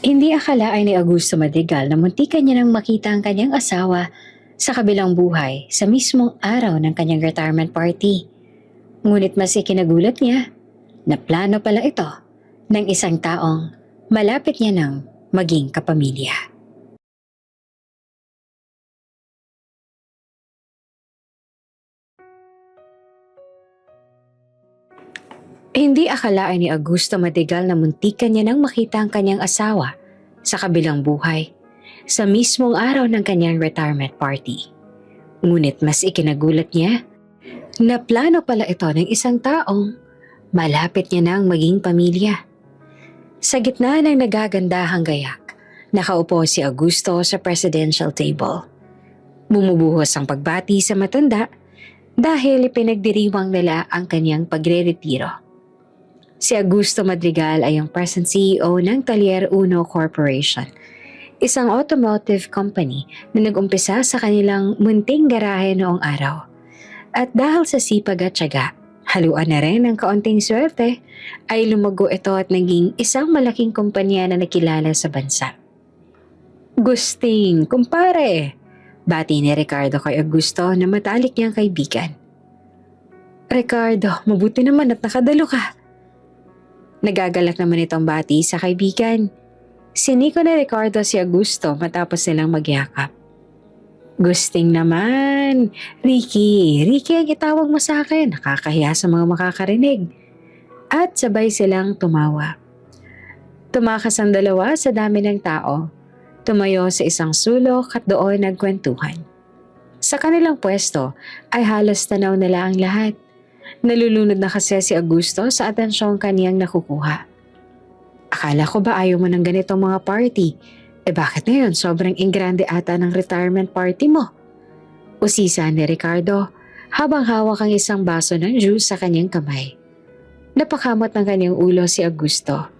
Hindi akalain ni Augusto Madrigal na muntikan niya nang makita ang kanyang asawa sa kabilang buhay sa mismong araw ng kanyang retirement party. Ngunit mas ikinagulat niya na plano pala ito ng isang taong malapit niya nang maging kapamilya. Hindi akalain ni Augusto Madrigal na muntikan niya nang makita ang kanyang asawa sa kabilang buhay sa mismong araw ng kanyang retirement party. Ngunit mas ikinagulat niya na plano pala ito ng isang taong malapit niya nang maging pamilya. Sa gitna ng nagagandahang gayak, nakaupo si Augusto sa presidential table. Bumubuhos ang pagbati sa matanda dahil pinagdiriwang nila ang kanyang pagre-retiro. Si Augusto Madrigal ay ang present CEO ng Taller Uno Corporation, isang automotive company na nag-umpisa sa kanilang munting garahe noong araw. At dahil sa sipag at tiyaga, haluan na rin ng kaunting swerte, ay lumago ito at naging isang malaking kumpanya na nakilala sa bansa. Gusting, kumpare! Bati ni Ricardo kay Augusto na matalik niyang kaibigan. Ricardo, mabuti naman at nakadalo ka. Nagagalak naman itong bati sa kaibigan. Siniko ni Ricardo si Augusto matapos silang magyakap. Gusting naman. Ricky ang itawag mo sa akin. Nakakahiya sa mga makakarinig. At sabay silang tumawa. Tumakas ang dalawa sa dami ng tao. Tumayo sa isang sulok at doon nagkwentuhan. Sa kanilang pwesto ay halos tanaw nila ang lahat. Nalulunod na kasi si Augusto sa atensyong kaniyang nakukuha. Akala ko ba ayaw mo ng ganitong mga party? Bakit ngayon sobrang ingrande ata ng retirement party mo? Usisa ni Ricardo habang hawak ang isang baso ng juice sa kanyang kamay. Napakamot ng kanyang ulo si Augusto.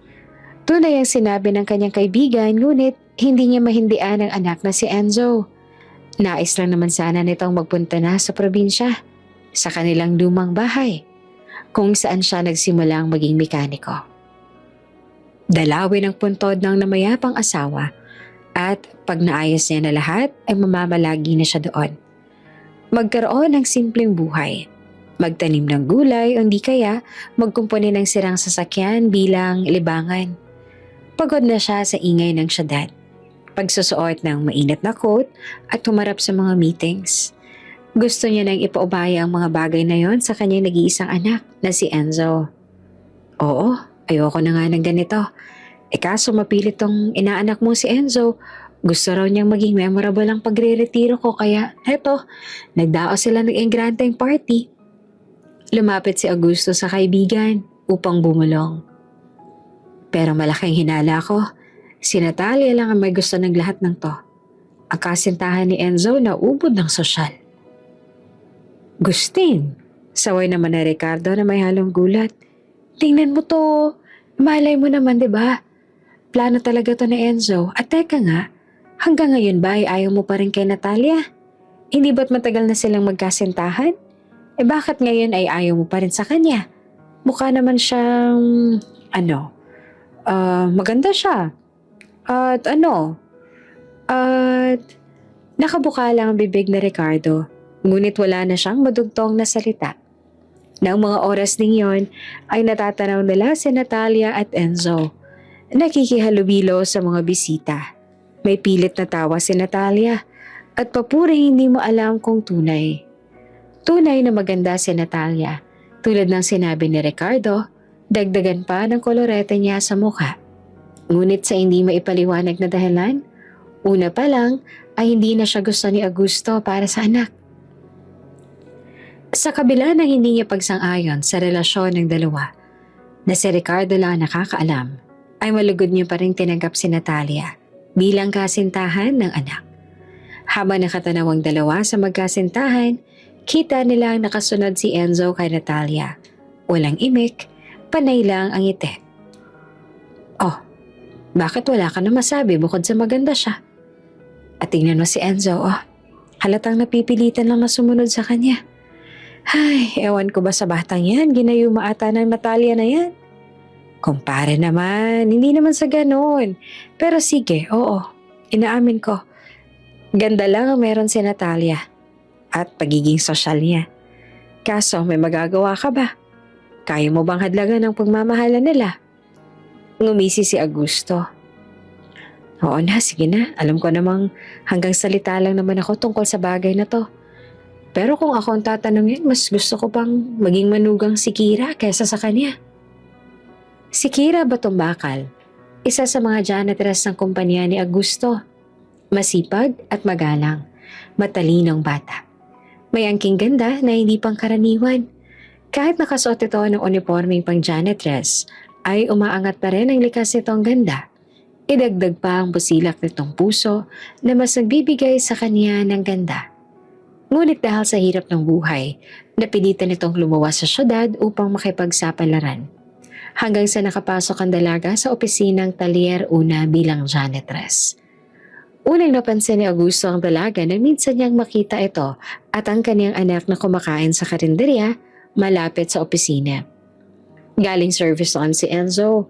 Tunay ang sinabi ng kanyang kaibigan ngunit hindi niya mahindian ang anak na si Enzo. Nais lang naman sana nitong magpunta na sa probinsya, sa kanilang lumang bahay, kung saan siya nagsimulang maging mekaniko. Dalawin ang puntod ng namayapang asawa at pag naayos niya na lahat ay mamamalagi na siya doon. Magkaroon ng simpleng buhay, magtanim ng gulay o hindi kaya magkumpuni ng sirang sasakyan bilang libangan. Pagod na siya sa ingay ng syudad, pagsusuot ng mainit na coat at humarap sa mga meetings. Gusto niya nang ipaubaya ang mga bagay na yon sa kanyang nag-iisang anak na si Enzo. Oo, ayoko na nga ng ganito. Kaso mapilit tong inaanak mo si Enzo. Gusto raw niyang maging memorable ang pagre-retiro ko kaya heto, nagdao sila ng engranteng party. Lumapit si Augusto sa kaibigan upang bumulong. Pero malaking hinala ko, si Natalia lang ang may gusto ng lahat ng to. Ang kasintahan ni Enzo na ubod ng sosyal. Gusting, saway naman na Ricardo na may halong gulat. Tingnan mo to, malay mo naman 'di ba? Plano talaga to ni Enzo. At teka nga, hanggang ngayon ba ay ayaw mo pa rin kay Natalia? Hindi ba't matagal na silang magkasintahan? Bakit ngayon ay ayaw mo pa rin sa kanya? Mukha naman siyang, maganda siya. At nakabuka lang ang bibig na Ricardo. Ngunit wala na siyang madugtong na salita. Nang mga oras ding yon ay natatanaw nila si Natalia at Enzo. Nakikihalubilo sa mga bisita. May pilit na tawa si Natalia at papuring hindi mo alam kung tunay. Tunay na maganda si Natalia. Tulad ng sinabi ni Ricardo, dagdagan pa ng kolorete niya sa mukha. Ngunit sa hindi maipaliwanag na dahilan, una pa lang ay hindi na siya gusto ni Augusto para sa anak. Sa kabila ng hindi niya pagsang-ayon sa relasyon ng dalawa, na si Ricardo lang nakakaalam, ay malugod niya pa rin tinanggap si Natalia bilang kasintahan ng anak. Habang nakatanaw ang dalawa sa magkasintahan, kita nilang nakasunod si Enzo kay Natalia. Walang imik, panay lang ang ngiti. Oh, bakit wala ka na masabi bukod sa maganda siya? At tingnan mo si Enzo, halatang napipilitan lang na sumunod sa kanya. Ay, ewan ko ba sa batang yan, ginayuma ata ng Natalia na yan. Kumpare naman, hindi naman sa ganon. Pero sige, oo, inaamin ko. Ganda lang ang meron si Natalia at pagiging sosyal niya. Kaso may magagawa ka ba? Kaya mo bang hadlangan ang pagmamahalan nila? Ngumisi si Augusto. Oo na, sige na. Alam ko namang hanggang salita lang naman ako tungkol sa bagay na to. Pero kung ako ang tatanungin, mas gusto ko pang maging manugang si Kira kaysa sa kanya. Si Kira Batumbakal, isa sa mga janitress ng kumpanya ni Augusto. Masipag at magalang, matalinong bata. May angking ganda na hindi pang karaniwan. Kahit nakasuot ito ng uniformeng pang janitress, ay umaangat pa rin ang likas nitong ganda. Idagdag pa ang busilak nitong puso na mas nagbibigay sa kanya ng ganda. Ngunit dahil sa hirap ng buhay, napilitan itong lumuwas sa syudad upang makipagsapalaran. Hanggang sa nakapasok ang dalaga sa opisinang Talier Una bilang janitress. Unang napansin ni Augusto ang dalaga na minsan niyang makita ito at ang kaniyang anak na kumakain sa karinderya malapit sa opisina. Galing service on si Enzo.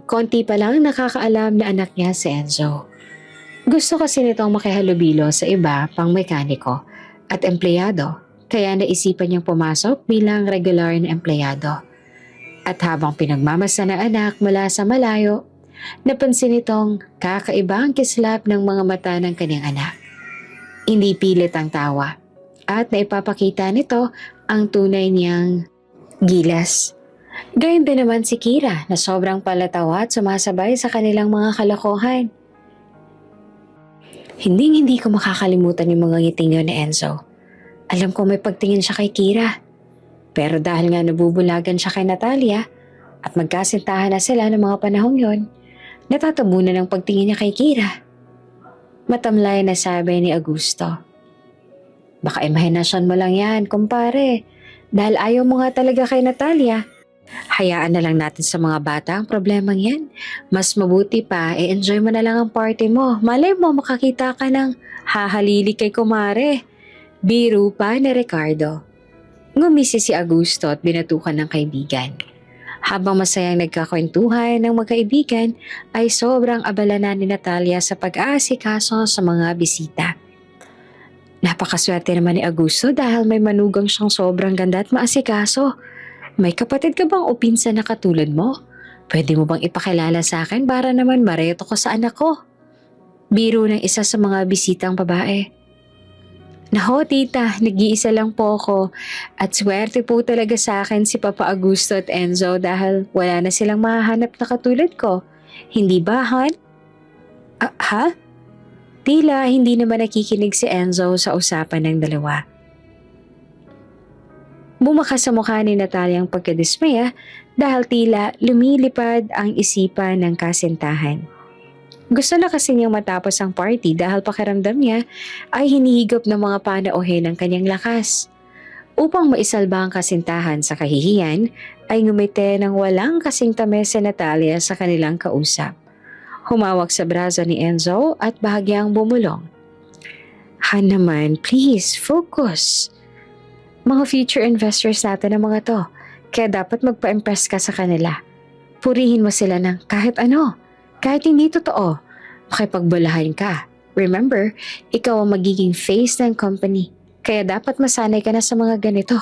Konti pa lang nakakaalam na anak niya si Enzo. Gusto kasi nitong makihalubilo sa iba pang mekaniko at empleyado, kaya naisipan niyang pumasok bilang regular na empleyado. At habang pinagmamasa ng anak mula sa malayo, napansin nitong kakaiba ang kislap ng mga mata ng kanyang anak. Hindi pilit ang tawa at naipapakita nito ang tunay niyang gilas. Gayun din naman si Kira na sobrang palatawa at sumasabay sa kanilang mga kalokohan. Hindi ko makakalimutan yung mga ngiting yun ni Enzo. Alam ko may pagtingin siya kay Kira. Pero dahil nga nabubulagan siya kay Natalia at magkasintahan na sila ng mga panahong yon, natatabunan ang pagtingin niya kay Kira. Matamlay na sabi ni Augusto. Baka imahinasyon mo lang yan, kumpare. Dahil ayaw mo nga talaga kay Natalia. Hayaan na lang natin sa mga bata ang problemang yan. Mas mabuti pa, i-enjoy mo na lang ang party mo. Malay mo makakita ka ng hahalili kay kumare. Biro pa ni Ricardo. Ngumisi si Augusto at binatukan ng kaibigan. Habang masayang nagkakwentuhan ng magkaibigan, ay sobrang abala na ni Natalia sa pag-aasikaso sa mga bisita. Napakaswerte naman ni Augusto dahil may manugang siyang sobrang ganda at maasikaso. May kapatid ka bang o pinsan na katulad mo? Pwede mo bang ipakilala sa akin para naman mareto ko sa anak ko? Biro ng isa sa mga bisitang babae. Naho tita, nag-iisa lang po ako at swerte po talaga sa akin si Papa Augusto at Enzo dahil wala na silang mahahanap na katulad ko. Hindi ba, Han? Ha? Tila hindi naman nakikinig si Enzo sa usapan ng dalawa. Bumakas sa mukha ni Natalia ang pagkadismaya dahil tila lumilipad ang isipan ng kasintahan. Gusto na kasi niyang matapos ang party dahil pakiramdam niya ay hinihigop ng mga panauhin ng kanyang lakas. Upang maisalba ang kasintahan sa kahihiyan, ay ngumite ng walang kasing tamis si Natalia sa kanilang kausap. Humawak sa braso ni Enzo at bahagyang bumulong. Han naman, please, focus. Mga future investors natin ang mga to, kaya dapat magpa-impress ka sa kanila. Purihin mo sila ng kahit ano. Kahit hindi totoo, makipagbulahan ka. Remember, ikaw ang magiging face ng company, kaya dapat masanay ka na sa mga ganito.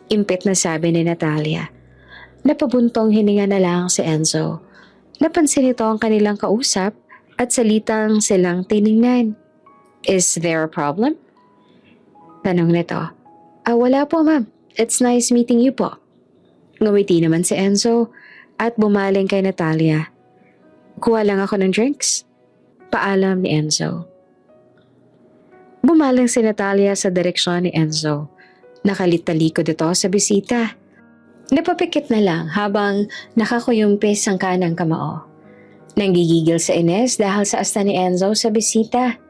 Impit na sabi ni Natalia. Napabuntong hininga na lang si Enzo. Napansin nito ang kanilang kausap at salitang silang tiningnan. Is there a problem? Tanong nito. Wala po ma'am. It's nice meeting you po. Ngumiti naman si Enzo at bumaling kay Natalia. Kuha lang ako ng drinks. Paalam ni Enzo. Bumaling si Natalia sa direksyon ni Enzo. Nakalitalikod ito sa bisita. Napapikit na lang habang nakakuyumpis ang kanang kamao. Nanggigigil sa ines dahil sa asta ni Enzo sa bisita.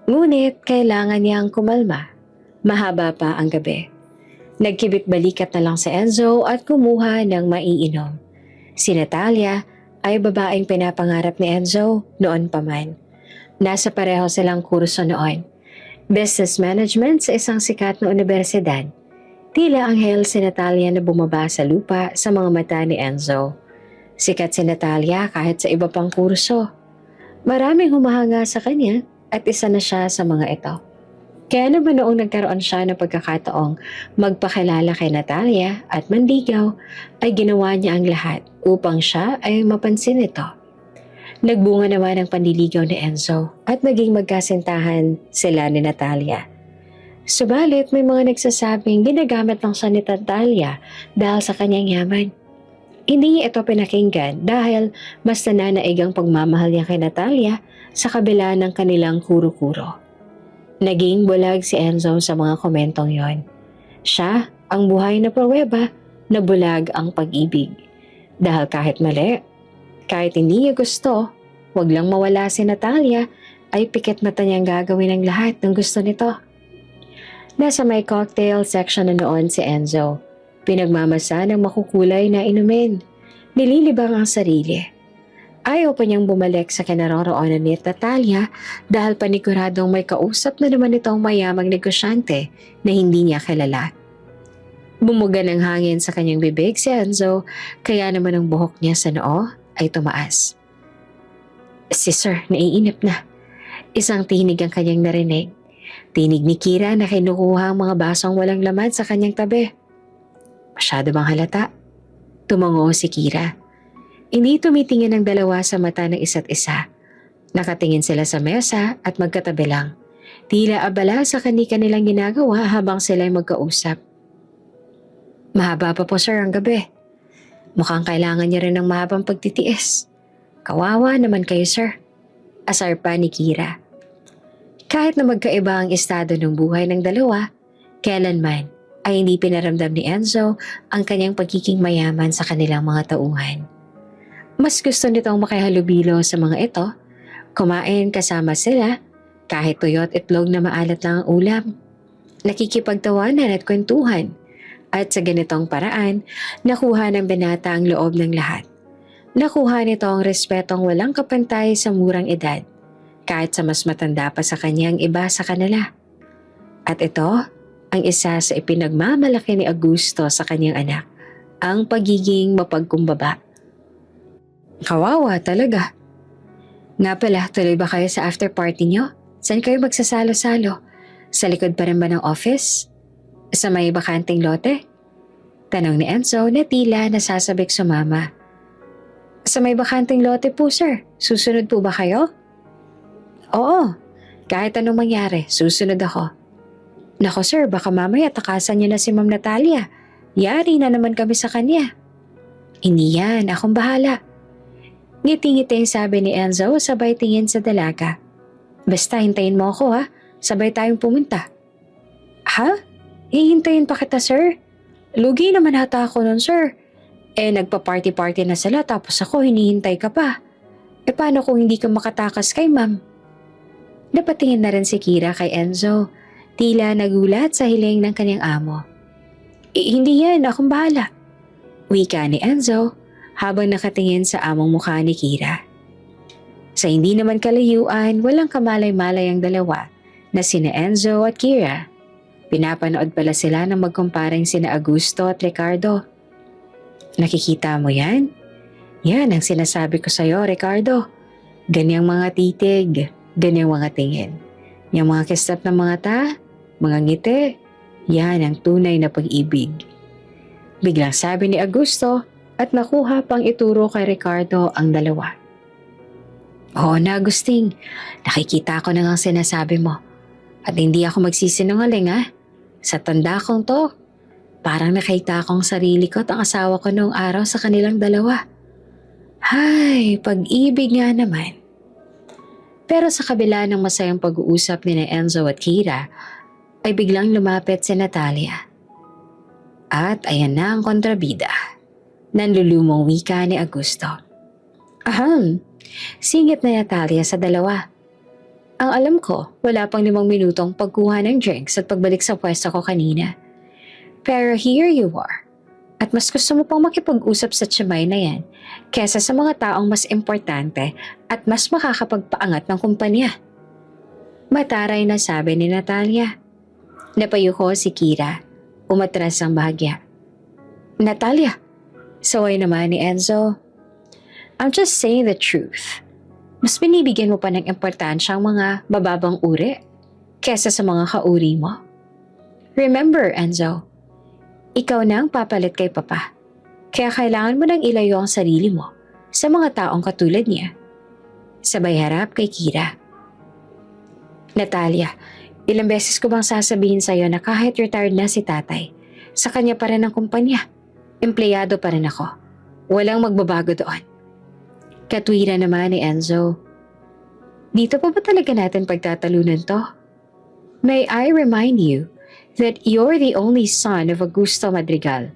Ngunit kailangan niyang kumalma. Mahaba pa ang gabi. Nagkibit balikat na lang si Enzo at kumuha ng maiinom. Si Natalia ay babaeng pinapangarap ni Enzo noon pa man. Nasa pareho silang kurso noon. Business Management sa isang sikat na universidad. Tila anghel si Natalia na bumaba sa lupa sa mga mata ni Enzo. Sikat si Natalia kahit sa iba pang kurso. Maraming humahanga sa kanya at isa na siya sa mga ito. Kaya naman noong nagkaroon siya ng pagkakataong magpakilala kay Natalia at manligaw, ay ginawa niya ang lahat upang siya ay mapansin ito. Nagbunga naman ang panliligaw ni Enzo at naging magkasintahan sila ni Natalia. Subalit may mga nagsasabing ginagamit lang siya ni Natalia dahil sa kanyang yaman. Hindi niya ito pinakinggan dahil mas nananaig ang pagmamahal niya kay Natalia sa kabila ng kanilang kuro-kuro. Naging bulag si Enzo sa mga komentong yon. Siya ang buhay na pruweba na bulag ang pag-ibig. Dahil kahit mali, kahit hindi niya gusto, wag lang mawala si Natalia, ay pikit mata niyang gagawin ang lahat ng gusto nito. Nasa may cocktail section na noon si Enzo. Pinagmamasa ng makukulay na inumin. Nililibang ang sarili. Ayaw pa niyang bumalik sa kinaroroonan ni Natalia dahil paniguradong may kausap na naman itong mayamang negosyante na hindi niya kilala. Bumuga ng hangin sa kanyang bibig si Enzo, kaya naman ang buhok niya sa noo ay tumaas. Si Sir, naiinip na. Isang tinig ang kanyang narinig. Tinig ni Kira na kinukuha ang mga basong walang laman sa kanyang tabi. Masyado bang halata? Tumango si Kira. Hindi tumitingin ang dalawa sa mata ng isa't isa. Nakatingin sila sa mesa at magkatabi lang. Tila abala sa kanilang ginagawa habang sila ay magkausap. Mahaba pa po sir ang gabi. Mukhang kailangan niya rin ng mahabang pagtitiis. Kawawa naman kayo sir. Asar pa ni Kira. Kahit na magkaiba ang estado ng buhay ng dalawa, kailanman ay hindi pinaramdam ni Enzo ang kanyang pagiging mayaman sa kanilang mga tauhan. Mas gusto nitong makihalubilo sa mga ito, kumain kasama sila, kahit tuyo at itlog na maalat lang ang ulam. Nakikipagtawanan at kwentuhan, at sa ganitong paraan, nakuha ng binata ang loob ng lahat. Nakuha nito ang respetong walang kapantay sa murang edad, kahit sa mas matanda pa sa kanyang iba sa kanila. At ito, ang isa sa ipinagmamalaki ni Augusto sa kanyang anak, ang pagiging mapagkumbaba. Kawawa talaga. Nga pala, tuloy ba kayo sa after party nyo? Saan kayo magsasalo-salo? Sa likod pa rin ba ng office? Sa may bakanting lote? Tanong ni Enzo na tila nasasabik sumama. Sa may bakanting lote po sir, susunod po ba kayo? Oo, kahit anong mangyari, susunod ako. Nako sir, baka mamaya takasan niyo na si Ma'am Natalia. Yari na naman kami sa kanya. Hindi yan, akong bahala. Ngiti-ngiti sabi ni Enzo sabay tingin sa dalaga. Basta hintayin mo ako ha, sabay tayong pumunta. Ha? Hihintayin pa kita sir? Lugi naman hata ako nun sir. Nagpa-party-party na sila tapos ako hinihintay ka pa. Paano kung hindi ka makatakas kay ma'am? Napatingin na rin si Kira kay Enzo. Tila nagulat sa hiling ng kanyang amo. Hindi yan, akong bahala. Wika ni Enzo habang nakatingin sa among mukha ni Kira. Sa hindi naman kalayuan, walang kamalay-malay ang dalawa na sina Enzo at Kira. Pinapanood pala sila ng magkumparing sina Augusto at Ricardo. Nakikita mo yan? Yan ang sinasabi ko sa'yo, Ricardo. Ganyang mga titig, ganyang mga tingin. Yung mga kislap ng mga mga ngiti, yan ang tunay na pag-ibig. Biglang sabi ni Augusto at nakuha pang ituro kay Ricardo ang dalawa. Oo na, Agustin. Nakikita ko na ang sinasabi mo. At hindi ako magsisinungaling ha. Sa tanda kong to, parang nakita akong sarili ko at ang asawa ko noong araw sa kanilang dalawa. Hay, pag-ibig nga naman. Pero sa kabila ng masayang pag-uusap ni Enzo at Kira, ay biglang lumapit si Natalia. At ayan na ang kontrabida. Nanlulumong wika ni Augusto. Aham, singit na Natalia sa dalawa. Ang alam ko, wala pang 5 minutong pagkuha ng drinks at pagbalik sa pwesto ko kanina. Pero here you are. At mas gusto mo pang makipag-usap sa tsamay na yan kesa sa mga taong mas importante at mas makakapagpaangat ng kumpanya. Mataray na sabi ni Natalia. Napayuko si Kira. Umatras ang bahagya. Natalia, saway naman ni Enzo. I'm just saying the truth. Mas binibigyan mo pa ng importansya ang mga bababang uri kesa sa mga kauri mo. Remember, Enzo, ikaw na ang papalit kay Papa. Kaya kailangan mo nang ilayo ang sarili mo sa mga taong katulad niya. Sabay harap kay Kira. Natalia, ilang beses ko bang sasabihin sa'yo na kahit retired na si tatay, sa kanya pa rin ang kumpanya. Empleyado pa rin ako. Walang magbabago doon. Katwiran naman ni Enzo. Dito pa ba talaga natin pagtatalunan to? May I remind you that you're the only son of Augusto Madrigal,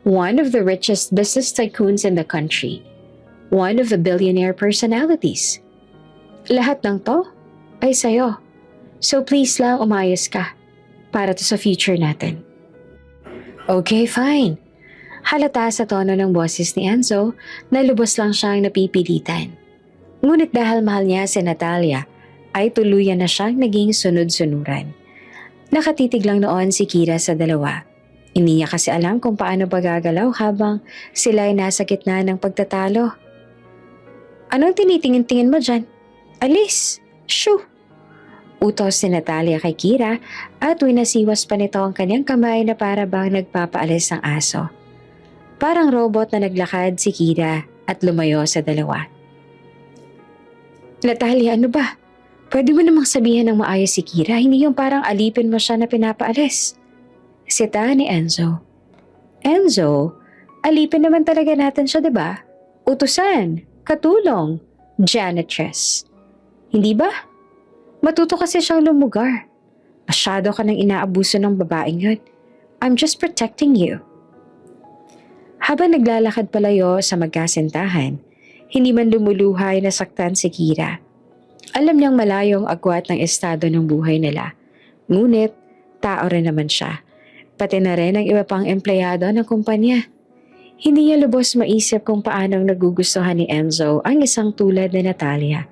one of the richest business tycoons in the country, one of the billionaire personalities. Lahat ng to ay sa'yo. So please lang umayos ka para to sa future natin. Okay, fine. Halata sa tono ng boses ni Enzo na lubos lang siyang napipilitan. Ngunit dahil mahal niya si Natalia, ay tuluyan na siyang naging sunod-sunuran. Nakatitig lang noon si Kira sa dalawa. Hindi niya kasi alam kung paano pagagalaw habang sila ay nasa gitna ng pagtatalo. Anong tinitingin-tingin mo dyan? Alis! Shoo! Utos ni Natalia kay Kira at winasiwas pa nito ang kanyang kamay na para bang nagpapaalis ng aso. Parang robot na naglakad si Kira at lumayo sa dalawa. Natalia, ano ba? Pwede mo namang sabihin ng maayos si Kira, hindi yung parang alipin mo siya na pinapaalis. Sita ni Enzo. Enzo, alipin naman talaga natin siya, diba? Utusan, katulong, janitress. Hindi ba? Matuto kasi siyang lumugar. Masyado ka nang inaabuso ng babaeng yun. I'm just protecting you. Habang naglalakad palayo sa magkasintahan, hindi man lumuluhay na saktan si Kira. Alam niyang malayo ang agwat ng estado ng buhay nila. Ngunit, tao rin naman siya. Pati na rin ang iba pang empleyado ng kumpanya. Hindi niya lubos maisip kung paanong nagugustuhan ni Enzo ang isang tulad ni Natalia.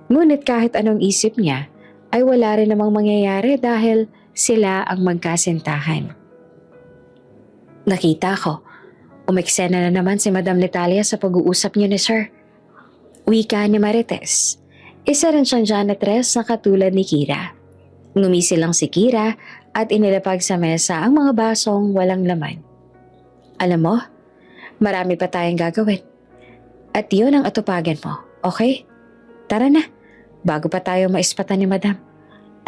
Ngunit kahit anong isip niya, ay wala rin namang mangyayari dahil sila ang magkasintahan. Nakita ko, umeksena na naman si Madam Natalia sa pag-uusap niyo ni Sir. Wika ni Marites. Isa rin siyang janitress na katulad ni Kira. Ngumisi lang si Kira at inilapag sa mesa ang mga basong walang laman. Alam mo, marami pa tayong gagawin. At yun ang atupagan mo, okay? Tara na, bago pa tayo maispatan ni Madam.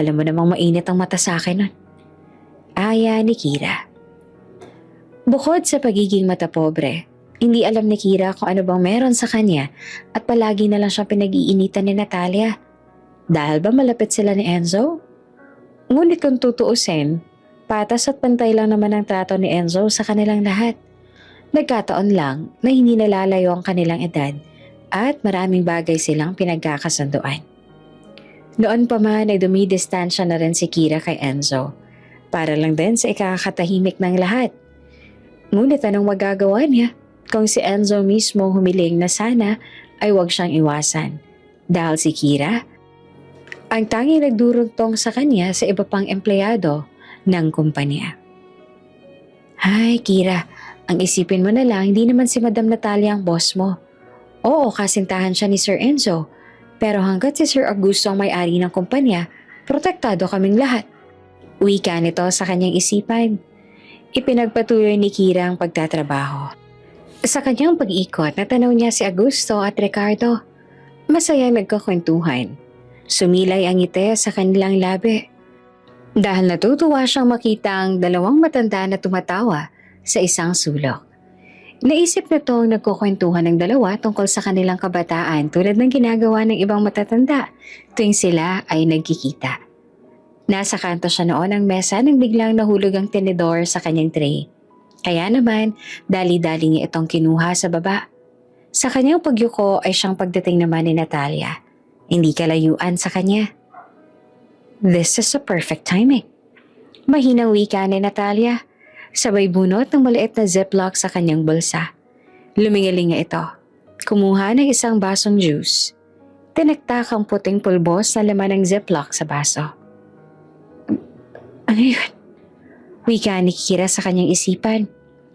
Alam mo namang mainit ang mata sa akin nun. Aya ni Kira. Bukod sa pagiging mata pobre, hindi alam ni Kira kung ano bang meron sa kanya at palagi na lang siyang pinag-iinitan ni Natalia. Dahil ba malapit sila ni Enzo? Ngunit kung tutuusin, patas at pantay lang naman ang trato ni Enzo sa kanilang lahat. Nagkataon lang na hindi nalalayo ang kanilang edad at maraming bagay silang pinagkakasunduan. Noon pa man ay dumidistansya na rin si Kira kay Enzo para lang din sa ikakatahimik ng lahat. Ngunit anong magagawa niya kung si Enzo mismo humiling na sana ay huwag siyang iwasan dahil si Kira ang tanging nagdurugtong sa kanya sa iba pang empleyado ng kumpanya. Hay Kira, ang isipin mo na lang hindi naman si Madam Natalia ang boss mo. Oo, kasintahan siya ni Sir Enzo, pero hanggat si Sir Augusto ang may-ari ng kumpanya, protektado kaming lahat. Wika nito sa kanyang isipan. Ipinagpatuloy ni Kira ang pagtatrabaho. Sa kanyang pag-ikot, natanaw niya si Augusto at Ricardo. Masaya nagkakwentuhan. Sumilay ang ngiti sa kanilang labi. Dahil natutuwa siyang makita ang dalawang matanda na tumatawa sa isang sulok. Naisip na itong nagkukwentuhan ng dalawa tungkol sa kanilang kabataan tulad ng ginagawa ng ibang matatanda tuwing sila ay nagkikita. Nasa kanto siya noon ng mesa nang biglang nahulog ang tinidor sa kanyang tray. Kaya naman, dali-dali niya itong kinuha sa baba. Sa kanyang pagyuko ay siyang pagdating naman ni Natalia. Hindi kalayuan sa kanya. This is a perfect timing. Mahinang wika ni Natalia. Sabay bunot ng maliit na ziplock sa kanyang bulsa. Lumingaling niya ito. Kumuha ng isang basong juice. Tinaktak ang puting pulbos na laman ng ziplock sa baso. Ano yun? Wika ni Kira sa kanyang isipan.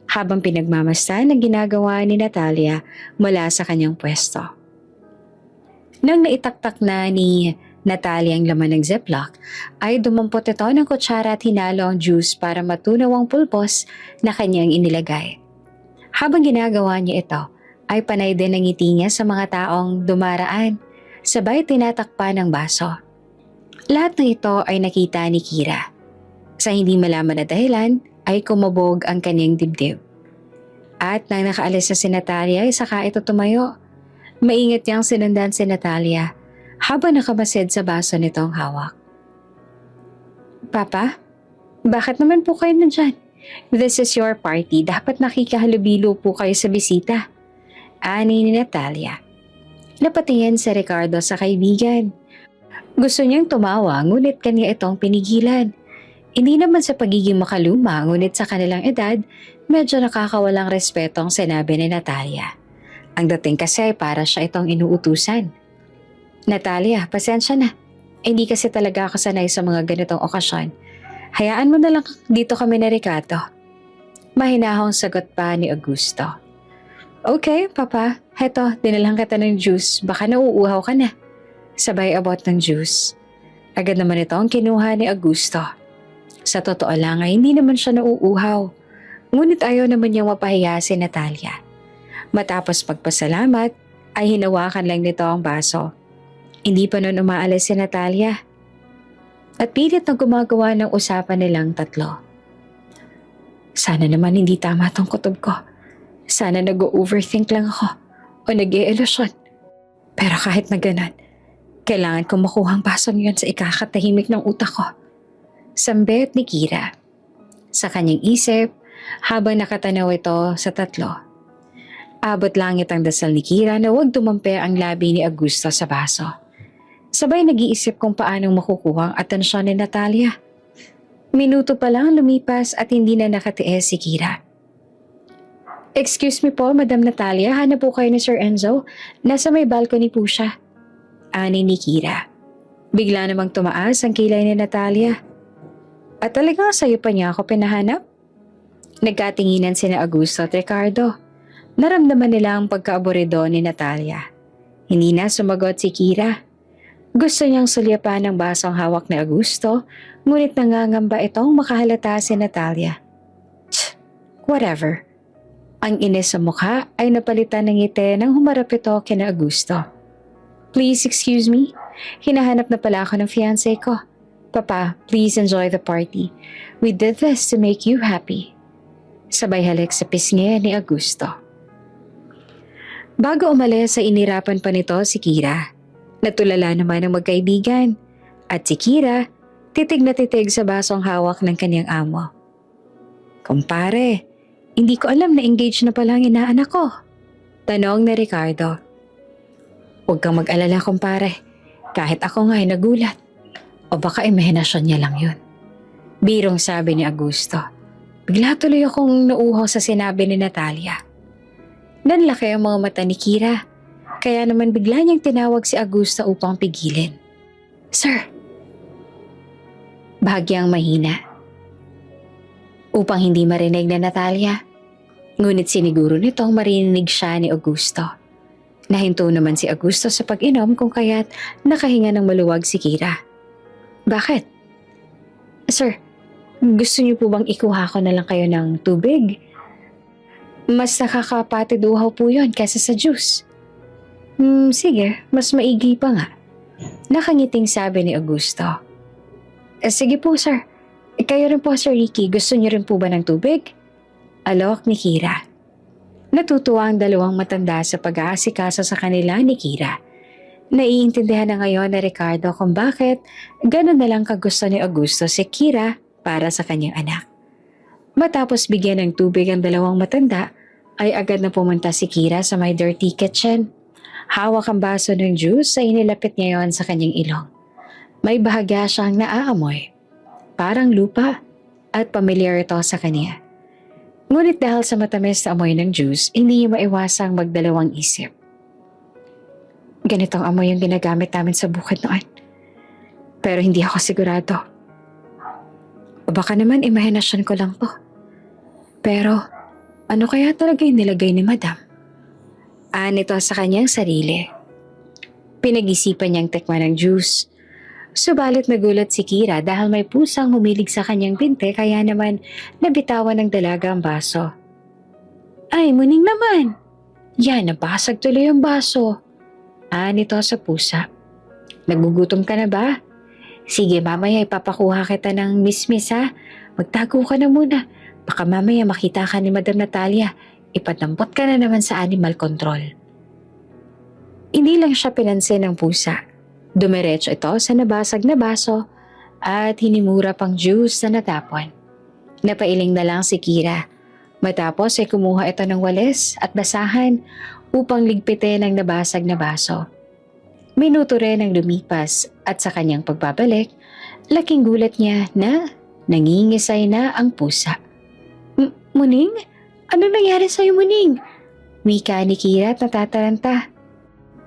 habang pinagmamasdan ang ginagawa ni Natalia mula sa kanyang pwesto. Nang naitaktak na ni Natalia ang laman ng Ziploc, ay dumampot ito ng kutsara at hinalo ang juice para matunaw ang pulbos na kanyang inilagay. Habang ginagawa niya ito, ay panay din ang ngiti niya sa mga taong dumaraan, sabay tinatakpan ng baso. Lahat ng ito ay nakita ni Kira. Sa hindi malaman na dahilan, ay kumabog ang kanyang dibdib. At nang nakaalis na si Natalia ay saka ito tumayo. Maingat niyang sinundan si Natalia habang nakamasid sa baso nitong hawak. Papa, bakit naman po kayo nandyan? This is your party. Dapat nakikahalubilo po kayo sa bisita. Ani ni Natalia. Napatingin si Ricardo sa kaibigan. Gusto niyang tumawa ngunit kanya itong pinigilan. Hindi naman sa pagiging makaluma ngunit sa kanilang edad, medyo nakakawalang respeto ang sinabi ni Natalia. Ang dating kasi ay para siya itong inuutusan. Natalia, pasensya na. Hindi kasi talaga ako sanay sa mga ganitong okasyon. Hayaan mo na lang dito kami ni Ricardo. Mahinahong sagot pa ni Augusto. Okay, Papa. Heto, dinalang kita ng juice. Baka nauuhaw ka na. Sabay abot ng juice. Agad naman ito ang kinuha ni Augusto. Sa totoo lang ay hindi naman siya nauuhaw. Ngunit ayaw naman niyang mapahiya si Natalia. Matapos magpasalamat, ay hinawakan lang nito ang baso. Hindi pa nun umaalis si Natalia. At pilit na gumagawa ng usapan nilang tatlo. Sana naman hindi tama tong kutob ko. Sana nag-overthink lang ako o nag-e-ilusyon. Pero kahit na ganun, kailangan kong makuha ang baso niyon sa ikakatahimik ng utak ko. Sambit ni Kira. Sa kanyang isip, habang nakatanaw ito sa tatlo. Abot langit ang dasal ni Kira na huwag dumampi ang labi ni Augusto sa baso. Sabay nag-iisip kung paanong makukuha ang atensyon ni Natalia. Minuto pa lang lumipas at hindi na nakatiis si Kira. Excuse me po, Madam Natalia, hanap po kayo ni Sir Enzo. Nasa may balcony po siya. Ani ni Kira. Bigla namang tumaas ang kilay ni Natalia. At talagang sa'yo pa niya ako pinahanap? Nagkatinginan sina Augusto at Ricardo. Naramdaman nila ang pagkaaburido ni Natalia. Hindi na sumagot si Kira. Gusto niyang sulyapan ang basong hawak ni Augusto, ngunit nangangamba itong makahalata si Natalia. Whatever. Ang inis sa mukha ay napalitan ng ngiti nang humarap ito kina Augusto. Please excuse me. Hinahanap na pala ako ng fiancé ko. Papa, please enjoy the party. We did this to make you happy. Sabay halik sa pisngi ni Augusto. Bago umalis ay inirapan pa nito si Kira. Natulala naman ang magkaibigan. At si Kira, titig na titig sa basong hawak ng kanyang amo. Kumpare, hindi ko alam na engaged na pala ang inaanak ko. Tanong ni Ricardo. Huwag kang mag-alala kumpare. Kahit ako nga ay nagulat. O baka imahinasyon niya lang yun. Birong sabi ni Augusto. Bigla tuloy akong nauuhaw sa sinabi ni Natalia. Nanlaki ang mga mata ni Kira. Kaya naman bigla niyang tinawag si Augusto upang pigilin. Sir. Bahagyang mahina. Upang hindi marinig na Natalia. Ngunit siniguro nitong marinig siya ni Augusto. Nahinto naman si Augusto sa pag-inom kung kaya't nakahinga ng maluwag si Kira. Bakit? Sir, gusto niyo po bang ikuha ko na lang kayo ng tubig? Mas nakakapatiduhaw po yun kaysa sa juice. Sige, mas maigi pa nga. Nakangiting sabi ni Augusto. Sige po sir. Kayo rin po Sir Ricky, gusto niyo rin po ba ng tubig? Alok ni Kira. Natutuwa ang dalawang matanda sa pag-aasikaso sa kanila ni Kira. Naiintindihan na ngayon ni Ricardo kung bakit ganun na lang kagusto ni Augusto si Kira para sa kanyang anak. Matapos bigyan ng tubig ang dalawang matanda, ay agad na pumunta si Kira sa may dirty kitchen. Hawak ang baso ng juice ay inilapit niya yon sa kanyang ilong. May bahagya siyang naaamoy. Parang lupa at pamilyar ito sa kanya. Ngunit dahil sa matamis na amoy ng juice, hindi niya maiwasang magdalawang isip. Ganitong amoy yung ginagamit namin sa bukid noon. Pero hindi ako sigurado. O baka naman imahinasyon ko lang to. Pero Ano kaya talaga yung nilagay ni Madam? Nito sa kanyang sarili. Pinag-isipan niyang tikman ng juice. Subalit nagulat si Kira dahil may pusang humilig sa kanyang binte kaya naman nabitawan ng dalaga ang baso. Ay, muning naman! Yan, nabasag tuloy ang baso. Nito sa pusa. Nagugutom ka na ba? Sige, mamaya ipapakuha kita ng mismis ha. Magtago ka na muna. Baka mamaya makita ka ni Madam Natalia. Ipatampot ka na naman sa animal control. Hindi lang siya pinansin ng pusa. Dumiretso ito sa nabasag na baso at hinimura pang juice na natapon. Napailing na lang si Kira. Matapos ay kumuha ito ng walis at basahan upang ligpitin ang nabasag na baso. Minuto rin ang lumipas at sa kanyang pagbabalik, laking gulat niya na nangingisay na ang pusa. Muning? Ano nangyari sa'yo, Muning? Wika ni Kira at natataranta.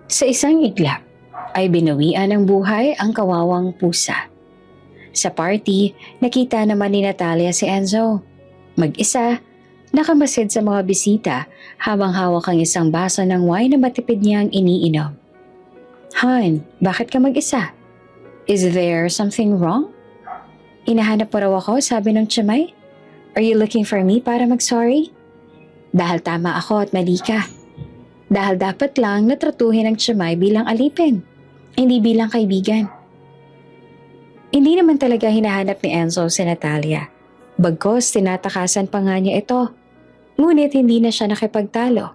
Sa isang iglap ay binawian ng buhay ang kawawang pusa. Sa party, nakita naman ni Natalia si Enzo. Mag-isa, nakamasid sa mga bisita habang hawak ang isang baso ng wine na matipid niyang iniinom. Han, bakit ka mag-isa? Is there something wrong? Inahanap mo raw ako, sabi ng tiyamay. Are you looking for me para mag-sorry? Dahil tama ako at mali ka. Dahil dapat lang natratuhin ang tiyamay bilang alipin, hindi bilang kaibigan. Hindi naman talaga hinahanap ni Enzo si Natalia. Bagkos tinatakasan pa nga niya ito. Ngunit hindi na siya nakipagtalo.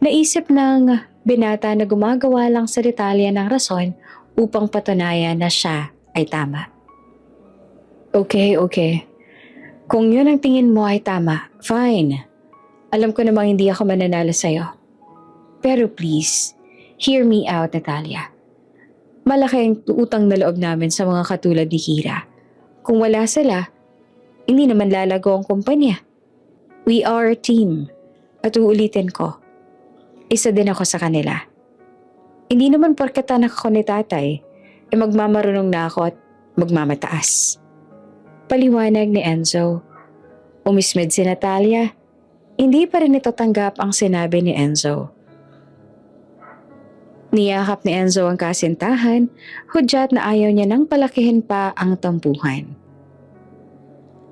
Naisip ng binata na gumagawa lang sa Natalia ng rason upang patunayan na siya ay tama. Okay. Kung yun ang tingin mo ay tama, fine. Alam ko namang hindi ako mananalo sa'yo. Pero please, hear me out, Natalia. Malaki ang utang na loob namin sa mga katulad ni Kira. Kung wala sila, hindi naman lalago ang kumpanya. We are a team. At uulitin ko, isa din ako sa kanila. Hindi naman porket anak ako ni tatay, magmamarunong na ako at magmamataas. Paliwanag ni Enzo. Umismed si Natalia. Hindi pa rin ito tanggap ang sinabi ni Enzo. Niyakap ni Enzo ang kasintahan, hudyat na ayaw niya nang palakihin pa ang tampuhan.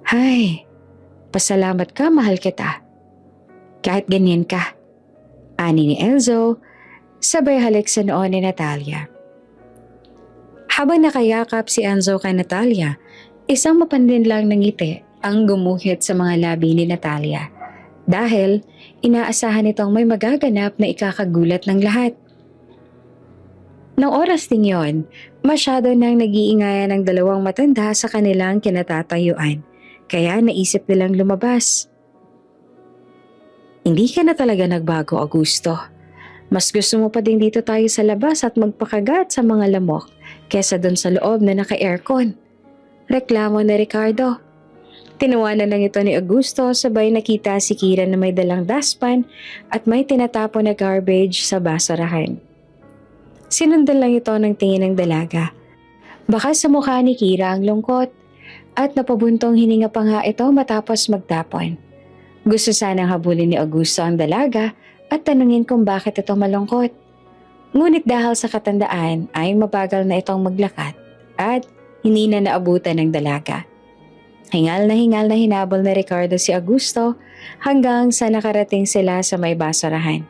Hay, pasalamat ka, mahal kita. Kahit ganyan ka. Ani ni Enzo, sabay halik sa noo ni Natalia. Habang nakayakap si Enzo kay Natalia, isang mapanlinlang ng ngiti ang gumuhit sa mga labi ni Natalia. Dahil inaasahan nitong may magaganap na ikakagulat ng lahat. Nang oras ding yon, masyado nang nag-iingayan ang dalawang matanda sa kanilang kinatatayuan, kaya naisip nilang lumabas. Hindi ka na talaga nagbago, Augusto. Mas gusto mo pa din dito tayo sa labas at magpakagat sa mga lamok kesa doon sa loob na naka-aircon. Reklamo na Ricardo. Tinawanan lang ito ni Augusto sabay nakita si Kira na may dalang dustpan at may tinatapon na garbage sa basurahan. Sinundan lang ito ng tingin ng dalaga. Baka sa mukha ni Kira ang lungkot at napabuntong hininga pa nga ito matapos magtapon. Gusto sanang habulin ni Augusto ang dalaga at tanungin kung bakit ito malungkot. Ngunit dahil sa katandaan ay mabagal na itong maglakad at hindi na naabutan ng dalaga. Hingal na hinabol na Ricardo si Augusto hanggang sa nakarating sila sa may basurahan.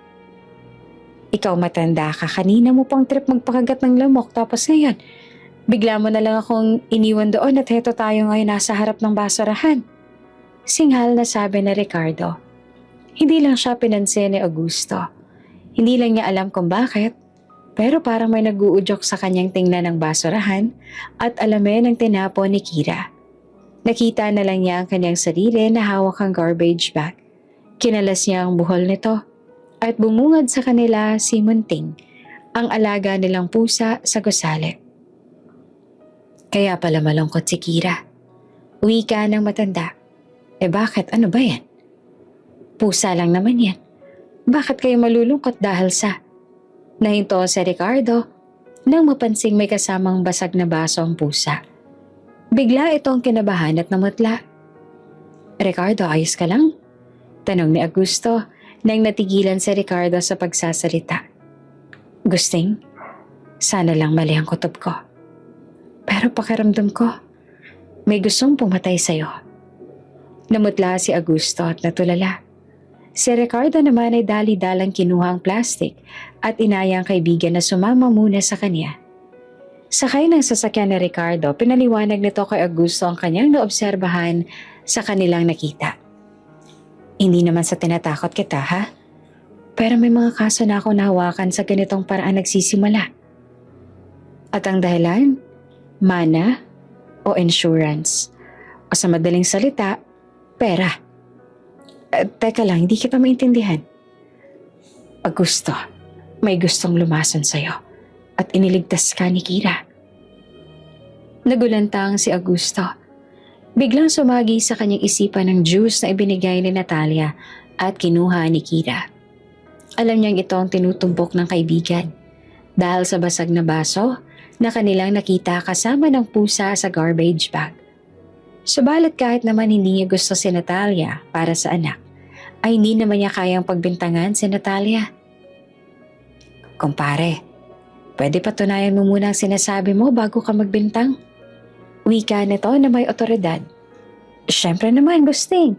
Ikaw matanda ka, kanina mo pang trip magpakagat ng lamok tapos ngayon, bigla mo na lang akong iniwan doon at heto tayo ngayon nasa harap ng basurahan. Singhal na sabi na Ricardo. Hindi lang siya pinansin ni Augusto. Hindi lang niya alam kung bakit, pero parang may nag-uudyok sa kanyang tingnan ng basurahan at alamin ang tinapon ni Kira. Nakita na lang niya ang kanyang sarili na hawak ang garbage bag. Kinalas niya ang buhol nito at bumungad sa kanila si Munting, ang alaga nilang pusa sa gusali. Kaya pala malungkot si Kira. Wika ng matanda. Bakit? Ano ba yan? Pusa lang naman yan. Bakit kayo malulungkot dahil sa... Nahinto si Ricardo nang mapansing may kasamang basag na baso ang pusa. Bigla itong kinabahan at namutla. Ricardo, ayos ka lang? Tanong ni Augusto nang natigilan si Ricardo sa pagsasalita. Gusting, sana lang mali ang kutob ko. Pero pakiramdam ko, may gustong pumatay sa'yo. Namutla si Augusto at natulala. Si Ricardo naman ay dali-dalang kinuha ang plastic at inaya ang kaibigan na sumama muna sa kanya. Sakay ng sasakyan ni Ricardo, pinaliwanag nito kay Augusto ang kanyang naobserbahan sa kanilang nakita. Hindi naman sa tinatakot kita, ha? Pero may mga kaso na ako nahawakan sa ganitong paraan nagsisimula. At ang dahilan? Mana o insurance. O sa madaling salita, pera. Teka lang, hindi kita maintindihan. Augusto, may gustong lumason sa'yo at iniligtas ka ni Kira. Nagulantang si Augusto. Biglang sumagi sa kanyang isipan ng juice na ibinigay ni Natalia at kinuha ni Kira. Alam niyang ito ang tinutumbok ng kaibigan dahil sa basag na baso na kanilang nakita kasama ng pusa sa garbage bag. Subalit kahit naman hindi niya gusto si Natalia para sa anak, ay hindi naman niya kayang pagbintangan si Natalia. Kumpare, pwede patunayan mo muna ang sinasabi mo bago ka magbintang? Wika nito na may otoridad. Siyempre naman, Gusting.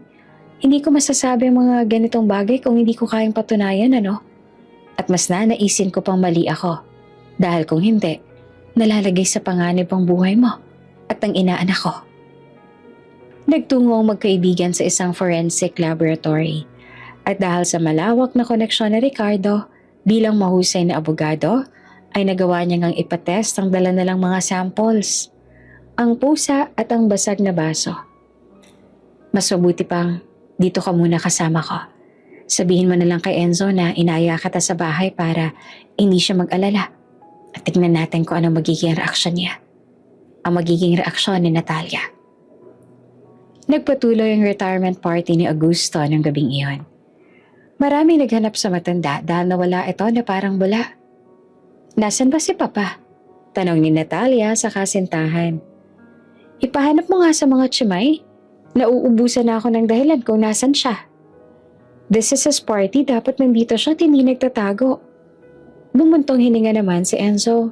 Hindi ko masasabi ang mga ganitong bagay kung hindi ko kayang patunayan, ano? At mas nanaisin ko pang mali ako. Dahil kung hindi, nalalagay sa panganib ang buhay mo at ang inaanak ko. Nagtungo ang magkaibigan sa isang forensic laboratory. At dahil sa malawak na koneksyon ni Ricardo bilang mahusay na abogado, ay nagawa niya ngang ipatest ang dala-dalang mga samples. Ang pusa at ang basag na baso. Mas mabuti pang dito ka muna kasama ko. Sabihin mo na lang kay Enzo na inaya kita sa bahay para hindi siya mag-alala. At tignan natin kung ano magiging reaksyon niya. Ang magiging reaksyon ni Natalia. Nagpatuloy ang retirement party ni Augusto ng gabing iyon. Maraming naghanap sa matanda dahil nawala ito na parang bula. Nasaan ba si Papa? Tanong ni Natalia sa kasintahan. Ipahanap mo nga sa mga tsimay. Nauubusan na ako ng dahilan kung nasan siya. This is his party, dapat nandito siya at hindi nagtatago. Bumuntong hininga naman si Enzo.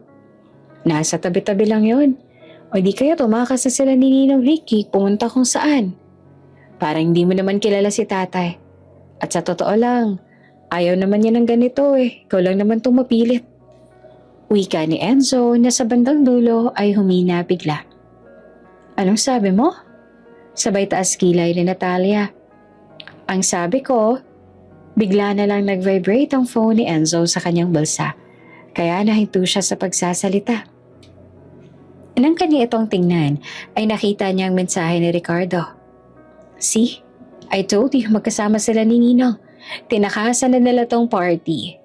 Nasa tabi-tabi lang yon. O di kaya tumakas na sila ni Ninong Ricky pumunta kung saan. Parang hindi mo naman kilala si tatay. At sa totoo lang, ayaw naman niya ng ganito eh. Ikaw lang naman itong mapilit. Wika ni Enzo na sa bandang dulo ay humina bigla. Anong sabi mo? Sabay taas kilay ni Natalia. Ang sabi ko, bigla na lang nag-vibrate ang phone ni Enzo sa kanyang bulsa. Kaya nahinto siya sa pagsasalita. Nang kanya itong tingnan, ay nakita niya ang mensahe ni Ricardo. See, I told you magkasama sila ni Ninong. Tinakasan na nila tong party.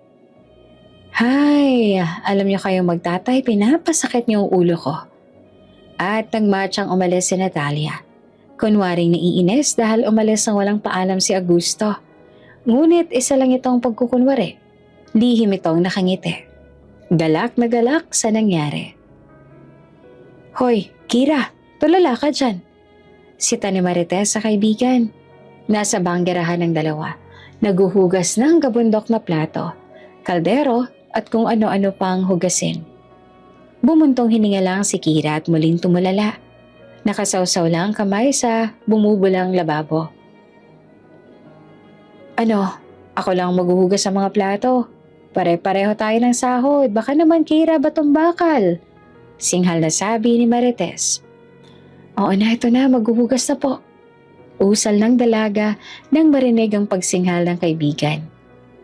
Hay, alam niyo kayong magtatay, pinapasakit niyo ang ulo ko. At nagmatchang umalis si Natalia. Kunwaring naiinis dahil umalis ng walang paalam si Augusto. Ngunit isa lang itong pagkukunwari. Lihim itong nakangiti. Galak na galak sa nangyari. Hoy, Kira, tulala ka dyan. Sita ni Marites sa kaibigan. Nasa banggerahan ng dalawa. Naguhugas ng gabundok na plato, kaldero at kung ano-ano pang hugasin. Bumuntong hininga lang si Kira at muling tumulala. Nakasawsaw lang kamay sa bumubulang lababo. Ano, ako lang maghuhugas sa mga plato. Pare-pareho tayo ng sahod. Baka naman Kira batong bakal. Singhal na sabi ni Marites. Oo na, ito na, maghuhugas na po. Usal ng dalaga nang marinig ang pagsinghal ng kaibigan.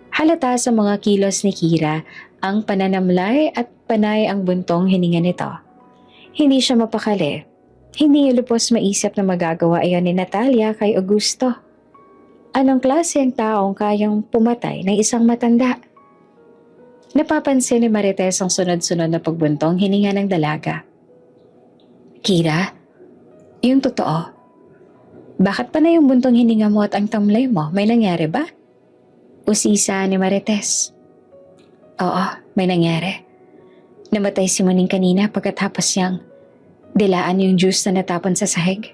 Halata sa mga kilos ni Kira ang pananamlay at panay ang buntong hininga nito. Hindi siya mapakali. Hindi niya lubos maisip na magagawa iyon ni Natalia kay Augusto. Anong klase ang taong kayang pumatay ng isang matanda? Napapansin ni Marites ang sunod-sunod na pagbuntong hininga ng dalaga. Kira, yung totoo. Bakit pa na yung buntong hininga mo at ang tamlay mo? May nangyari ba? Usisa ni Marites. Oo, may nangyari. Namatay si Muning kanina pagkatapos niyang dilaan yung juice na natapon sa sahig.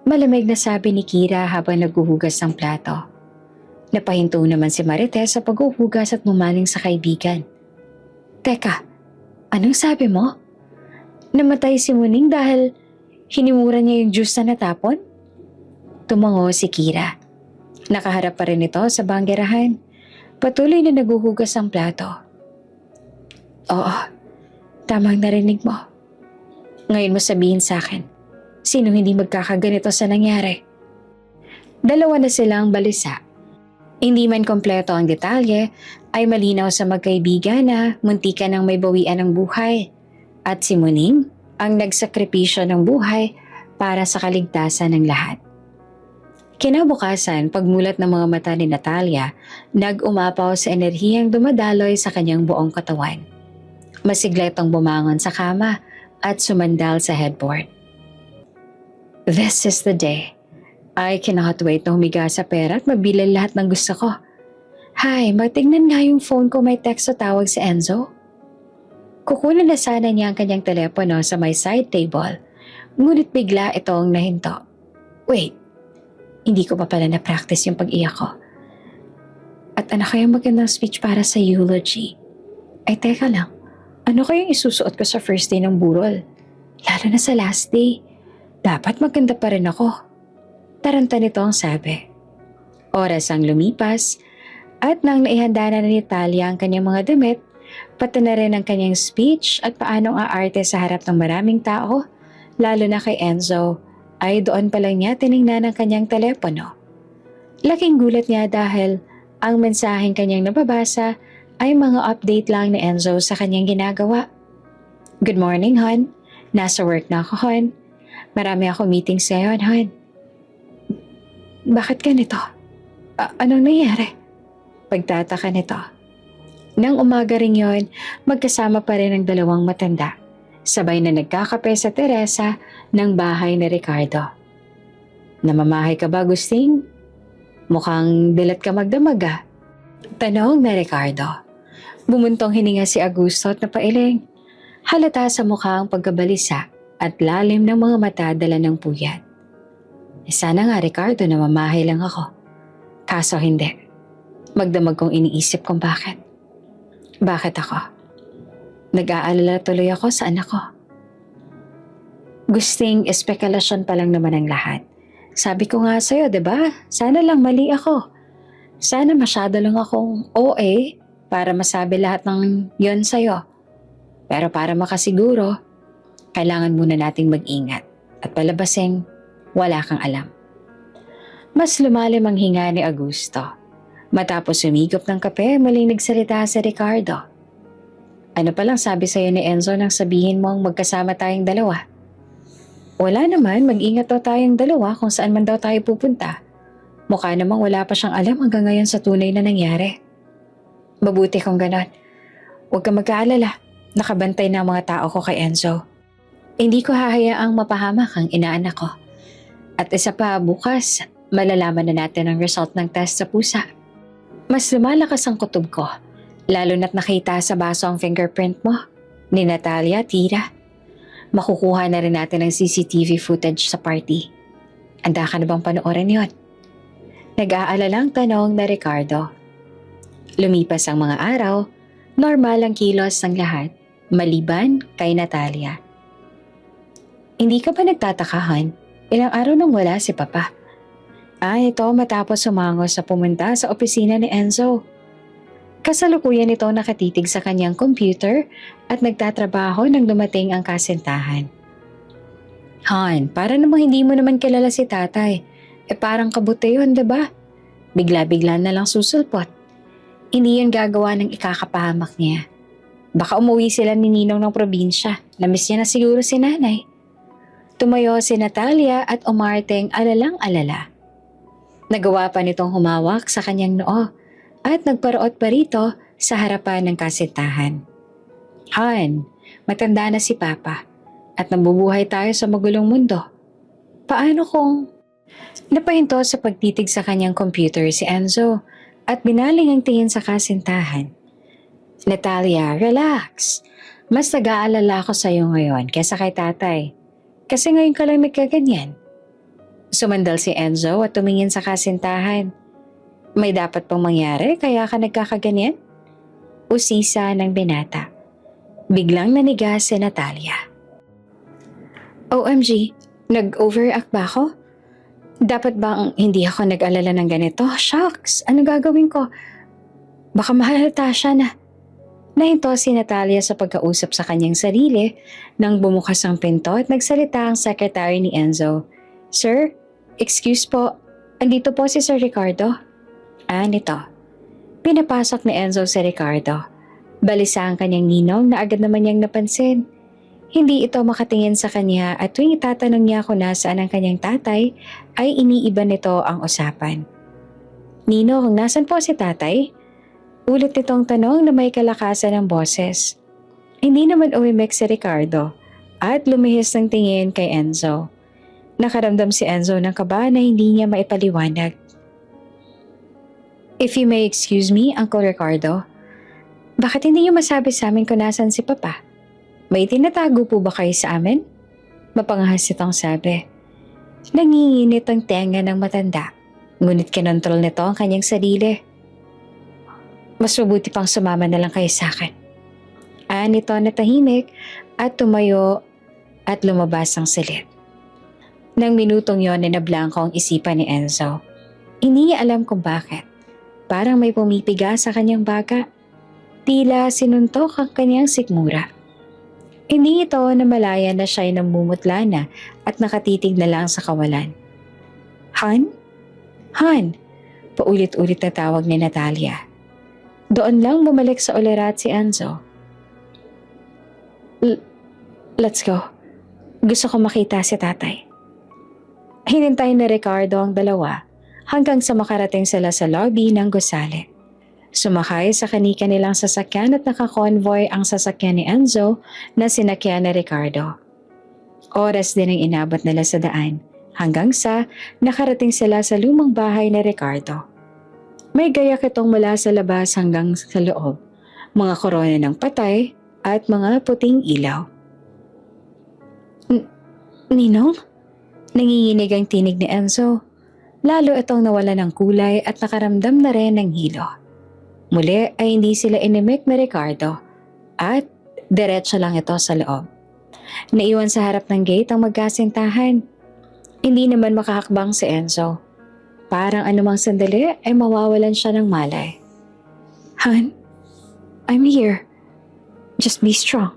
Malamig na sabi ni Kira habang naghuhugas ng plato. Napahinto naman si Marites sa paghuhugas at mumaling sa kaibigan. Teka, anong sabi mo? Namatay si Muning dahil hinimura niya yung juice na natapon? Tumango si Kira. Nakaharap pa rin ito sa banggerahan. Patuloy na naguhugas ang plato. Oo, tamang narinig mo. Ngayon mo sabihin sa akin, sino hindi magkakaganito sa nangyari? Dalawa na silang balisa. Hindi man kompleto ang detalye, ay malinaw sa magkaibigan na muntikan ng may bawian ng buhay. At si Muning ang nagsakripisyo ng buhay para sa kaligtasan ng lahat. Kinabukasan, pagmulat ng mga mata ni Natalia, nag-umapaw sa enerhiyang dumadaloy sa kanyang buong katawan. Masigla itong bumangon sa kama at sumandal sa headboard. This is the day. I cannot wait na humiga sa pera at mabili lahat ng gusto ko. Hay, magtignan nga yung phone ko, may text o tawag si Enzo. Kukunin na sana niya ang kanyang telepono sa may side table, ngunit bigla itong nahinto. Wait, hindi ko pa pala na-practice yung pag-iyak ko. At ano kayang magandang speech para sa eulogy? Ay teka lang, ano kayang isusuot ko sa first day ng burol? Lalo na sa last day. Dapat maganda pa rin ako. Taranta nito ang sabi. Oras ang lumipas at nang naihanda na ni Talia ang kanyang mga damit, pati na rin ang kanyang speech at paanong aarte sa harap ng maraming tao, lalo na kay Enzo, ay doon pa lang niya tiningnan ang kanyang telepono. Laking gulat niya dahil ang mensaheng kanyang nababasa ay mga update lang ni Enzo sa kanyang ginagawa. Good morning, hon. Nasa work na ako, hon. Marami ako meetings ngayon, hon. Bakit ganito? Anong nangyari? Pagtataka nito. Nang umaga rin yon, magkasama pa rin ang dalawang matanda. Sabay na nagkakape sa Teresa ng bahay ni Ricardo. Namamahay ka ba, Agustin? Mukhang dilat ka magdamaga. Tanong na Ricardo. Bumuntong hininga si Augusto at napailing. Halata sa mukha ang pagkabalisa at lalim ng mga mata dala ng puyat. Sana nga Ricardo na mamahay lang ako. Kaso hindi. Magdamag kong iniisip kung bakit. Bakit ako? Nag-aalala tuloy ako sa anak ko. Gusting espekulasyon pa lang naman ang lahat. Sabi ko nga sa'yo, diba? Sana lang mali ako. Sana masyado lang akong OA para masabi lahat ng yon sa'yo. Pero para makasiguro, kailangan muna nating mag-ingat at palabasing wala kang alam. Mas lumalim ang hinga ni Augusto. Matapos sumigop ng kape, muling nagsalita si Ricardo. Ano palang sabi sa'yo ni Enzo nang sabihin mong magkasama tayong dalawa? Wala naman, mag-ingat daw tayong dalawa kung saan man daw tayo pupunta. Mukha namang wala pa siyang alam hanggang ngayon sa tunay na nangyari. Mabuti kung ganon. Huwag kang mag-aalala, nakabantay na ang mga tao ko kay Enzo. Hindi ko hahayaang mapahamak ang inaanak ko. At isa pa, bukas, malalaman na natin ang result ng test sa pusa. Mas lumalakas ang kutob ko, lalo na't nakita sa baso ang fingerprint mo, ni Natalia, Tira. Makukuha na rin natin ang CCTV footage sa party. Handa ka na bang panoorin yon? Nag-aalalang tanong na Ricardo. Lumipas ang mga araw, normal ang kilos ng lahat, maliban kay Natalia. Hindi ka ba nagtatakahan? Ilang araw nang wala si Papa. Ito matapos sumangos sa pumunta sa opisina ni Enzo. Kasalukuyan ito nakatitig sa kanyang computer at nagtatrabaho nang dumating ang kasintahan. Han, para namang hindi mo naman kilala si tatay. Parang kabuti yun, diba? Bigla-bigla na lang susulpot. Hindi yan gagawa ng ikakapahamak niya. Baka umuwi sila ni Ninong ng probinsya. Namiss niya na siguro si nanay. Tumayo si Natalia at umarteng alalang-alala. Nagawa pa nitong humawak sa kanyang noo at nagparoot pa rito sa harapan ng kasintahan. Han, matanda na si Papa at nabubuhay tayo sa magulong mundo. Paano kung... Napahinto sa pagtitig sa kanyang computer si Enzo at binaling ang tingin sa kasintahan. Natalia, relax. Mas nag-aalala ako sa iyo ngayon kaysa kay tatay. Kasi ngayon ka lang nagkaganyan. Sumandal si Enzo at tumingin sa kasintahan. May dapat pong mangyari kaya ka nagkakaganyan? Usisa ng binata. Biglang naniga si Natalia. OMG, nag-overact ba ako? Dapat bang hindi ako nag-alala ng ganito? Shucks, ano gagawin ko? Baka mahalata siya na. Nahinto si Natalia sa pagkausap sa kanyang sarili nang bumukas ang pinto at nagsalita ang secretary ni Enzo. Sir, excuse po, andito po si Sir Ricardo. Nito. Pinapasok ni Enzo si Ricardo. Balisa ang kanyang ninong na agad naman niyang napansin. Hindi ito makatingin sa kanya at tuwing itatanong niya kung nasaan ang kanyang tatay, ay iniiba nito ang usapan. Ninong, nasan po si tatay? Ulit nitong tanong na may kalakasan ng boses. Hindi naman umimik si Ricardo at lumihis ng tingin kay Enzo. Nakaramdam si Enzo ng kaba na hindi niya maipaliwanag. If you may excuse me, Uncle Ricardo, bakit hindi niyo masabi sa amin kung nasan si Papa? May tinatago po ba kayo sa amin? Mapangahas itong sabi. Nanginginit ang tenga ng matanda, ngunit kinontrol nito ang kanyang sarili. Mas mabuti pang sumama na lang kayo sa akin. Nito na tahimik at tumayo at lumabas ang silid. Nang minutong yon ay nablangko ang isipan ni Enzo. Hindi niya alam kung bakit. Parang may pumipiga sa kanyang baga. Tila sinuntok ang kanyang sikmura. Hindi ito namalaya na siya'y namumutla na at nakatitig na lang sa kawalan. Han? Han? Paulit-ulit na tawag ni Natalia. Doon lang bumalik sa ulirat si Enzo. Let's go. Gusto ko makita si tatay. Hinintay ni Ricardo ang dalawa hanggang sa makarating sila sa lobby ng gusali. Sumakay sa kanika nilang sasakyan at nakakonvoy ang sasakyan ni Enzo na sinakyan ni Ricardo. Oras din ang inabot nila sa daan hanggang sa nakarating sila sa lumang bahay ni Ricardo. May gayak itong mula sa labas hanggang sa loob, mga korona ng patay at mga puting ilaw. Ninong? Nanginginig ang tinig ni Enzo. Lalo itong nawala ng kulay at nakaramdam na rin ng hilo. Muli ay hindi sila inimik ni Ricardo at diretso lang ito sa loob. Naiwan sa harap ng gate ang magkasintahan. Hindi naman makahakbang si Enzo. Parang anumang sandali ay mawawalan siya ng malay. Han, I'm here. Just be strong.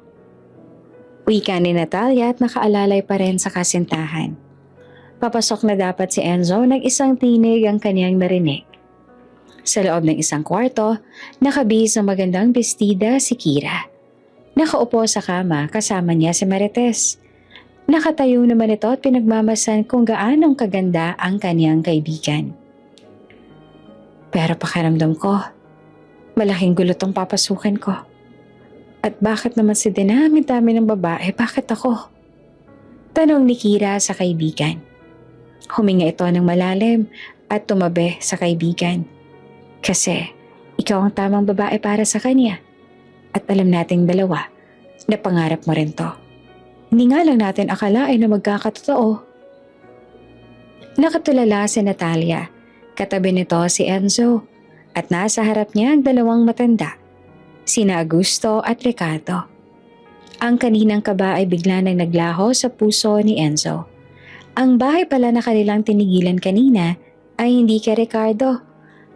Wika ni Natalia at nakaalalay pa rin sa kasintahan. Papasok na dapat si Enzo nang isang tinig ang kanyang narinig. Sa loob ng isang kwarto, nakabihis ng magandang bestida si Kira. Nakaupo sa kama kasama niya si Marites. Nakatayo naman ito at pinagmamasan kung gaanong kaganda ang kanyang kaibigan. Pero pakiramdam ko, malaking gulo tong papasukin ko. At bakit naman si dinami-dami ng babae, bakit ako? Tanong ni Kira sa kaibigan. Huminga ito ng malalim at tumabi sa kaibigan. Kasi ikaw ang tamang babae para sa kanya. At alam nating dalawa na pangarap mo rin to. Hindi nga lang natin akalain na magkakatotoo. Nakatulala si Natalia. Katabi nito si Enzo. At nasa harap niya ang dalawang matanda. Sina Augusto at Ricardo. Ang kaninang kaba ay bigla nang naglaho sa puso ni Enzo. Ang bahay pala na kanilang tinigilan kanina ay hindi kay Ricardo.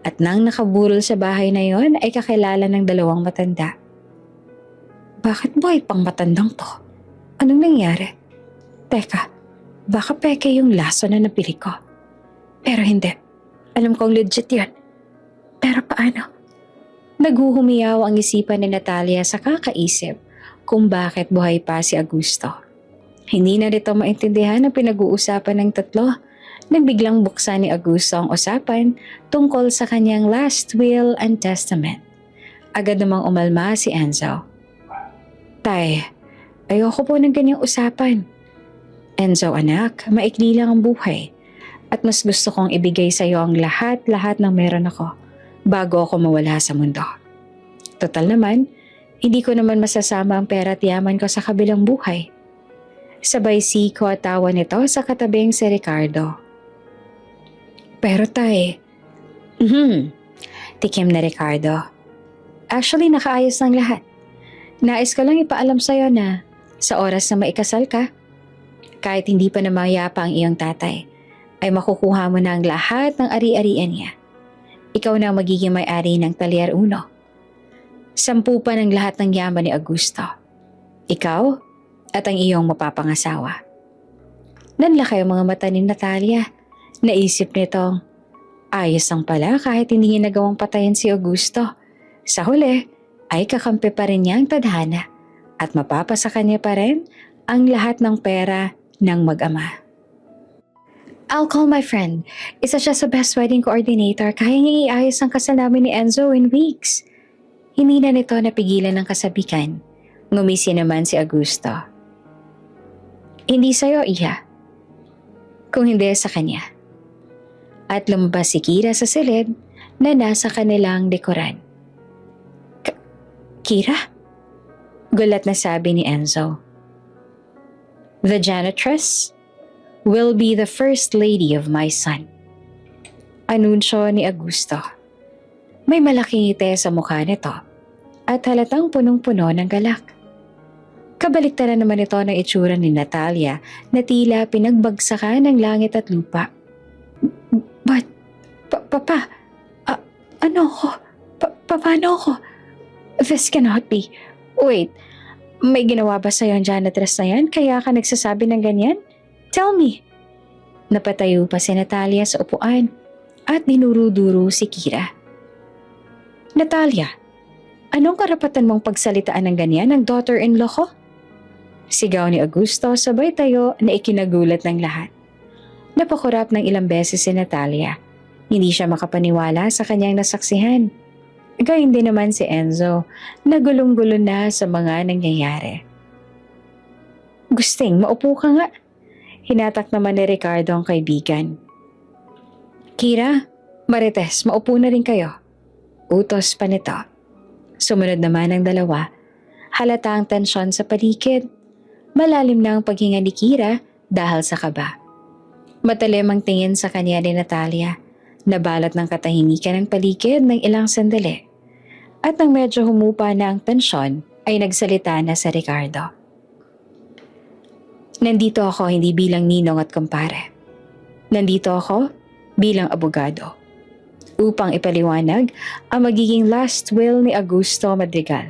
At nang nakaburol sa bahay na yon ay kakilala ng dalawang matanda. Bakit boy pang matandang to? Anong nangyari? Teka, baka peke yung laso na napili ko. Pero hindi. Alam kong legit yan. Pero paano? Naghuhumiyaw ang isipan ni Natalia sa kakaisip kung bakit buhay pa si Augusto. Hindi na nito maintindihan ang pinag-uusapan ng tatlo nang biglang buksan ni Augusto ang usapan tungkol sa kanyang last will and testament. Agad namang umalma si Enzo. Tay, ayoko po ng ganyang usapan. Enzo anak, maikli lang ang buhay. At mas gusto kong ibigay sa iyo ang lahat-lahat ng meron ako bago ako mawala sa mundo. Total naman, hindi ko naman masasama ang pera at yaman ko sa kabilang buhay. Sabay siko at tawa nito sa katabing si Ricardo. Pero tay, Tikim na Ricardo. Actually, nakaayos ng lahat. Nais ko lang ipaalam sa'yo na sa oras na maikasal ka, kahit hindi pa namayapa ang iyong tatay, ay makukuha mo na ang lahat ng ari-arian niya. Ikaw na ang magiging may-ari ng Talyer Uno. 10 pa ng lahat ng yaman ni Augusto. Ikaw at ang iyong mapapangasawa. Nanlaki ang mga mata ni Natalia. Naisip nitong, ayos lang pala kahit hindi niya nagawang patayin si Augusto. Sa huli, ay kakampi pa rin niya ang tadhana at mapapasa kanya pa rin ang lahat ng pera ng mag-ama. I'll call my friend. Isa siya sa best wedding coordinator. Kaya niyang iayos ang kasal namin ni Enzo in weeks. Hindi na nito napigilan ng kasabikan. Ngumisi naman si Augusto. Hindi sa'yo, Iha. Kung hindi sa kanya. At lumabas si Kira sa silid na nasa kanilang likuran. Kira? Gulat na sabi ni Enzo. The janitress will be the first lady of my son. Anunsyo ni Augusto. May malaking ngiti sa mukha nito at halatang punong-puno ng galak. Kabaliktaran naman ito ng itsura ni Natalia na tila pinagbagsakan ng langit at lupa. But, Papa, ano ko? Paano ko? This cannot be. Wait, may ginawa ba sa'yo ang janitress na yan kaya ka nagsasabi ng ganyan? Tell me. Napatayo pa si Natalia sa upuan at dinuro-duro si Kira. Natalia, anong karapatan mong pagsalitaan ng ganyan ng daughter-in-law ko? Sigaw ni Augusto sabay tayo na ikinagulat ng lahat. Napakurap ng ilang beses si Natalia. Hindi siya makapaniwala sa kanyang nasaksihan. Gayun din naman si Enzo, na gulong-gulo na sa mga nangyayari. Gusting, maupo ka nga. Hinatak naman ni Ricardo ang kaibigan. Kira, Marites, maupo na rin kayo. Utos pa nito. Sumunod naman ang dalawa. Halata ang tensyon sa paligid. Malalim na ang paghinga ni Kira dahil sa kaba. Matalim ang tingin sa kanya ni Natalia. Nabalot ng katahimikan ng paligid ng ilang sandali. At nang medyo humupa na ang tensyon, ay nagsalita na sa Ricardo. Nandito ako hindi bilang ninong at kumpare. Nandito ako bilang abogado. Upang ipaliwanag ang magiging last will ni Augusto Madrigal.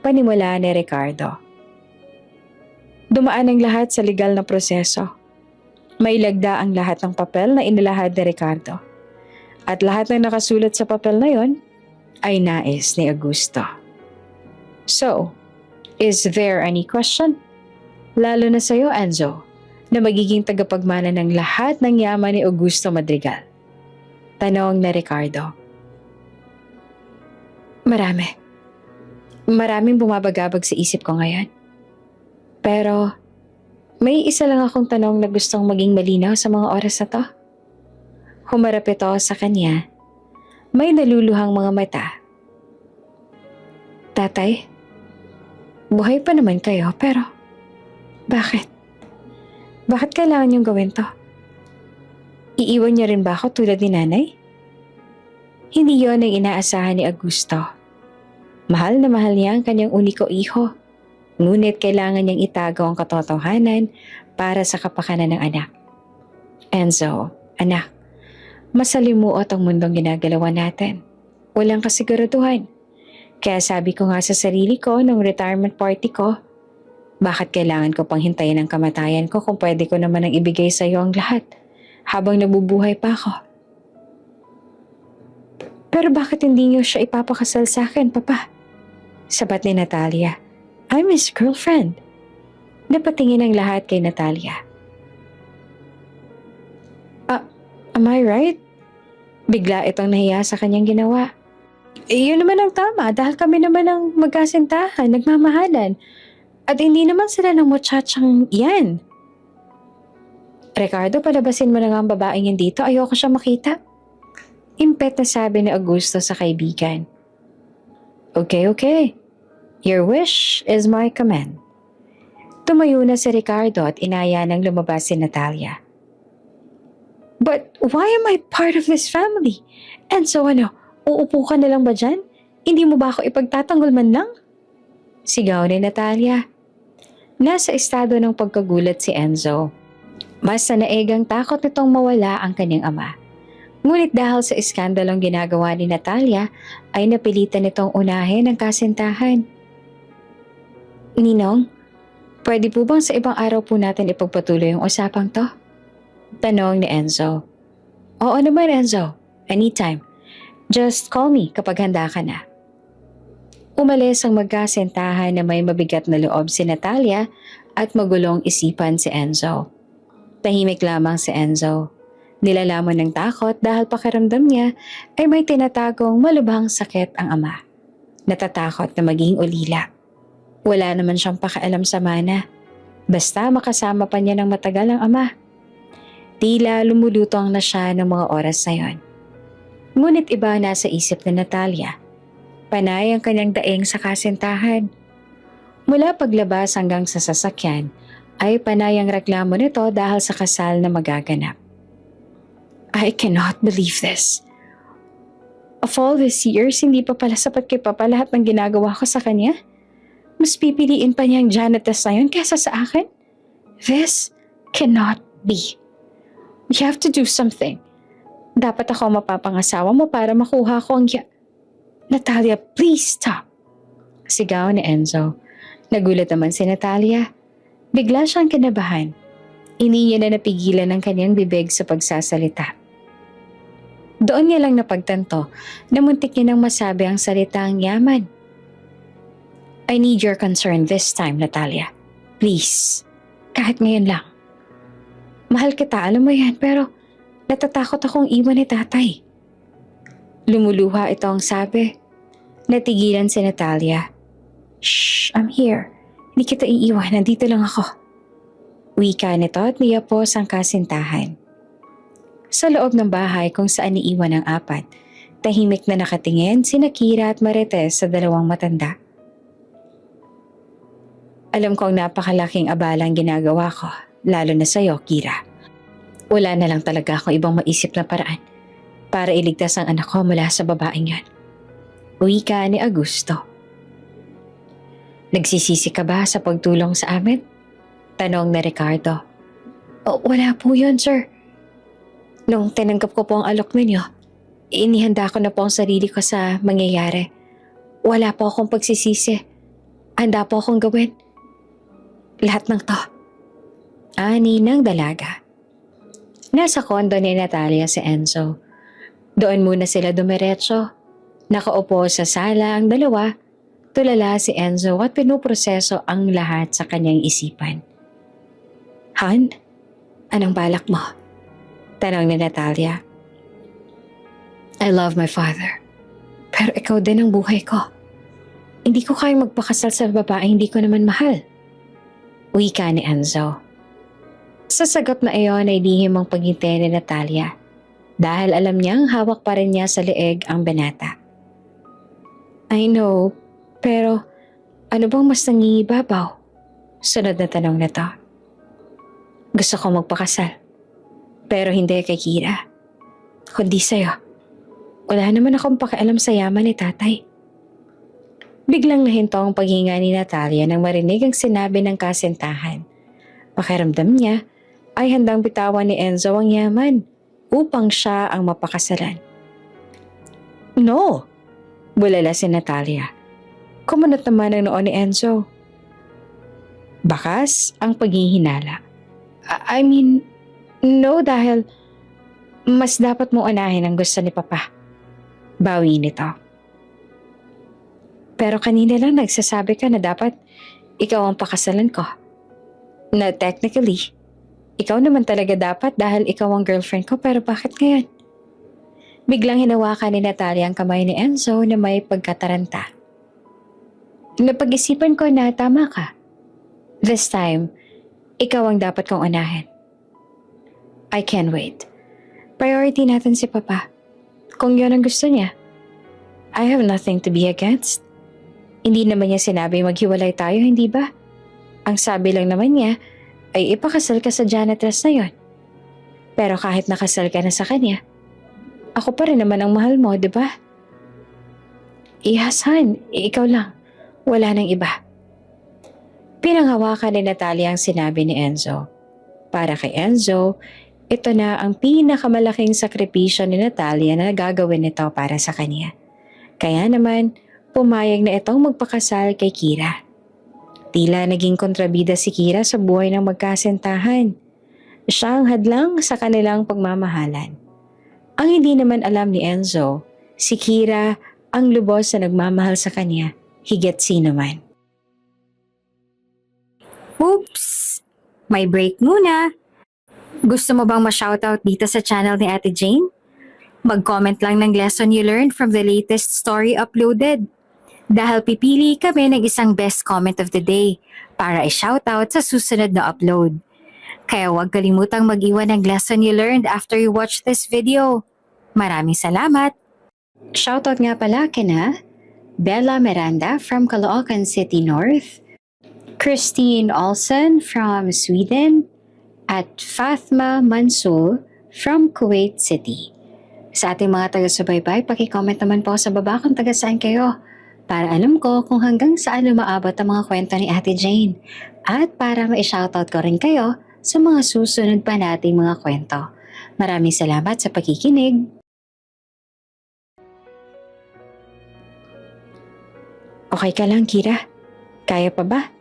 Panimula ni Ricardo. Dumaan ang lahat sa legal na proseso. May lagda ang lahat ng papel na inilahad ni Ricardo. At lahat ng nakasulat sa papel na yon ay nais ni Augusto. So, is there any question? Lalo na sa iyo, Enzo, na magiging tagapagmana ng lahat ng yaman ni Augusto Madrigal. Tanong na Ricardo. Maraming bumabagabag sa isip ko ngayon. Pero, may isa lang akong tanong na gustong maging malinaw sa mga oras na to. Humarap ito sa kanya. May naluluhang mga mata. Tatay, buhay pa naman kayo pero bakit? Bakit kailangan niyong gawin to? Iiwan niyo rin ba ako tulad ni nanay? Hindi yon ang inaasahan ni Augusto. Mahal na mahal niya ang kanyang uniko iho. Ngunit kailangan niyang itagaw ang katotohanan para sa kapakanan ng anak. Enzo, anak, masalimuot ang mundong ginagalawan natin. Walang kasiguraduhan. Kaya sabi ko nga sa sarili ko nung retirement party ko, bakit kailangan ko pang hintayin ang kamatayan ko kung pwede ko naman ang ibigay sa iyo ang lahat habang nabubuhay pa ako? Pero bakit hindi niyo siya ipapakasal sa akin, Papa? Sabat ni Natalia. I'm his girlfriend. Napatingin ang lahat kay Natalia. Am I right? Bigla itong nahiya sa kanyang ginawa. Yun naman ang tama dahil kami naman ang magkasintahan, nagmamahalan. At hindi naman sila ng muchachang yan. Ricardo, palabasin mo na nga ang babaeng yan dito. Ayoko siya makita. Impet na sabi ni Augusto sa kaibigan. Okay. Your wish is my command. Tumayo na si Ricardo at inaya nang lumabas si Natalia. But why am I part of this family? And so ano, uupo ka na lang ba dyan? Hindi mo ba ako ipagtatanggol man lang? Sigaw ni Natalia. Nasa estado ng pagkagulat si Enzo. Mas nanaegang takot nitong mawala ang kanyang ama. Ngunit dahil sa iskandalong ginagawa ni Natalia, ay napilitan nitong unahin ang kasintahan. Ninong, pwede po bang sa ibang araw po natin ipagpatuloy yung usapang to? Tanong ni Enzo. Oo naman Enzo, anytime. Just call me kapag handa ka na. Umalis ang magkasintahan na may mabigat na loob si Natalia at magulong isipan si Enzo. Tahimik lamang si Enzo. Nilalamon ng takot dahil pakiramdam niya ay may tinatagong malubhang sakit ang ama. Natatakot na maging ulila. Wala naman siyang pakialam sa mana. Basta makasama pa niya ng matagal ang ama. Tila lumulutong na siya ng mga oras na yon. Ngunit iba na sa isip ni Natalia. Panay ang kanyang daing sa kasintahan. Mula paglabas hanggang sa sasakyan, ay panay ang reklamo nito dahil sa kasal na magaganap. I cannot believe this. Of all these years, hindi pa pala sapat kay Papa lahat ng ginagawa ko sa kanya? Mas pipiliin pa niya ang janitress na yun kesa sa akin? This cannot be. We have to do something. Dapat ako mapapangasawa mo para makuha ko ang Natalia, please stop. Sigaw ni Enzo. Nagulat naman si Natalia. Bigla siyang kinabahan. Hindi niya na napigilan ang kanyang bibig sa pagsasalita. Doon niya lang napagtanto na muntik niya nang masabi ang salitang yaman. I need your concern this time, Natalia. Please. Kahit ngayon lang. Mahal kita, alam mo yan, pero natatakot akong iwan ni tatay. Lumuluha ito ang sabi. Natigilan si Natalia. Shh, I'm here. Hindi kita iiwan, nandito lang ako. Wika nito at niyapos ang kasintahan. Sa loob ng bahay kung saan iiwan ang apat, tahimik na nakatingin sina Kira at Marites sa dalawang matanda. Alam ko ang napakalaking abala ang ginagawa ko, lalo na sa'yo, Kira. Wala na lang talaga akong ibang maisip na paraan para iligtas ang anak ko mula sa babaeng yan. Wika ni Augusto. Nagsisisi ka ba sa pagtulong sa amin? Tanong ni Ricardo. Oh, wala po yun, sir. Nung tinanggap ko po ang alok ninyo, inihanda ko na po ang sarili ko sa mangyayari. Wala po akong pagsisisi. Handa po akong gawin. Lahat ng to. Ani ng dalaga. Nasa kondo ni Natalia si Enzo. Doon muna sila dumiretso. Nakaupo sa sala ang dalawa. Tulala si Enzo at pinuproseso ang lahat sa kanyang isipan. Han, anong balak mo? Tanong ni Natalia. I love my father. Pero ikaw din ang buhay ko. Hindi ko kayang magpakasal sa babae hindi ko naman mahal. Wika ni Enzo. Sa sagot na iyon ay lihim ang paghinti ni Natalia dahil alam niyang hawak pa rin niya sa leeg ang binata. I know, pero ano bang mas nangingibabaw? Sunod na tanong nito. Gusto ko magpakasal. Pero hindi kay Kira. Kundi sa'yo. Wala naman akong pakialam sa yaman ni tatay. Biglang nahinto ang paghinga ni Natalia nang marinig ang sinabi ng kasintahan. Pakiramdam niya ay handang bitawan ni Enzo ang yaman upang siya ang mapakasalan. No! Bulala si Natalia. Kumunot naman ang noon ni Enzo. Bakas ang paghihinala. I mean, no dahil mas dapat mo unahin ang gusto ni Papa. Bawi nito. Pero kanina lang nagsasabi ka na dapat ikaw ang pakasalan ko. Na technically, ikaw naman talaga dapat dahil ikaw ang girlfriend ko pero bakit ngayon? Biglang hinawakan ni Natalia ang kamay ni Enzo na may pagkataranta. Napag-isipan ko na tama ka. This time, ikaw ang dapat kong unahin. I can't wait. Priority natin si Papa. Kung yun ang gusto niya. I have nothing to be against. Hindi naman niya sinabi maghiwalay tayo, hindi ba? Ang sabi lang naman niya ay ipakasal ka sa janitress na yon. Pero kahit nakasal ka na sa kanya, ako pa rin naman ang mahal mo, di ba? Yes, Han. Ikaw lang. Wala nang iba. Pinanghawakan ni Natalia ang sinabi ni Enzo. Para kay Enzo, ito na ang pinakamalaking sakripisyo ni Natalia na gagawin nito para sa kanya. Kaya naman, pumayag na itong magpakasal kay Kira. Tila naging kontrabida si Kira sa buhay ng magkasintahan. Siya ang hadlang sa kanilang pagmamahalan. Ang hindi naman alam ni Enzo, si Kira ang lubos na nagmamahal sa kanya, higit sino man. Oops! May break muna. Gusto mo bang ma-shoutout dito sa channel ni Ate Jane? Mag-comment lang ng lesson you learned from the latest story uploaded. Dahil pipili kami ng isang best comment of the day para i-shoutout sa susunod na upload. Kaya huwag kalimutang mag-iwan ng lesson you learned after you watch this video. Maraming salamat! Shoutout nga pala kina Bella Miranda from Caloocan City North, Christine Olsen from Sweden, at Fathma Mansul from Kuwait City. Sa ating mga taga-subaybay, paki-comment naman po sa baba kung taga saan kayo para alam ko kung hanggang saan lumaabot ang mga kwento ni Ate Jane at para ma-shoutout ko rin kayo sa mga susunod pa nating mga kwento. Maraming salamat sa pakikinig. Okay ka lang, Kira? Kaya pa ba?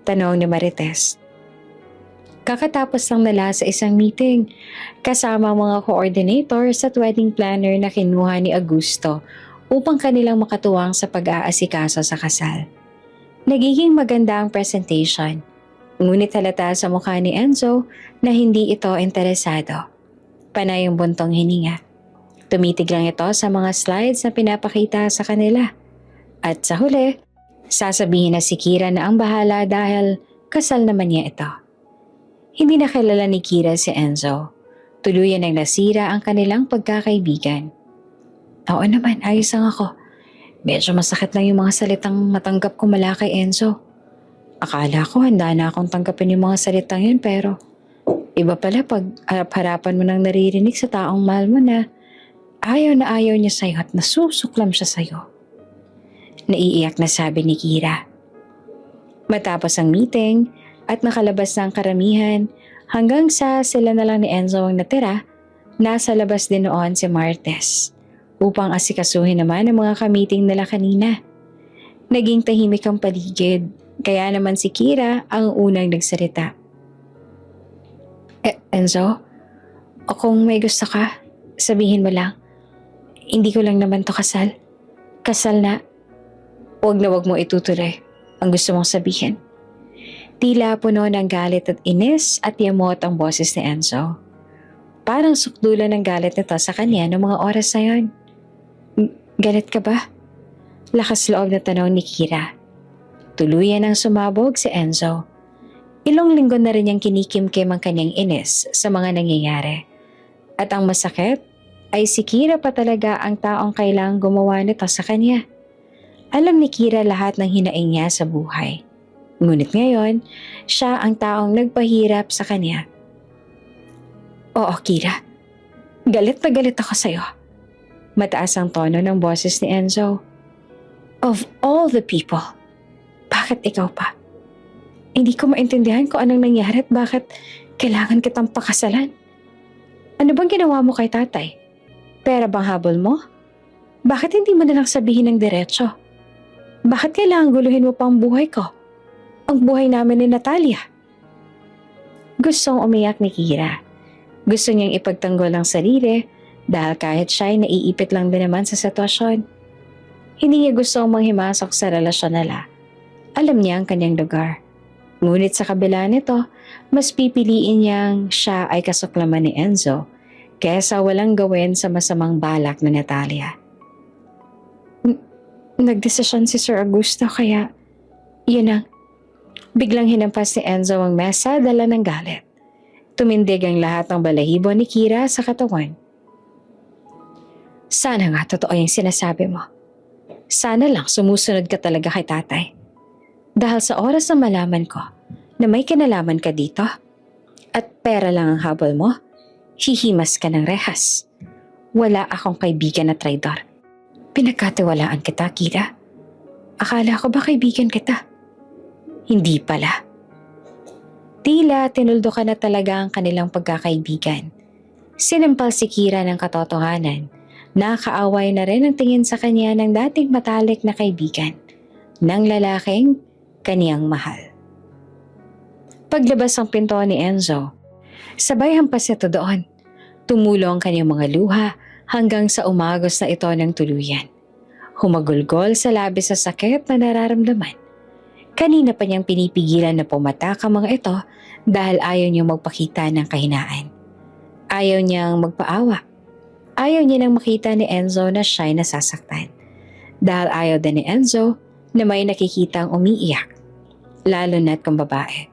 Tanong ni Marites. Kakatapos lang nila sa isang meeting, kasama ang mga coordinators at wedding planner na kinuha ni Augusto upang kanilang makatuwang sa pag-aasikaso sa kasal. Nagiging maganda ang presentation, ngunit halata sa mukha ni Enzo na hindi ito interesado. Panay ang buntong hininga. Tumitig lang ito sa mga slides na pinapakita sa kanila. At sa huli, sasabihin na si Kira na ang bahala dahil kasal naman niya ito. Hindi na kilala ni Kira si Enzo. Tuluyan ang nasira ang kanilang pagkakaibigan. Oo naman, ayos lang ako. Medyo masakit lang yung mga salitang matanggap ko mula kay Enzo. Akala ko handa na akong tanggapin yung mga salitang yun pero iba pala pag harap-harapan mo nang naririnig sa taong mahal mo na ayaw niya sa'yo at nasusuklam siya sa'yo. Naiiyak na sabi ni Kira. Matapos ang meeting at nakalabas na ang karamihan hanggang sa sila na lang ni Enzo ang natira, nasa labas din noon si Martes upang asikasuhin naman ang mga kamiting nila kanina. Naging tahimik ang paligid, kaya naman si Kira ang unang nagsalita. Enzo, kung may gusto ka, sabihin mo lang. Hindi ko lang naman to kasal. Kasal na. Huwag na huwag mo itutuloy ang gusto mong sabihin. Tila puno ng galit at inis at yamot ang boses ni Enzo. Parang sukdulan ng galit nito sa kanya noong mga oras na yun. Galit ka ba? Lakas loob na tanong ni Kira. Tuluyan ang sumabog si Enzo. Ilang linggo na rin niyang kinikimkim ang kanyang inis sa mga nangyayari. At ang masakit ay si Kira pa talaga ang taong kailangang gumawa nito sa kanya. Alam ni Kira lahat ng hinaing niya sa buhay. Ngunit ngayon, siya ang taong nagpahirap sa kanya. Oo, Kira. Galit na galit ako sa'yo. Mataas ang tono ng boses ni Enzo. Of all the people, bakit ikaw pa? Hindi ko maintindihan kung anong nangyari at bakit kailangan kitang pakasalan. Ano bang ginawa mo kay tatay? Pera bang habol mo? Bakit hindi mo nalang sabihin ng diretso? Bakit kailangan guluhin mo pa ang buhay ko? Ang buhay namin ni Natalia. Gustong umiyak ni Kira. Gusto niyang ipagtanggol ang sarili dahil kahit siya ay naiipit lang din naman sa sitwasyon. Hindi niya gustong manghimasok sa relasyon nila. Alam niya ang kanyang lugar. Ngunit sa kabila nito, mas pipiliin niyang siya ay kasuklaman ni Enzo kaysa walang gawin sa masamang balak na Natalia. Nagdesisyon si Sir Augusto kaya yun ang biglang hinampas ni Enzo ang mesa dala ng galit. Tumindig ang lahat ng balahibo ni Kira sa katawan. Sana nga totoo yung sinasabi mo. Sana lang sumusunod ka talaga kay tatay. Dahil sa oras na malaman ko na may kinalaman ka dito at pera lang ang habol mo, Hihimas ka ng rehas. Wala akong kaibigan na traidor. Pinagkatiwalaan kita, Kira. Akala ko ba kaibigan kita? Hindi pala. Tila tinuldo ka na talaga ang kanilang pagkakaibigan. Sinampal si Kira ng katotohanan. Nakaaway na rin ang tingin sa kanya ng dating matalik na kaibigan, ng lalaking kaniyang mahal. Paglabas ang pinto ni Enzo, sabay hampas ito doon. Tumulo ang kanyang mga luha hanggang sa umagos na ito ng tuluyan. Humagulgol sa labi sa sakit na nararamdaman. Kanina pa niyang pinipigilan na pumatak ang mga ito dahil ayaw niyang magpakita ng kahinaan. Ayaw niyang magpaawa. Ayaw niya nang makita ni Enzo na siya'y nasasaktan. Dahil ayaw din ni Enzo na may nakikitang umiiyak, lalo na't kung babae.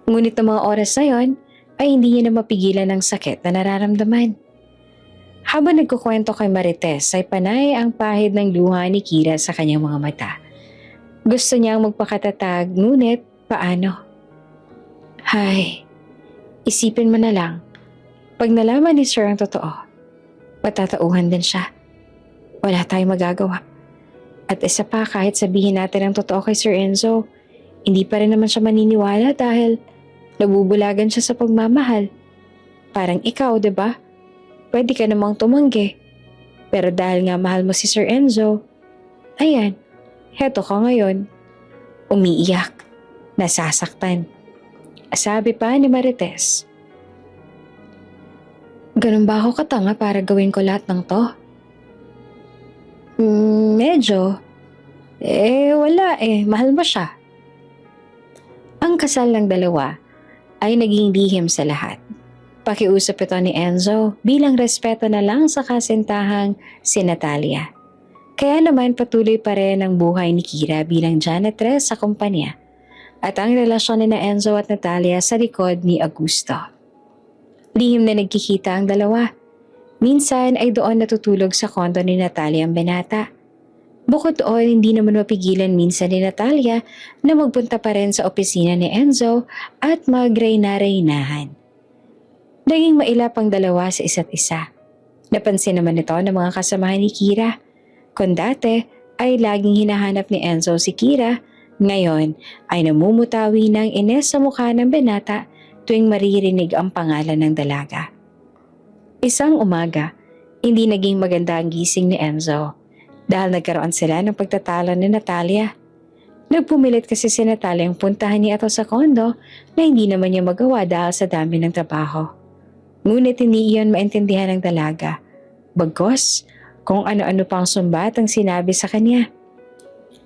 Ngunit ang mga oras na yon ay hindi niya na mapigilan ng sakit na nararamdaman. Habang nagkukwento kay Marites ay panay ang pahid ng luha ni Kira sa kanyang mga mata. Gusto niyang magpakatatag, ngunit paano? Hay, isipin mo na lang, pag nalaman ni Sir ang totoo, matatauhan din siya. Wala tayong magagawa. At isa pa, kahit sabihin natin ang totoo kay Sir Enzo, hindi pa rin naman siya maniniwala dahil nabubulagan siya sa pagmamahal. Parang ikaw, 'di ba? Pwede ka namang tumanggi. Pero dahil nga mahal mo si Sir Enzo, ayan, heto ka ngayon. Umiiyak, nasasaktan. Sabi pa ni Marites, ganun ba ako katanga para gawin ko lahat ng to? Medyo. Wala mahal mo siya. Ang kasal ng dalawa ay naging lihim sa lahat. Pakiusap ito ni Enzo bilang respeto na lang sa kasintahang si Natalia. Kaya naman patuloy pa rin ang buhay ni Kira bilang janitress sa kumpanya at ang relasyon ni Enzo at Natalia sa likod ni Augusto. Lihim na nagkikita ang dalawa. Minsan ay doon natutulog sa kondo ni Natalia ang binata. Bukod doon, hindi naman mapigilan minsan ni Natalia na magpunta pa rin sa opisina ni Enzo at magreyna-reynahan. Naging mailap ang dalawa sa isa't isa. Napansin naman ito ng mga kasamahan ni Kira. Kung dati ay laging hinahanap ni Enzo si Kira, ngayon ay namumutawi ng ines sa mukha ng binata tuwing maririnig ang pangalan ng dalaga. Isang umaga, hindi naging maganda ang gising ni Enzo dahil nagkaroon sila ng pagtatalo ni Natalia. Nagpumilit kasi si Natalia ang puntahan niya ito sa kondo na hindi naman niya magawa dahil sa dami ng trabaho. Ngunit hindi iyon maintindihan ng dalaga. Bagos, kung ano-ano pang sumbat ang sinabi sa kanya.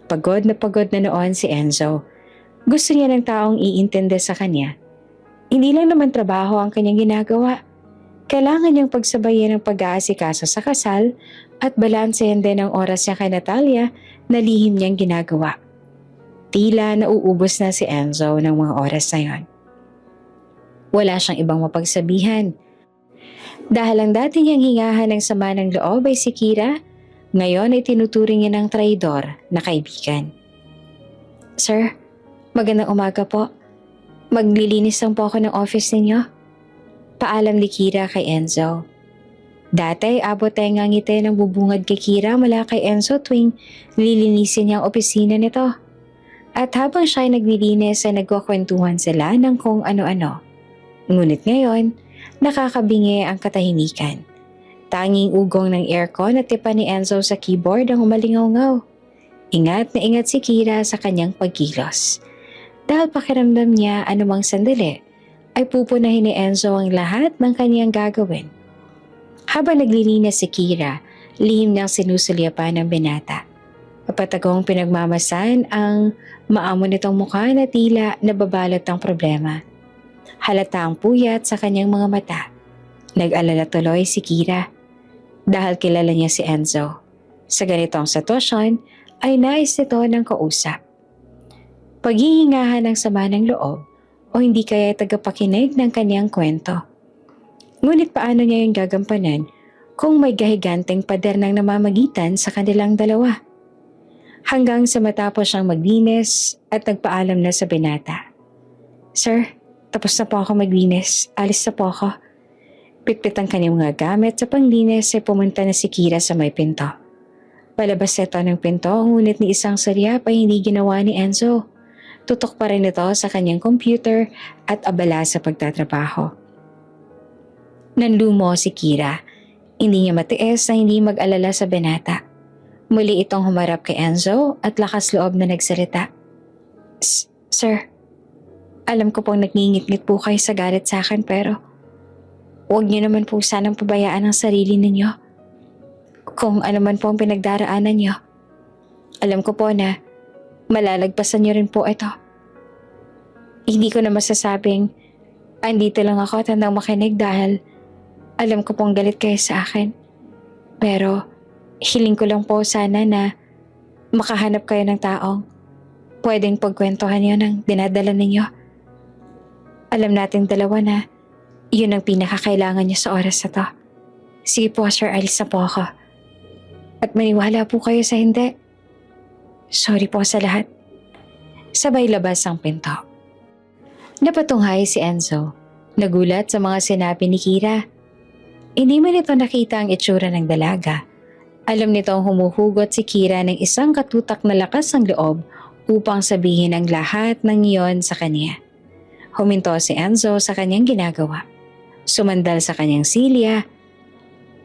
Pagod na noon si Enzo. Gusto niya ng taong iintindi sa kanya. Hindi lang naman trabaho ang kanyang ginagawa. Kailangan niyang pagsabayan ng pag-aasikaso sa kasal at balansehin din ang oras niya kay Natalia na lihim niyang ginagawa. Tila nauubos na si Enzo ng mga oras na yon. Wala siyang ibang mapagsabihan. Dahil ang dati niyang hingahan ng sama ng loob ay si Kira, ngayon ay tinuturing niya ng traidor na kaibigan. Sir, magandang umaga po. Maglilinis lang po ako ng office ninyo. Paalam ni Kira kay Enzo. Dati abot ay nga ngiti ng bubungad kay Kira mula kay Enzo tuwing lilinisin niya ang opisina nito. At habang siya ay naglilinis ay nagkukwentuhan sila ng kung ano-ano. Ngunit ngayon, nakakabingi ang katahimikan. Tanging ugong ng aircon at tipa ni Enzo sa keyboard ang umalingaw-ngaw. Ingat na ingat si Kira sa kanyang pagkilos. Dahil pakiramdam niya anumang sandali, ay pupunahin ni Enzo ang lahat ng kanyang gagawin. Habang naglilinis si Kira, lihim niyang sinusulyapan ng binata. Papatagong pinagmamasan ang maamo nitong mukha na tila nababalot ng problema. Halata ang puyat sa kanyang mga mata. Nag-alala tuloy si Kira dahil kilala niya si Enzo. Sa ganitong sitwasyon ay nais nito ng kausap. Paghihingahan ng sama ng loob o hindi kaya tagapakinig ng kanyang kwento. Ngunit paano niya yung gagampanan kung may gahiganteng pader ng namamagitan sa kanilang dalawa? Hanggang sa matapos siyang maglinis at nagpaalam na sa binata. Sir, tapos na po ako maglinis. Alis na po ako. Pitpit ang kanyang mga gamit sa panglinis ay pumunta na si Kira sa may pinto. Palabas ito ng pinto, ngunit ni isang saryap ay hindi ginawa ni Enzo. Tutok pa rin ito sa kanyang computer at abala sa pagtatrabaho. Nanlumo si Kira. Hindi niya matiis na hindi mag-alala sa binata. Muli itong humarap kay Enzo at lakas loob na nagsalita. Sir, alam ko pong nagngingit-ngit po kayo sa galit sa akin pero huwag niyo naman po sanang pabayaan ang sarili ninyo. Kung ano man po ang pinagdaraanan niyo, alam ko po na malalagpasan niyo rin po ito. Hindi ko na masasabing andito lang ako at handang makinig dahil alam ko pong galit kayo sa akin. Pero hiling ko lang po sana na makahanap kayo ng taong pwedeng pagkwentuhan niyo ng dinadala ninyo. Alam nating dalawa na yun ang pinakakailangan niyo sa oras na to. Sige po sir, alis na po ako. At maniwala po kayo sa hindi. Sorry po sa lahat. Sabay labas ang pinto. Napatunghay si Enzo. Nagulat sa mga sinabi ni Kira. Hindi man ito nakita ang itsura ng dalaga. Alam nitong humuhugot si Kira ng isang katutak na lakas ng loob upang sabihin ang lahat ng iyon sa kanya. Huminto si Enzo sa kanyang ginagawa. Sumandal sa kanyang silya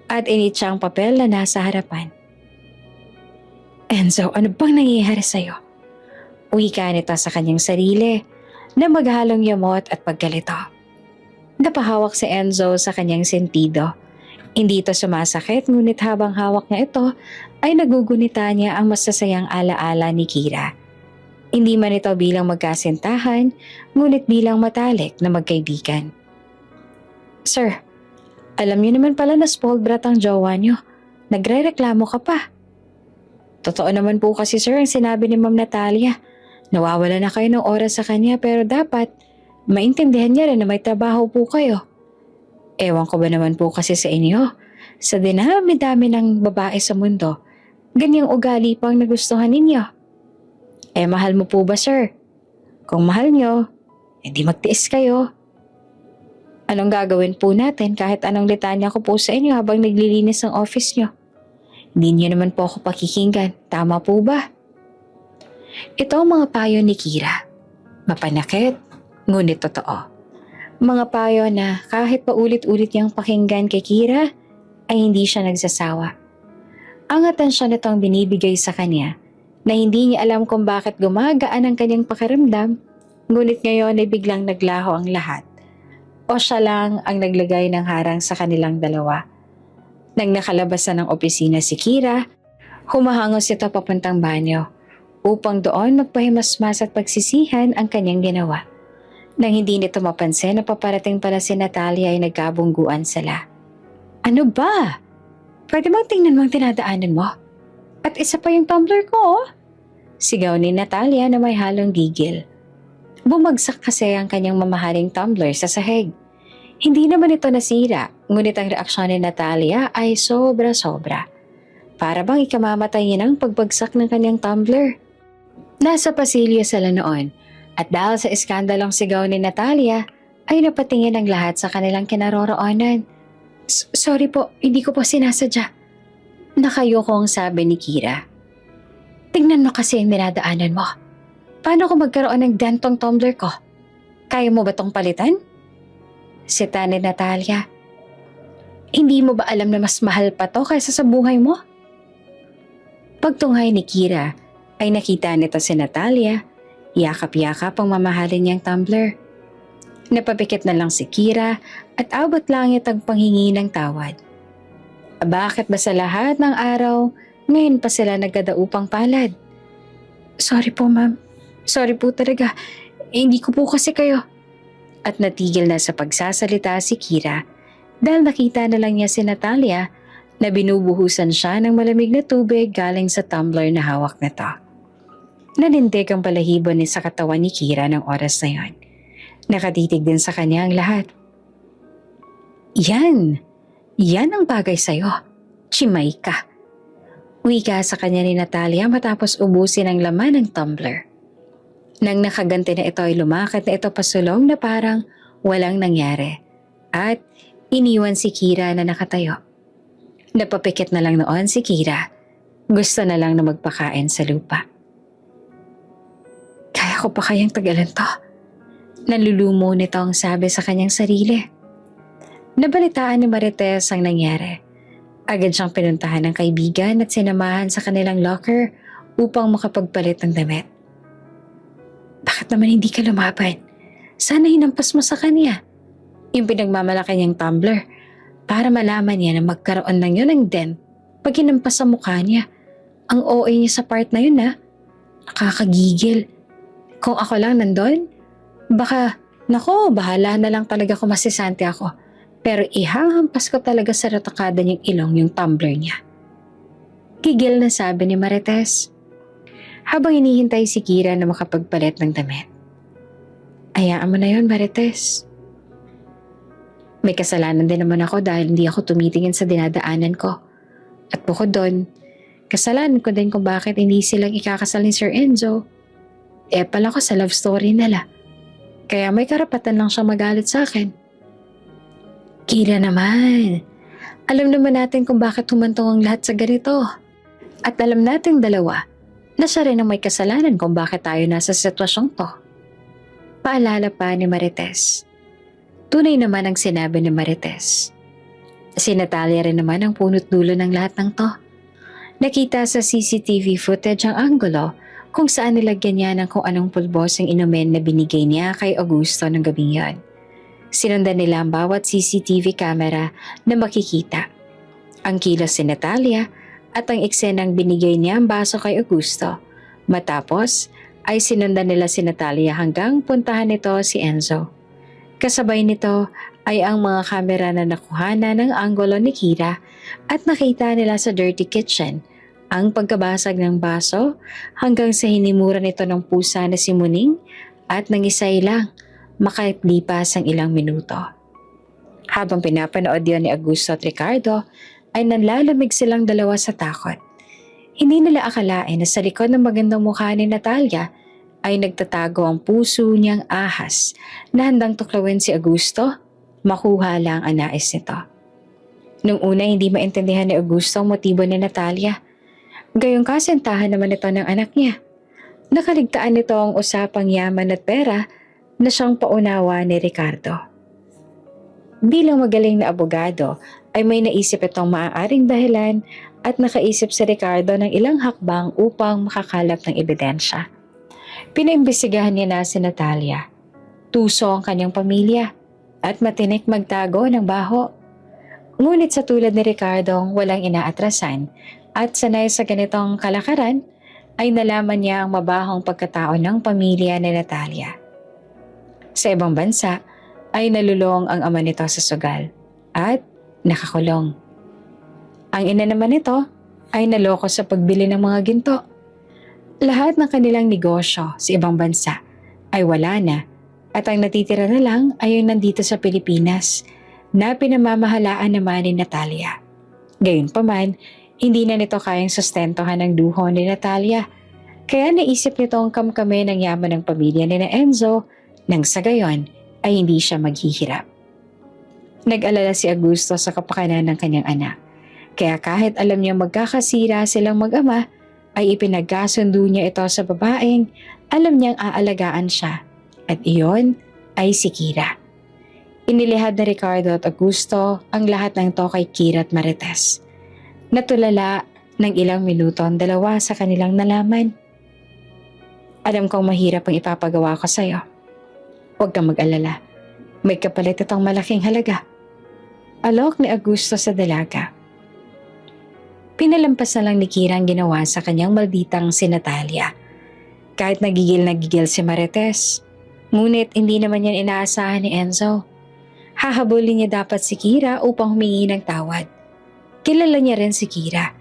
at initsa ang papel na nasa harapan. Enzo, ano bang nangyayari sa'yo? Wika nito sa kanyang sarili na maghalong yamot at paggalito. Napahawak si Enzo sa kanyang sentido. Hindi ito sumasakit ngunit habang hawak niya ito ay nagugunita niya ang masasayang alaala ni Kira. Hindi man ito bilang magkasintahan ngunit bilang matalik na magkaibigan. Sir, alam niyo naman pala na spoiled brat ang jowa niyo. Nagre-reklamo ka pa. Totoo naman po kasi sir ang sinabi ni Ma'am Natalia. Nawawala na kayo ng oras sa kanya pero dapat maintindihan niya rin na may trabaho po kayo. Ewan ko ba naman po kasi sa inyo. Sa dinami-dami ng babae sa mundo, ganyang ugali pang nagustuhan ninyo. Mahal mo po ba sir? Kung mahal niyo, hindi magtiis kayo. Anong gagawin po natin kahit anong litanya ko po sa inyo habang naglilinis ang office niyo? Hindi niyo naman po ako pakikinggan. Tama po ba? Ito ang mga payo ni Kira. Mapanakit, ngunit totoo. Mga payo na kahit paulit-ulit niyang pakinggan kay Kira, ay hindi siya nagsasawa. Ang atensyon nitong binibigay sa kanya na hindi niya alam kung bakit gumagaan ang kanyang pakiramdam, ngunit ngayon ay biglang naglaho ang lahat. O siya lang ang naglagay ng harang sa kanilang dalawa. Nang nakalabas na ng opisina si Kira, humahangos ito papuntang banyo upang doon magpahimasmas at pagsisihan ang kanyang ginawa. Nang hindi nito mapansin na paparating pala si Natalia ay nagkabungguan sila. Ano ba? Pwede bang tingnan mo ang tinadaanan mo? At isa pa yung tumbler ko oh. Sigaw ni Natalia na may halong gigil. Bumagsak kasi ang kanyang mamahaling tumbler sa sahig. Hindi naman ito nasira, ngunit ang reaksyon ni Natalia ay sobra-sobra. Para bang ikamamatay niya ng pagbagsak ng kanyang tumbler. Nasa pasilyo sila noon at dahil sa iskandalong sigaw ni Natalia ay napatingin ang lahat sa kanilang kinaroroonan. Sorry po, hindi ko po sinasadya. Nakayokong sabi ni Kira. Tingnan mo kasi ang dinadaanan mo. Paano kung magkaroon ng dentong tumbler ko? Kaya mo ba tong palitan? Sita ni Natalia. Hindi mo ba alam na mas mahal pa to kaysa sa buhay mo? Pagtunghay ni Kira ay nakita nito si Natalia. Yakap-yakap ang mamahalin niyang tumbler. Napapikit na lang si Kira at abot langit ang panghingi ng tawad. Bakit ba sa lahat ng araw, ngayon pa sila nagkadaupang palad? Sorry po ma'am. Sorry po talaga. Hindi ko po kasi kayo. At natigil na sa pagsasalita si Kira dahil nakita na lang niya si Natalia na binubuhusan siya ng malamig na tubig galing sa tumbler na hawak nito. Nanindig ang balahibo ni sa katawan ni Kira ng oras na yon. Nakatitig din sa kanya ang lahat. Yan ang bagay sa'yo. Chimay ka. Wika sa kanya ni Natalia matapos ubusin ang laman ng tumbler. Nang nakaganti na ito ay lumakad na ito pasulong na parang walang nangyari. At Iniwan si Kira na nakatayo. Napapikit na lang noon si Kira. Gusto na lang na magpakain sa lupa. Kaya ko pa kayang tagalan to? Nalulumo nito ang sabi sa kanyang sarili. Nabalitaan ni Marites ang nangyari. Agad siyang pinuntahan ng kaibigan at sinamahan sa kanilang locker upang makapagpalit ng damit. Bakit naman hindi ka lumaban? Sana hinampas mo sa kanya. Yung pinagmamalaki niyang tumbler para malaman niya na magkaroon lang yun ng dent pag hinampas sa mukha niya. Ang OA niya sa part na yun nakakagigil. Kung ako lang nandun, baka, bahala na lang talaga kung masisante ako. Pero ihahampas ko talaga sa ratakada niyang ilong yung tumbler niya. Gigil na sabi ni Marites. Habang hinihintay si Kira na makapagpalit ng damit. Hayaan mo na yun, Marites. May kasalanan din naman ako dahil hindi ako tumitingin sa dinadaanan ko. At bukod doon, kasalanan ko din kung bakit hindi silang ikakasal ni Sir Enzo. Pala ko sa love story nila. Kaya may karapatan lang siyang magalit sa akin. Kira naman, alam naman natin kung bakit humantong ang lahat sa ganito. At alam nating dalawa na siya rin ang may kasalanan kung bakit tayo nasa sitwasyong to. Paalala pa ni Marites. Tunay naman ang sinabi ni Marites. Si Natalia rin naman ang punot dulo ng lahat ng to. Nakita sa CCTV footage ang anggulo kung saan nilagyan niya ng kung anong pulbos ang inumin na binigay niya kay Augusto ng gabing yon. Sinundan nila ang bawat CCTV camera na makikita. Ang kilos si Natalia at ang eksenang binigay niya ang baso kay Augusto. Matapos ay sinundan nila si Natalia hanggang puntahan nito si Enzo. Kasabay nito ay ang mga kamera na nakuhana ng anggulo ni Kira at nakita nila sa dirty kitchen ang pagkabasag ng baso hanggang sa hinimura nito ng pusa na si Muning at nangisay lang makalipas ang ilang minuto. Habang pinapanood yon ni Augusto at Ricardo ay nanlalamig silang dalawa sa takot. Hindi nila akalain na sa likod ng magandang mukha ni Natalia ay nagtatago ang puso niyang ahas na handang tuklawin si Augusto, makuha lang ang nais nito. Nung una hindi maintindihan ni Augusto ang motibo ni Natalia. Gayong kasintahan naman ito ng anak niya. Nakaligtaan nito ang usapang yaman at pera na siyang paunawa ni Ricardo. Bilang magaling na abogado ay may naisip itong maaaring dahilan at nakaisip si Ricardo ng ilang hakbang upang makakalap ng ebidensya. Pinaimbestigahan niya na si Natalia. Tuso ang kanyang pamilya at matinik magtago ng baho. Ngunit sa tulad ni Ricardo walang inaatrasan at sanay sa ganitong kalakaran ay nalaman niya ang mabahong pagkatao ng pamilya ni Natalia. Sa ibang bansa ay nalulong ang ama nito sa sugal at nakakulong. Ang ina naman nito ay naloko sa pagbili ng mga ginto. Lahat ng kanilang negosyo sa ibang bansa ay wala na at ang natitira na lang ay yung nandito sa Pilipinas na pinamamahalaan naman ni Natalia. Gayunpaman, hindi na nito kayang sustentohan ang luho ni Natalia kaya naisip nitong kamkame ng yaman ng pamilya ni Enzo nang sa gayon ay hindi siya maghihirap. Nag-alala si Augusto sa kapakanan ng kanyang anak kaya kahit alam niya magkakasira silang mag-ama ay ipinagkasundo niya ito sa babaeng alam niyang aalagaan siya at iyon ay si Kira. Inilihad na Ricardo at Augusto ang lahat ng to kay Kira at Marites. Natulala ng ilang minuto ang dalawa sa kanilang nalaman. Alam kong mahirap ang ipapagawa ko sa'yo. Huwag kang mag-alala. May kapalit itong malaking halaga. Alok ni Augusto sa dalaga. Pinalampas na lang ni Kira ang ginawa sa kanyang malditang si Natalia. Kahit nagigil si Marites, ngunit hindi naman yan inaasahan ni Enzo. Hahabulin niya dapat si Kira upang humingi ng tawad. Kilala niya rin si Kira.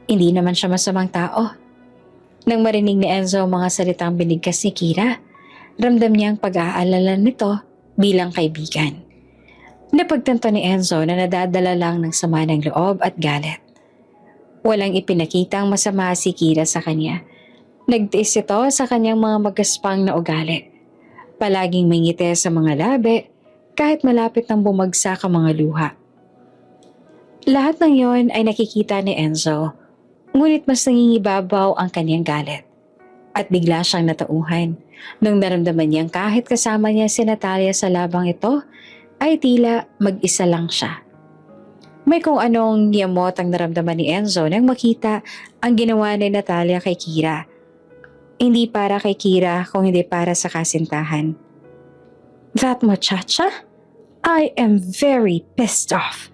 Hindi naman siya masamang tao. Nang marinig ni Enzo ang mga salitang binigkas ni Kira, ramdam niya ang pag-aalala nito bilang kaibigan. Napagtanto ni Enzo na nadadala lang ng sama ng loob at galit. Walang ipinakitang masama si Kira sa kanya. Nagtiis ito sa kanyang mga magaspang na ugali. Palaging may ngiti sa mga labi kahit malapit nang bumagsak ang mga luha. Lahat ng yon ay nakikita ni Enzo, ngunit mas nangingibabaw ang kanyang galit. At bigla siyang natauhan nung naramdaman niyang kahit kasama niya si Natalia sa labang ito, ay tila mag-isa lang siya. May kung anong yamot ang naramdaman ni Enzo nang makita ang ginawa ni Natalia kay Kira. Hindi para kay Kira kung hindi para sa kasintahan. That muchacha? I am very pissed off.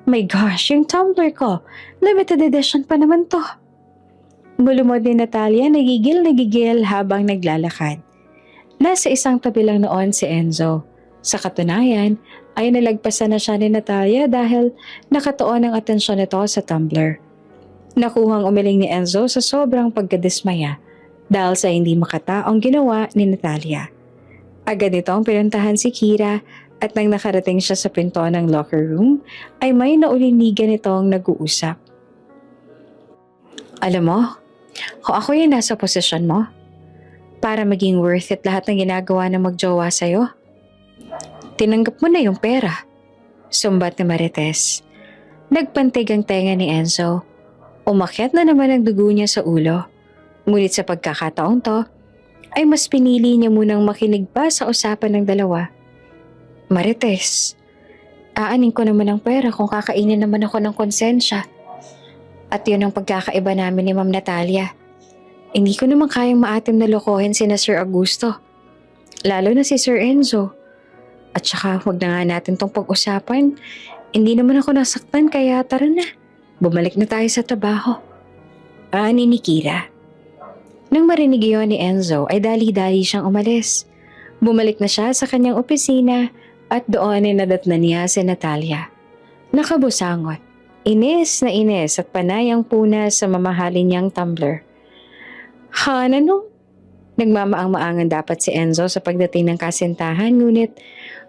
My gosh, yung tumbler ko. Limited edition pa naman to. Bulumod ni Natalia, nagigil habang naglalakad. Nasa isang tabi lang noon si Enzo. Sa katunayan, ay nalagpasan na siya ni Natalia dahil nakatuon ang atensyon nito sa tumbler. Nakuhang umiling ni Enzo sa sobrang pagkadismaya dahil sa hindi makataong ginawa ni Natalia. Agad itong pinuntahan si Kira at nang nakarating siya sa pinto ng locker room, ay may naulinigan itong nag-uusap. Alam mo, kung ako yung nasa posisyon mo, para maging worth it lahat ng ginagawa ng magjowa sa'yo, tinanggap mo na yung pera. Sumbat ni Marites. Nagpantig ang tenga ni Enzo. Umakyat na naman ang dugo niya sa ulo. Ngunit sa pagkakataong to, ay mas pinili niya munang makinig pa sa usapan ng dalawa. Marites, aanin ko naman ang pera kung kakainin naman ako ng konsensya. At yun ang pagkakaiba namin ni Ma'am Natalia. Hindi ko naman kayang maatim na lokohin sina Sir Augusto. Lalo na si Sir Enzo. At saka huwag na nga natin tong pag-usapan. Hindi naman ako nasaktan kaya tara na. Bumalik na tayo sa trabaho. Ani ni Kira. Nang marinig iyon ni Enzo ay dali-dali siyang umalis. Bumalik na siya sa kanyang opisina at doon ay nadatnan niya si Natalia. Nakabusangot. Inis na inis at panayang puna sa mamahalin niyang tumbler. Han, ano? Nagmamaang-maangan dapat si Enzo sa pagdating ng kasintahan ngunit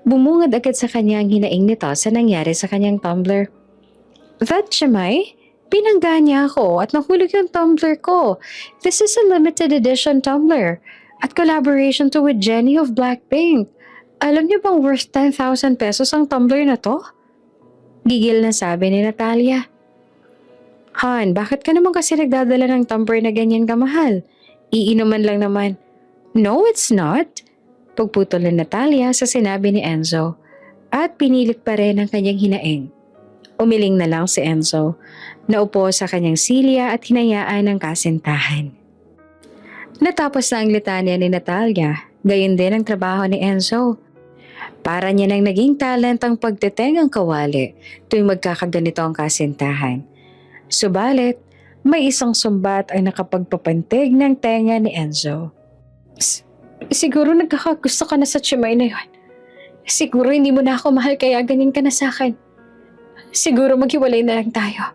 bumungad agad sa kanya ang hinaing nito sa nangyari sa kanyang tumbler. That Chimay? Pinangga niya ako at nahulog yung tumbler ko. This is a limited edition tumbler at collaboration to with Jenny of Blackpink. Alam niyo bang worth 10,000 pesos ang tumbler na to? Gigil na sabi ni Natalia. Han, bakit ka naman kasi nagdadala ng tumbler na ganyan kamahal? Iinuman lang naman. No, it's not. Pagputol ni Natalia sa sinabi ni Enzo at pinilit pa rin ang kanyang hinaing. Umiling na lang si Enzo. Naupo sa kanyang silya at hinayaan ang kasintahan. Natapos na ang litanya ni Natalia, gayon din ang trabaho ni Enzo. Para niya nang naging talent ang pagteteng ang kawali tuwing magkakaganito ang kasintahan. Subalit, may isang sumbat ang nakapagpapantig ng tenga ni Enzo. Siguro nagkakagusto ka na sa Chimay na yun. Siguro hindi mo na ako mahal kaya ganyan ka na sa akin. Siguro maghiwalay na lang tayo.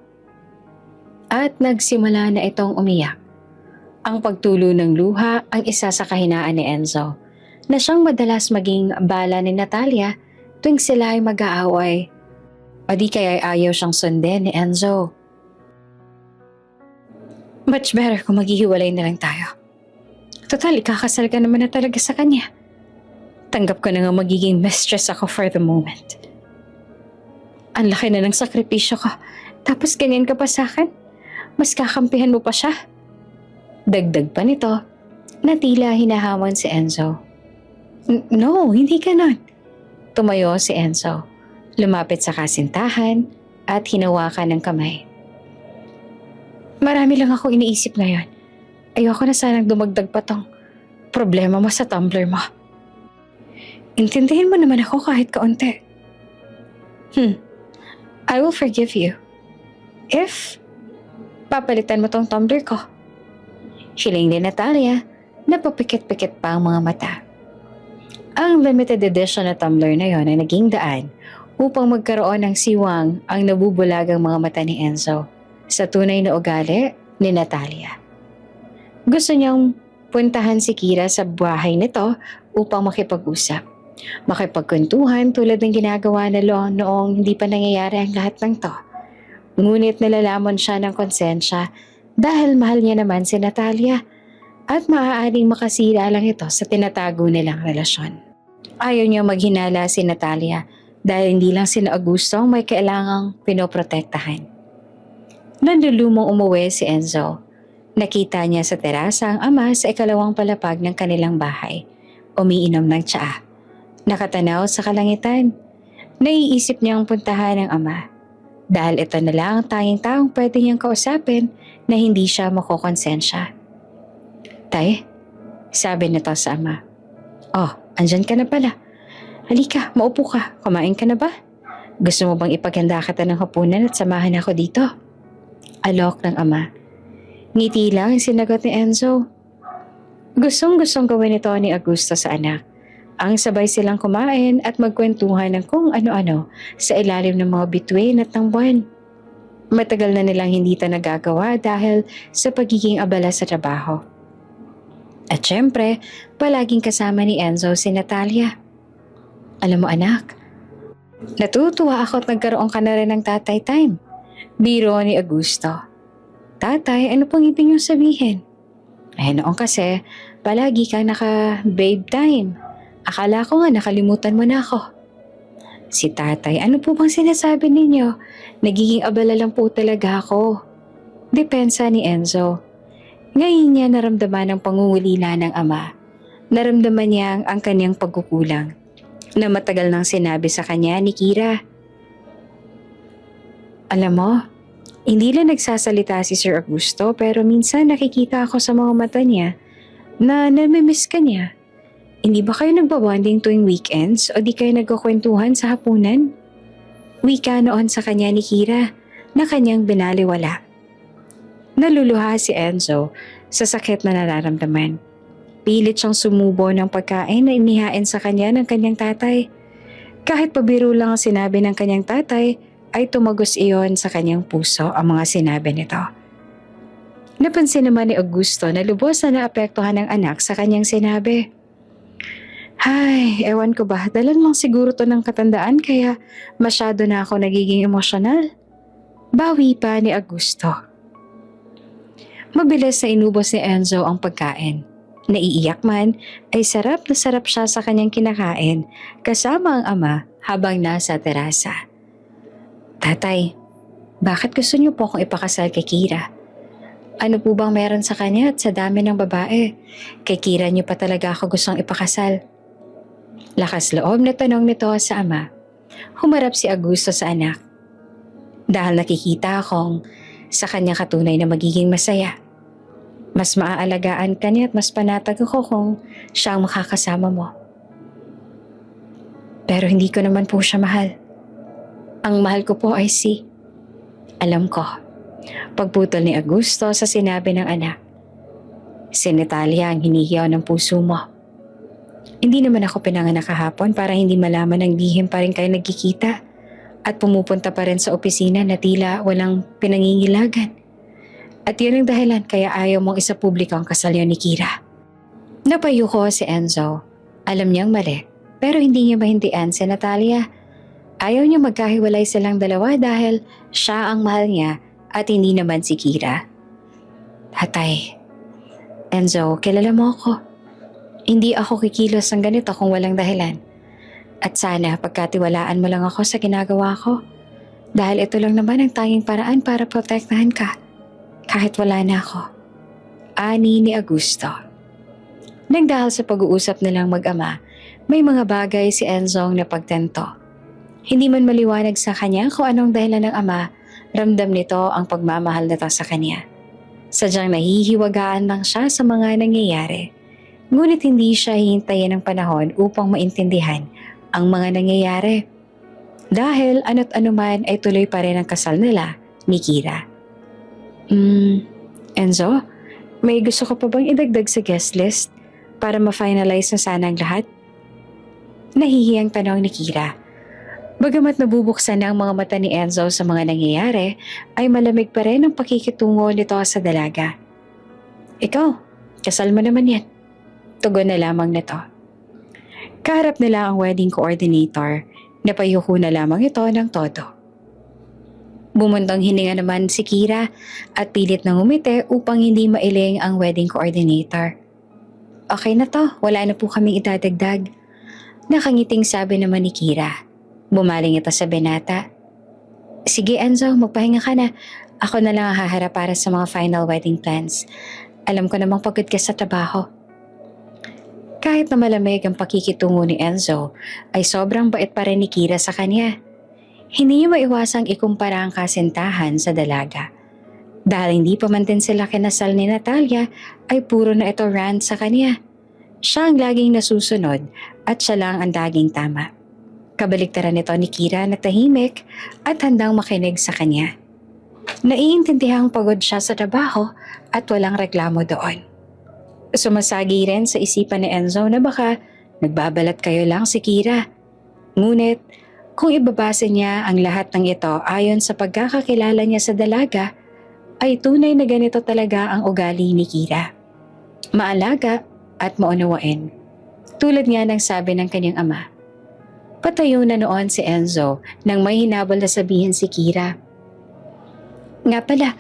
At nagsimula na itong umiyak. Ang pagtulo ng luha ang isa sa kahinaan ni Enzo na siyang madalas maging bala ni Natalia tuwing sila ay mag-aaway. O di kaya ayaw siyang sundin ni Enzo. Much better kung maghihiwalay na lang tayo. Total, ikakasal ka naman na talaga sa kanya. Tanggap ko na nga magiging mistress ako for the moment. Ang laki na ng sakripisyo ko, tapos ganyan ka pa sa akin? Mas kakampihan mo pa siya? Dagdag pa nito, na tila hinahamon si Enzo. No, hindi ganon. Tumayo si Enzo. Lumapit sa kasintahan at hinawakan ng kamay. Marami lang ako iniisip ngayon. Ayoko na sanang dumagdag pa tong problema mo sa tumbler mo. Intindihin mo naman ako kahit kaunti. I will forgive you. If papalitan mo tong tumbler ko. Hiling ni Natalia, napapikit-pikit pa ang mga mata. Ang limited edition na tumbler na yon ay naging daan upang magkaroon ng siwang ang nabubulagang mga mata ni Enzo sa tunay na ugali ni Natalia. Gusto niyang puntahan si Kira sa bahay nito upang makipag-usap. Makipagkwentuhan tulad ng ginagawa na noong hindi pa nangyayari ang lahat ng to. Ngunit nalalamon siya ng konsensya dahil mahal niya naman si Natalia at maaaring makasira lang ito sa tinatago nilang relasyon. Ayaw niya maghinala si Natalia dahil hindi lang sina Augusto ang may kailangang pinoprotektahan. Nandulumong umuwi si Enzo. Nakita niya sa terasa ang ama sa ikalawang palapag ng kanilang bahay. Umiinom ng tsaa. Nakatanaw sa kalangitan. Naiisip niyang puntahan ng ama. Dahil ito na lang ang tanging taong pwede niyang kausapin na hindi siya makokonsensya. Tay, sabi nito sa ama. Oh, andyan ka na pala. Halika, maupo ka. Kumain ka na ba? Gusto mo bang ipaganda kita ng hapunan at samahan ako dito? Alok ng ama. Ngiti lang ang sinagot ni Enzo. Gustong-gustong gawin ito ni Augusto sa anak. Ang sabay silang kumain at magkwentuhan ng kung ano-ano sa ilalim ng mga bituin at ng buwan. Matagal na nilang hindi ito nagagawa dahil sa pagiging abala sa trabaho. At syempre, palaging kasama ni Enzo si Natalia. Alam mo anak, natutuwa ako at nagkaroon ka na rin ng tatay time. Biro ni Augusto. Tatay, ano pong ibig niyong sabihin? Noon kasi, palagi kang naka-babe time. Akala ko nga nakalimutan mo na ako. Si tatay, ano po bang sinasabi ninyo? Nagiging abala lang po talaga ako. Depensa ni Enzo. Ngayon niya naramdaman ang pangungulila ng ama. Naramdaman niya ang kanyang pagkukulang na matagal nang sinabi sa kanya ni Kira. Alam mo, hindi lang nagsasalita si Sir Augusto pero minsan nakikita ako sa mga mata niya na namimiss ka niya. Hindi ba kayo nagbabonding tuwing weekends o di kayo nagkukwentuhan sa hapunan? Wika noon sa kanya ni Kira na kanyang binaliwala. Naluluha si Enzo sa sakit na nararamdaman. Pilit siyang sumubo ng pagkain na inihain sa kanya ng kanyang tatay. Kahit pabiro lang ang sinabi ng kanyang tatay, ay tumagos iyon sa kanyang puso ang mga sinabi nito. Napansin naman ni Augusto na lubos na naapektuhan ng anak sa kanyang sinabi. Ay, ewan ko ba, dalan lang siguro to ng katandaan kaya masyado na ako nagiging emosyonal. Bawi pa ni Augusto. Mabilis na inubos ni Enzo ang pagkain. Naiiyak man, ay sarap na sarap siya sa kanyang kinakain kasama ang ama habang nasa terasa. Tatay, bakit gusto niyo po akong ipakasal kay Kira? Ano po bang meron sa kanya at sa dami ng babae? Kay Kira niyo pa talaga ako gustong ipakasal. Lakas loob na tanong nito sa ama. Humarap si Augusto sa anak. Dahil nakikita akong sa kanya katunay na magiging masaya. Mas maaalagaan ka niya at mas panatag ako kung siya ang makakasama mo. Pero hindi ko naman po siya mahal. Ang mahal ko po ay si... Alam ko. Pagputol ni Augusto sa sinabi ng anak. Si Natalia ang hinihiyaw ng puso mo. Hindi naman ako pinanganak kahapon para hindi malaman ng lihim pa rin kayo nagkikita at pumupunta pa rin sa opisina na tila walang pinangingilagan. At yun ang dahilan kaya ayaw mong isa publiko ang kasal niyo ni Kira. Napayuko si Enzo. Alam niyang mali, pero hindi niya mahindian si Natalia. Ayaw niya magkahiwalay silang dalawa dahil siya ang mahal niya at hindi naman si Kira. Tatay, Enzo, kilala mo ako. Hindi ako kikilos ng ganito kung walang dahilan. At sana pagkatiwalaan mo lang ako sa ginagawa ko. Dahil ito lang naman ang tanging paraan para protektahan ka. Kahit wala na ako. Ani ni Augusto. Nang dahil sa pag-uusap nilang mag-ama, may mga bagay si Enzo ang napagtanto. Hindi man maliwanag sa kanya kung anong dahilan ng ama, ramdam nito ang pagmamahal nito sa kanya. Sadyang nahihiwagaan lang siya sa mga nangyayari. Ngunit hindi siya hihintayin ng panahon upang maintindihan ang mga nangyayari. Dahil ano't anuman ay tuloy pa rin ang kasal nila ni Kira. Enzo, may gusto ka pa bang idagdag sa guest list para ma-finalize na sana ang lahat? Nahihiyang tanong ni Kira. Bagamat nabubuksan na ang mga mata ni Enzo sa mga nangyayari, ay malamig pa rin ang pakikitungo nito sa dalaga. Ikaw, kasal mo naman yan. Tugon na lamang nito. Kaharap nila ang wedding coordinator, napayuko na lamang ito ng todo. Bumuntong hininga naman si Kira at pilit nang umiti upang hindi mailing ang wedding coordinator. Okay na to, wala na po kaming idadagdag. Nakangiting sabi naman ni Kira. Bumaling ito sa binata. Sige Enzo, magpahinga ka na. Ako na lang ang haharap para sa mga final wedding plans. Alam ko namang pagod ka sa trabaho. Kahit na malamig ang pakikitungo ni Enzo, ay sobrang bait pa rin ni Kira sa kanya. Hindi niya maiwasang ikumpara ang kasintahan sa dalaga. Dahil hindi pa man din sila kinasal ni Natalia, ay puro na ito rant sa kanya. Siya ang laging nasusunod at siya lang ang laging tama. Kabaliktaran nito ni Kira na tahimik at handang makinig sa kanya. Naiintindihang pagod siya sa trabaho at walang reklamo doon. Sumasagi rin sa isipan ni Enzo na baka nagbabalat kayo lang si Kira. Ngunit kung ibabase niya ang lahat ng ito ayon sa pagkakakilala niya sa dalaga, ay tunay na ganito talaga ang ugali ni Kira. Maalaga at maunawain. Tulad nga ng sabi ng kanyang ama. Patayo na noon si Enzo nang may hinabol na sabihin si Kira. Nga pala,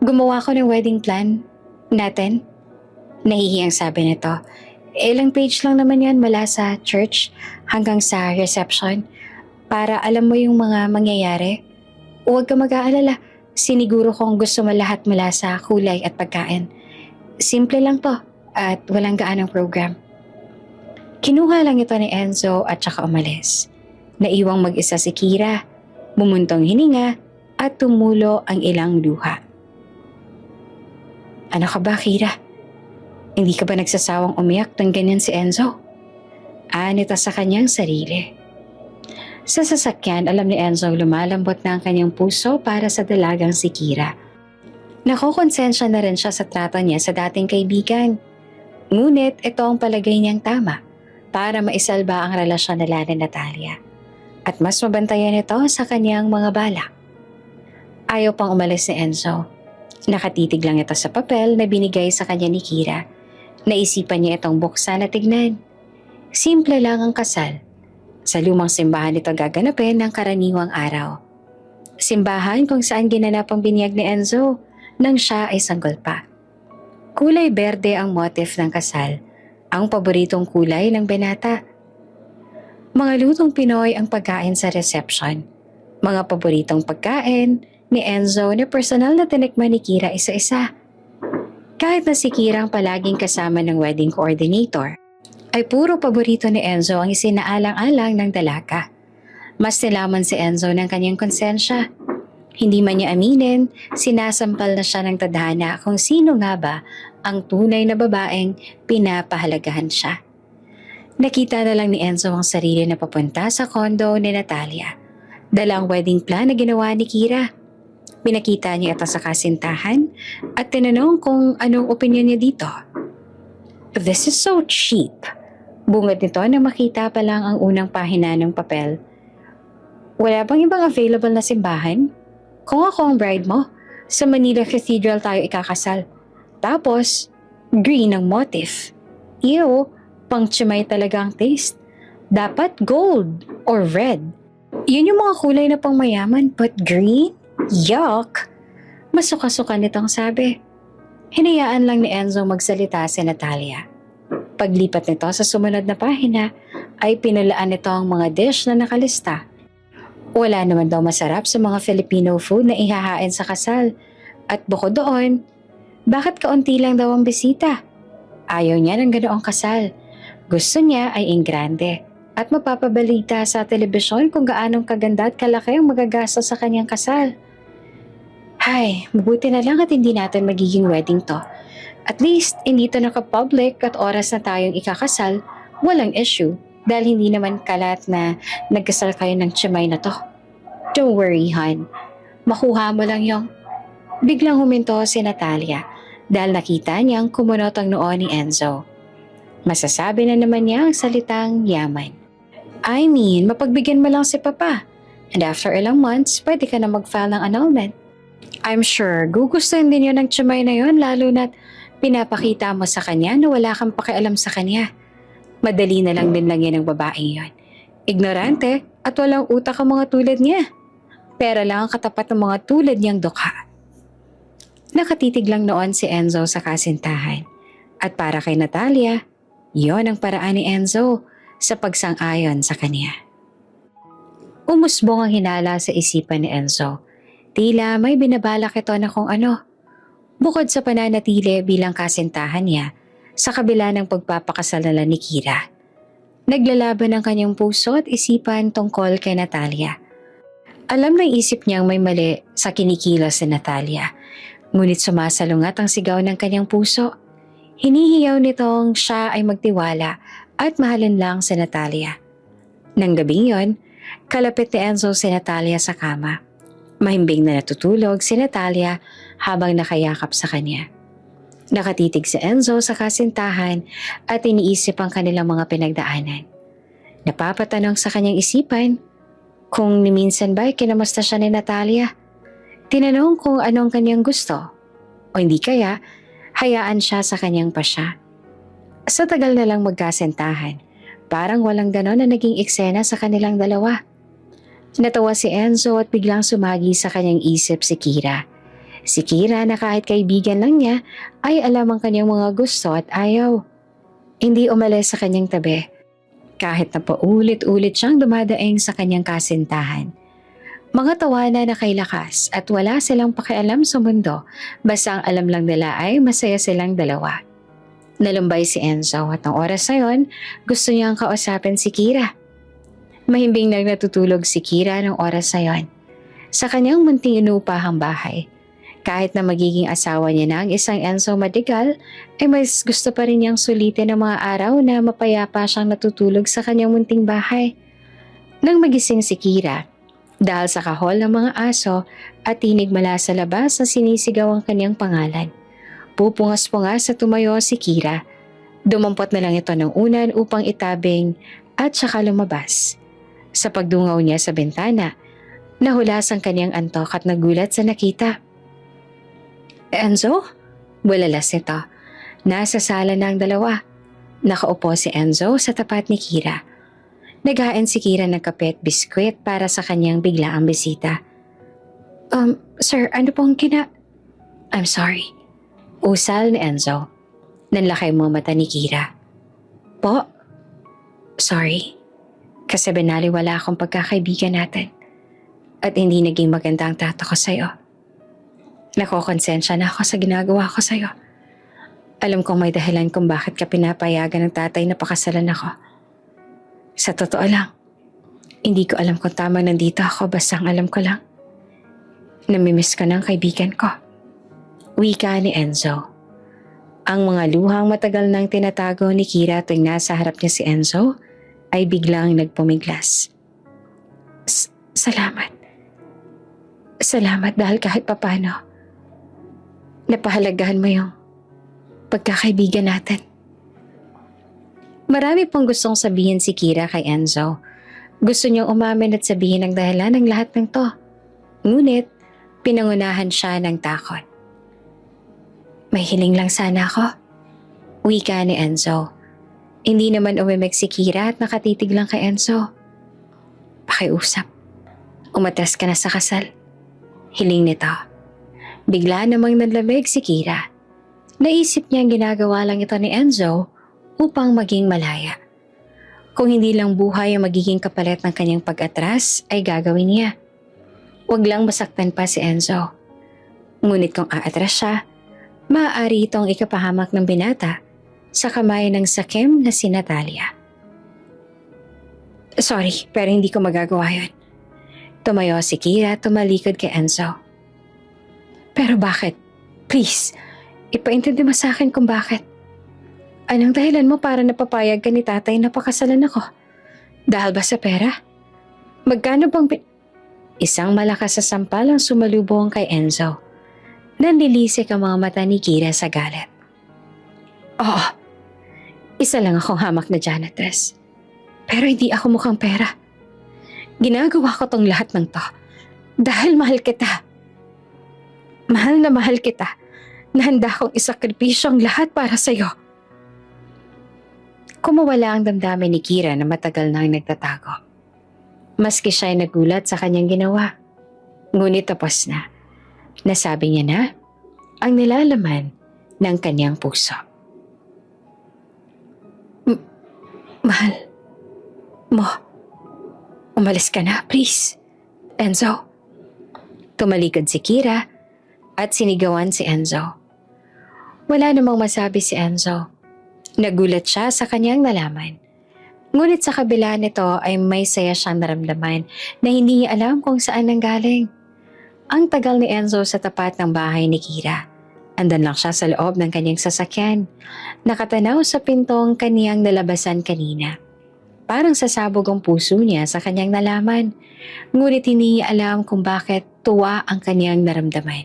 gumawa ko ng wedding plan natin. Nahihiyang sabi nito. Ilang page lang naman yan mula sa church hanggang sa reception para alam mo yung mga mangyayari. Huwag ka mag-aalala, siniguro kong gusto mo lahat mula sa kulay at pagkain. Simple lang to at walang gaanong program. Kinuha lang ito ni Enzo at saka umalis. Naiwang mag-isa si Kira, bumuntong hininga at tumulo ang ilang luha. Ano ka ba, Kira? Hindi ka ba nagsasawang umiyak ng ganyan si Enzo? Nito sa kanyang sarili. Sa sasakyan, alam ni Enzo lumalambot na ang kanyang puso para sa dalagang si Kira. Nakokonsensya na rin siya sa trato niya sa dating kaibigan. Ngunit ito ang palagay niyang tama para maisalba ang relasyon nila ni Natalia. At mas mabantayan ito sa kanyang mga balak. Ayaw pang umalis ni Enzo. Nakatitig lang ito sa papel na binigay sa kanya ni Kira. Naisipan niya itong buksan at tignan. Simple lang ang kasal. Sa lumang simbahan ito gaganapin ng karaniwang araw. Simbahan kung saan ginanap ang binyag ni Enzo nang siya ay sanggol pa. Kulay berde ang motif ng kasal, ang paboritong kulay ng binata. Mga lutong Pinoy ang pagkain sa reception. Mga paboritong pagkain ni Enzo na personal na tinikman ni Kira isa-isa. Kahit na si Kira ang palaging kasama ng wedding coordinator, ay puro paborito ni Enzo ang isinaalang-alang ng dalaga. Mas nilaman si Enzo ng kanyang konsensya. Hindi man niya aminin, sinasampal na siya ng tadhana kung sino nga ba ang tunay na babaeng pinapahalagahan siya. Nakita na lang ni Enzo ang sarili na papunta sa condo ni Natalia. Dalang wedding plan na ginawa ni Kira. Pinakita niya ito sa kasintahan at tinanong kung anong opinion niya dito. This is so cheap. Bungad nito na makita pa lang ang unang pahina ng papel. Wala bang ibang available na simbahan? Kung ako ang bride mo, sa Manila Cathedral tayo ikakasal. Tapos, green ang motif. Ew, pang tsimay talaga ang taste. Dapat gold or red. Yun yung mga kulay na pang mayaman, but green? Yuck! Masuka-suka nitong sabi. Hinayaan lang ni Enzo magsalita si Natalia. Paglipat nito sa sumunod na pahina, ay pinulaan nito ang mga dish na nakalista. Wala naman daw masarap sa mga Filipino food na ihahain sa kasal. At bukod doon, bakit kaunti lang daw ang bisita? Ayaw niya ng ganoong kasal. Gusto niya ay in grande at mapapabalita sa telebisyon kung gaanong kaganda at kalaki ang magagastos sa kanyang kasal. Hay, mabuti na lang at hindi natin magiging wedding to. At least, hindi ito naka-public at oras na tayong ikakasal, walang issue. Dahil hindi naman kalat na nagkasal kayo ng tsimay na to. Don't worry, hon. Makuha mo lang yung... Biglang huminto si Natalia dahil nakita niyang kumunot ang noo ni Enzo. Masasabi na naman niya ang salitang yaman. I mean, mapagbigyan mo lang si Papa. And after ilang months, pwede ka na mag-file ng annulment. I'm sure gugustuhin din yun ng tsimay na yun lalo na't pinapakita mo sa kanya na wala kang pakialam sa kanya. Madali na lang din lang yan ng babaeng yon. Ignorante at walang utak ang mga tulad niya. Pera lang ang katapat ng mga tulad niyang dukha. Nakatitig lang noon si Enzo sa kasintahan. At para kay Natalia, yon ang paraan ni Enzo. sa pagsang-ayon sa kanya. Umusbong ang hinala sa isipan ni Enzo. Tila may binabalak ito na kung ano. Bukod sa pananatili bilang kasintahan niya, sa kabila ng pagpapakasalala ni Kira, naglalaban ang kanyang puso at isipan tungkol kay Natalia. Alam ng isip niyang may mali sa kinikilos ni Natalia, ngunit sumasalungat ang sigaw ng kanyang puso. Hinihiyaw nitong siya ay magtiwala at mahalin lang si Natalia. Nang gabing yon, kalapit ni Enzo si Natalia sa kama. Mahimbing na natutulog si Natalia habang nakayakap sa kanya. Nakatitig si Enzo sa kasintahan at iniisip ang kanilang mga pinagdaanan. Napapatanong sa kanyang isipan kung minsan ba kinamusta siya ni Natalia. Tinanong kung anong kanyang gusto o hindi kaya hayaan siya sa kanyang pasya. Sa tagal na lang magkasintahan, parang walang ganon na naging eksena sa kanilang dalawa. Natawa si Enzo at biglang sumagi sa kanyang isip si Kira. Si Kira na kahit kaibigan lang niya ay alam ang kanyang mga gusto at ayaw. Hindi umalis sa kanyang tabi. Kahit na paulit-ulit siyang dumadaing sa kanyang kasintahan. Mga tawanan na kay lakas at wala silang pakialam sa mundo, basta ang alam lang nila ay masaya silang dalawa. Nalumbay si Enzo at ng oras na yon, gusto niyang kausapin si Kira. Mahimbing nang natutulog si Kira ng oras na yon. Sa kanyang munting inupahang bahay, kahit na magiging asawa niya na ang isang Enzo Madigal, ay mas gusto pa rin niyang sulitin ang mga araw na mapayapa siyang natutulog sa kanyang munting bahay. Nang magising si Kira, dahil sa kahol ng mga aso at tinig mula sa labas na sinisigaw ang kanyang pangalan. Pupungas-pungas sa tumayo si Kira. Dumampot na lang ito ng unan upang itabing at saka lumabas. Sa pagdungaw niya sa bintana, nahulas ang kanyang antok at nagulat sa nakita. Enzo? Bulalas ito. Nasa sala na ang dalawa. Nakaupo si Enzo sa tapat ni Kira. Naghain si Kira ng kape at biskwit para sa kanyang biglaang bisita. Sir, ano pong I'm sorry. Usal ni Enzo. Nanlaki mo mata ni Kira. Po? Sorry. Kasi binaliwala akong pagkakaibigan natin. At hindi naging maganda ang trato ko sa'yo. Nakokonsensya na ako sa ginagawa ko sa'yo. Alam kong may dahilan kung bakit ka pinapayagan ng tatay na pakasalan ako. Sa totoo lang, hindi ko alam kung tama nandito ako, basta ang alam ko lang. Namimiss ko ng kaibigan ko. Wika ni Enzo. Ang mga luhang matagal nang tinatago ni Kira tuwing nasa harap niya si Enzo ay biglang nagpumiglas. Salamat. Salamat dahil kahit papano, napahalagahan mo yung pagkakaibigan natin. Marami pong gustong sabihin si Kira kay Enzo. Gusto niyang umamin at sabihin ang dahilan ng lahat ng to. Ngunit, pinangunahan siya ng takot. May hiling lang sana ako. Wika ni Enzo. Hindi naman umimik si Kira at nakatitig lang kay Enzo. Pakiusap. Umatras ka na sa kasal. Hiling nito. Bigla namang nanlamig si Kira. Naisip niyang ginagawa lang ito ni Enzo upang maging malaya. Kung hindi lang buhay ang magiging kapalit ng kanyang pag-atras, ay gagawin niya. Huwag lang masaktan pa si Enzo. Ngunit kung aatras siya, maaari itong ikapahamak ng binata sa kamay ng sakim na si Natalia. Sorry, pero hindi ko magagawa yun. Tumayo si Kira at tumalikod kay Enzo. Pero bakit? Please, ipaintindi mo sa akin kung bakit. Anong dahilan mo para napapayag ka ni tatay na pakasalan ako? Dahil ba sa pera? Magkano bang Isang malakas sa sampal ang sumalubong kay Enzo. Nanlilisik ang mga mata ni Kira sa galit. Oo, isa lang akong hamak na janitress. Pero hindi ako mukhang pera. Ginagawa ko tong lahat ng to dahil mahal kita. Mahal na mahal kita na handa kong isakripisyo ang lahat para sa'yo. Kumawala ang damdamin ni Kira na matagal nang nagtatago. Maski siya ay nagulat sa kanyang ginawa. Ngunit tapos na. Nasabi niya na ang nilalaman ng kanyang puso. Mahal. Mo, umalis ka na, please. Enzo. Tumalikod si Kira at sinigawan si Enzo. Wala namang masabi si Enzo. Nagulat siya sa kanyang nalaman. Ngunit sa kabila nito ay may saya siyang naramdaman na hindi niya alam kung saan nanggaling. Ang tagal ni Enzo sa tapat ng bahay ni Kira. Andan lang siya sa loob ng kanyang sasakyan. Nakatanaw sa pintong kaniyang nalabasan kanina. Parang sasabog ang puso niya sa kanyang nalaman. Ngunit hindi niya alam kung bakit tuwa ang kanyang naramdaman.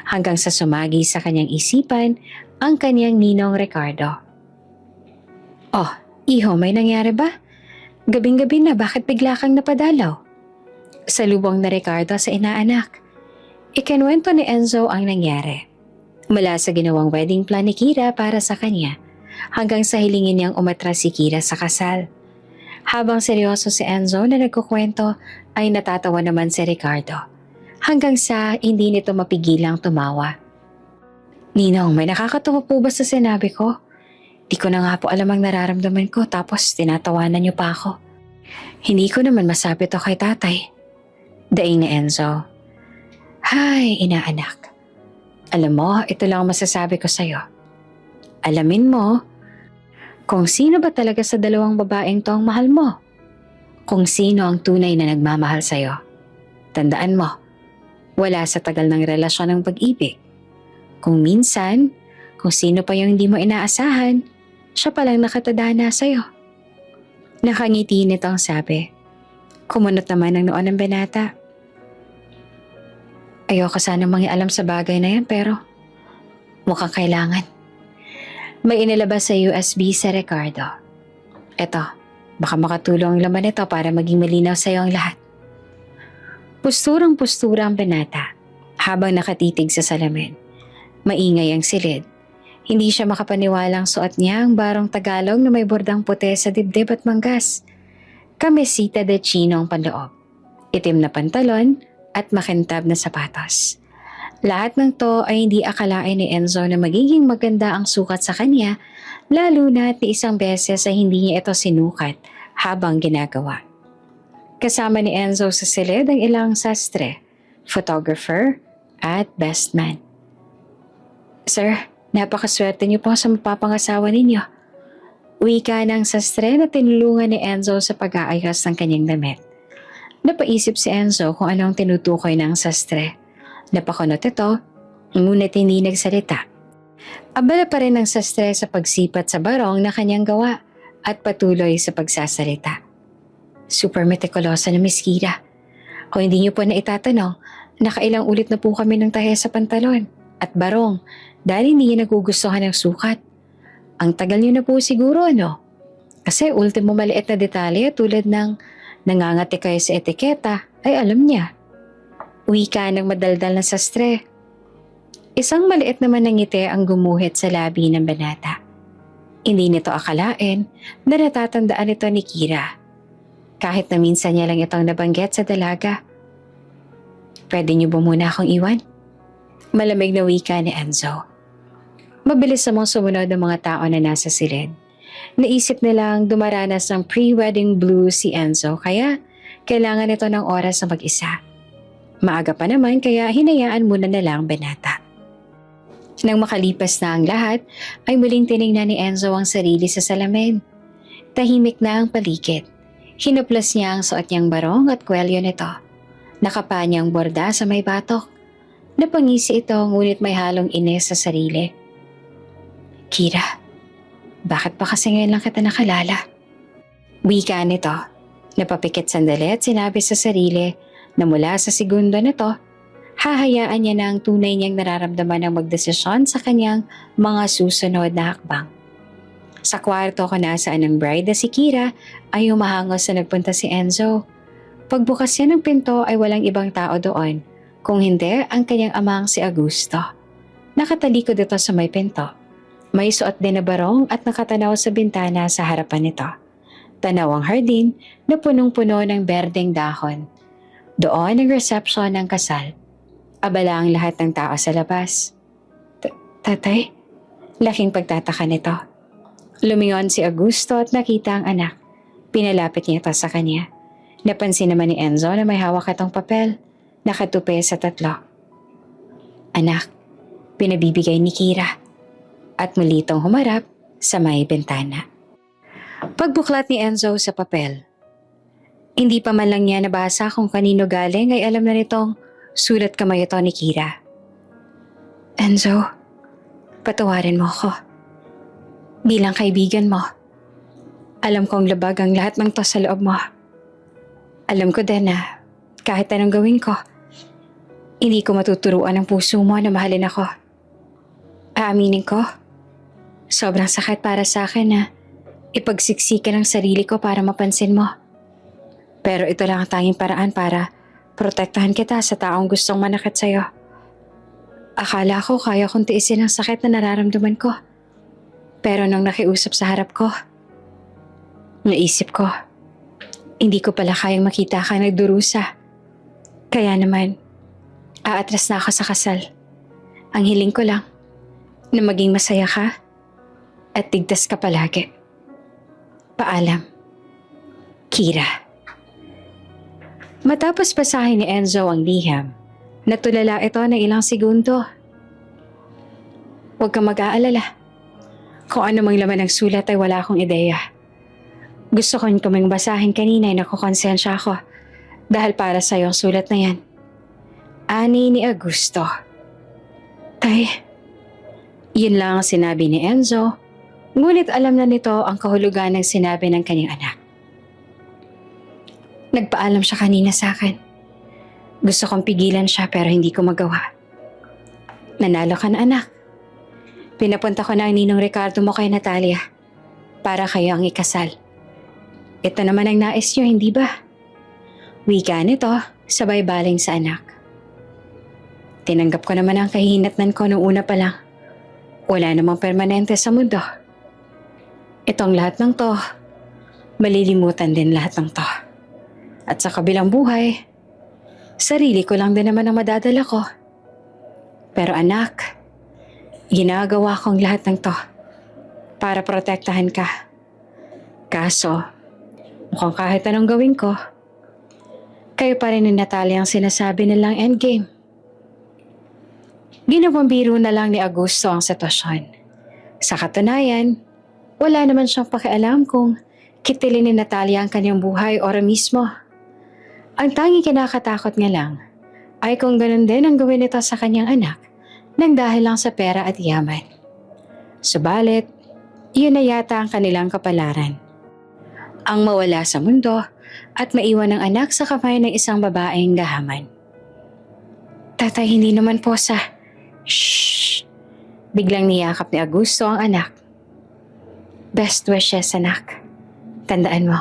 Hanggang sa sumagi sa kanyang isipan ang kanyang ninong Ricardo. Oh, iho, may nangyari ba? Gabing-gabi na, bakit bigla kang napadalaw? Salubong na Ricardo sa inaanak. Ikinuwento ni Enzo ang nangyari. Mula sa ginawang wedding plan ni Kira para sa kanya, hanggang sa hilingin niyang umatras si Kira sa kasal. Habang seryoso si Enzo na nagkukwento, ay natatawa naman si Ricardo. Hanggang sa hindi nito mapigilang tumawa. Ninong, may nakakatawa po ba sa sinabi ko? Di ko na nga po alam ang nararamdaman ko tapos tinatawanan niyo pa ako. Hindi ko naman masabi to kay tatay. Daing ni Enzo. Hay, inaanak. Alam mo, ito lang ang masasabi ko sa'yo. Alamin mo kung sino ba talaga sa dalawang babaeng to ang mahal mo. Kung sino ang tunay na nagmamahal sa'yo. Tandaan mo, wala sa tagal ng relasyon ng pag-ibig. Kung minsan, kung sino pa yung hindi mo inaasahan, siya palang nakatadhana sa'yo. Nakangiti nito ang sabi. Kumunot naman ang noon ng binata. Ayoko sana mangialam sa bagay na yan pero mukhang kailangan. May inilabas sa USB si Ricardo. Eto, baka makatulong ang laman nito para maging malinaw sa iyo ang lahat. Pusturang-pustura ang binata habang nakatitig sa salamin. Maingay ang silid. Hindi siya makapaniwalang suot niya ang barong Tagalog na may bordang puti sa dibdib at manggas. Kamisita de chino ang panloob. Itim na pantalon at makintab na sapatos. Lahat ng to ay hindi akalain ni Enzo na magiging maganda ang sukat sa kanya, lalo na at isang beses ay hindi niya ito sinukat habang ginagawa. Kasama ni Enzo sa silid ang ilang sastre, photographer at best man. Sir, napakaswerte niyo po sa mapapangasawa ninyo. Wika ng sastre na tinulungan ni Enzo sa pag-aayos ng kanyang damit. Napaisip si Enzo kung anong tinutukoy ng sastre. Napakunot ito, ngunit hindi nagsalita. Abala pa rin ang sastre sa pagsipat sa barong na kanyang gawa at patuloy sa pagsasalita. Super meticulosa na Miss Kira. Kung hindi niyo po na itatanong, nakailang ulit na po kami ng tahe sa pantalon at barong dahil hindi niya nagugustuhan ng sukat. Ang tagal niyo na po siguro, ano? Kasi ultimo maliit na detalye tulad ng nangangati kayo sa etiketa ay alam niya. Wika ng madaldal na sastre. Isang maliit naman ng ngiti ang gumuhit sa labi ng banata. Hindi nito akalain na natatandaan ito ni Kira. Kahit na minsan niya lang itong nabanggit sa dalaga. Pwede niyo ba muna akong iwan? Malamig na wika ni Enzo. Mabilis namang sumunod ng mga tao na nasa silid. Naisip nilang dumaranas ng pre-wedding blues si Enzo kaya kailangan ito ng oras na mag-isa. Maaga pa naman kaya hinayaan muna na lang binata. Nang makalipas na ang lahat ay muling tinignan ni Enzo ang sarili sa salamin. Tahimik na ang paligid. Hinuplas niya ang suot niyang barong at kwelyo nito. Nakapa niyang borda sa may batok. Napangisi ito ngunit may halong inis sa sarili. Kira, bakit pa kasi ngayon lang kita nakalala? Wika nito. Napapikit sandali at sinabi sa sarili na mula sa segundo na to, hahayaan niya na ang tunay niyang nararamdaman ng magdesisyon sa kanyang mga susunod na hakbang. Sa kwarto kung nasaan ang bride na si Kira ay humahangos na nagpunta si Enzo. Pagbukas niya ng pinto ay walang ibang tao doon, kung hindi ang kanyang amang si Augusto. Nakatalikod ito sa may pinto. May suot din na barong at nakatanaw sa bintana sa harapan nito. Tanaw ang hardin na punong-puno ng berdeng dahon. Doon ang resepsyon ng kasal. Abala ang lahat ng tao sa labas. Tatay? Laking pagtataka nito. Lumingon si Augusto at nakita ang anak. Pinalapit niya ito sa kanya. Napansin naman ni Enzo na may hawak itong papel. Nakatupi sa 3. Anak, pinabibigay ni Kira. At muli itong humarap sa may bintana. Pagbuklat ni Enzo sa papel, hindi pa man lang niya nabasa kung kanino galing ay alam na nitong sulat kamay ito ni Kira. Enzo, patawarin mo ako. Bilang kaibigan mo, alam kong labag ang lahat ng to sa loob mo. Alam ko din na kahit anong gawin ko, hindi ko matuturuan ang puso mo na mahalin ako. Aaminin ko, sobrang sakit para sa akin na ipagsiksikan ang sarili ko para mapansin mo. Pero ito lang ang tanging paraan para protektahan kita sa taong gustong manakit sa'yo. Akala ko kaya kong tiisin ang sakit na nararamdaman ko. Pero nung nakiusap sa harap ko, naisip ko, hindi ko pala kayang makita ka nagdurusa. Kaya naman, aatras na ako sa kasal. Ang hiling ko lang, na maging masaya ka at tigtas ka palagi. Paalam, Kira. Matapos basahin ni Enzo ang liham, natulala ito ng ilang segundo. Huwag kang mag-aalala. Kung ano mang laman ng sulat ay wala akong ideya. Gusto ko kaming basahin kanina ay nakukonsensya ako dahil para sa ang sulat na yan. Ani ni Augusto. Tay, yun lang ang sinabi ni Enzo, ngunit alam na nito ang kahulugan ng sinabi ng kanyang anak. Nagpaalam siya kanina sa akin. Gusto kong pigilan siya pero hindi ko magawa. Nanalo ka na anak. Pinapunta ko na ang ninong Ricardo mo kay Natalia para kayo ang ikasal. Ito naman ang nais niyo, hindi ba? Wika nito, sabay baling sa anak. Tinanggap ko naman ang kahinatnan ko noong una pa lang. Wala namang permanente sa mundo. Itong lahat ng to, malilimutan din lahat ng to. At sa kabilang buhay, sarili ko lang din naman ang madadala ko. Pero anak, ginagawa kong lahat ng to para protektahan ka. Kaso, mukhang kahit anong gawin ko, kayo pa rin ni Natalia ang sinasabi nilang endgame. Ginawang biro na lang ni Augusto ang sitwasyon. Sa katunayan, wala naman siyang pakialam kung kitilin ni Natalia ang kanyang buhay ora mismo. Ang tanging kinakatakot nga lang ay kung ganun din ang gawin nito sa kanyang anak nang dahil lang sa pera at yaman. Subalit, iyon na yata ang kanilang kapalaran. Ang mawala sa mundo at maiwan ng anak sa kamay ng isang babaeng gahaman. Tatay, hindi naman po sa... Shhh! Biglang niyakap ni Augusto ang anak. Best wishes, anak. Tandaan mo,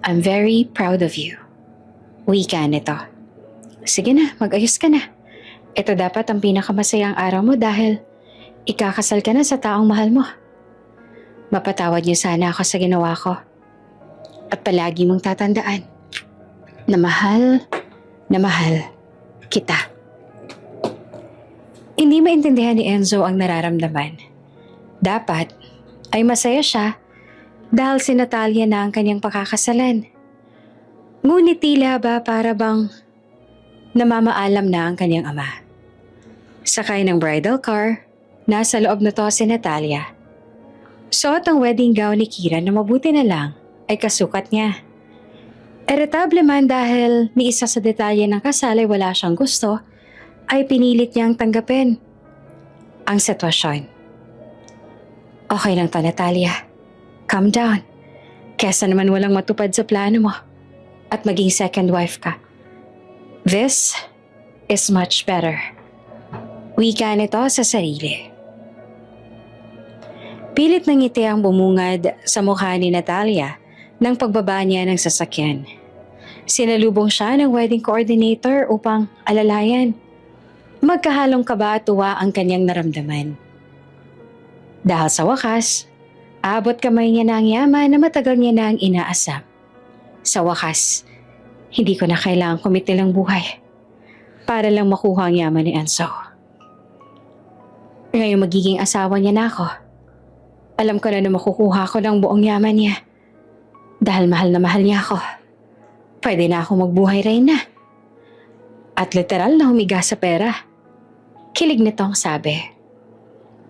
I'm very proud of you. Wika nito. Sige na, mag-ayos ka na. Ito dapat ang pinakamasayang araw mo dahil ikakasal ka na sa taong mahal mo. Mapatawad niyo sana ako sa ginawa ko. At palagi mong tatandaan na mahal kita. Hindi maintindihan ni Enzo ang nararamdaman. Dapat ay masaya siya dahil si Natalia na ang kanyang pakakasalan. Ngunit tila ba para bang namamaalam na ang kanyang ama. Sakay ng bridal car, nasa loob na to si Natalia. Suot ang wedding gown ni Kira na mabuti na lang ay kasukat niya. Irritable man dahil ni isa sa detalye ng kasal ay wala siyang gusto, ay pinilit niyang tanggapin ang sitwasyon. Okay lang to, Natalia. Calm down. Kesa naman walang matupad sa plano mo at maging second wife ka. This is much better. Wika nito sa sarili. Pilit ng ngiti ang bumungad sa mukha ni Natalia nang pagbaba niya ng sasakyan. Sinalubong siya ng wedding coordinator upang alalayan. Magkahalong kaba at tuwa ang kanyang naramdaman. Dahil sa wakas, abot kamay niya na ang yaman na matagal niya na ang inaasam. Sa wakas, hindi ko na kailangang kumitil ang buhay para lang makuha ang yaman ni Enzo. Ngayon magiging asawa niya na ako. Alam ko na makukuha ko ng buong yaman niya Dahil mahal na mahal niya ako, pwede na ako magbuhay reyna. At literal na humiga sa pera. Kilig nitong sabi.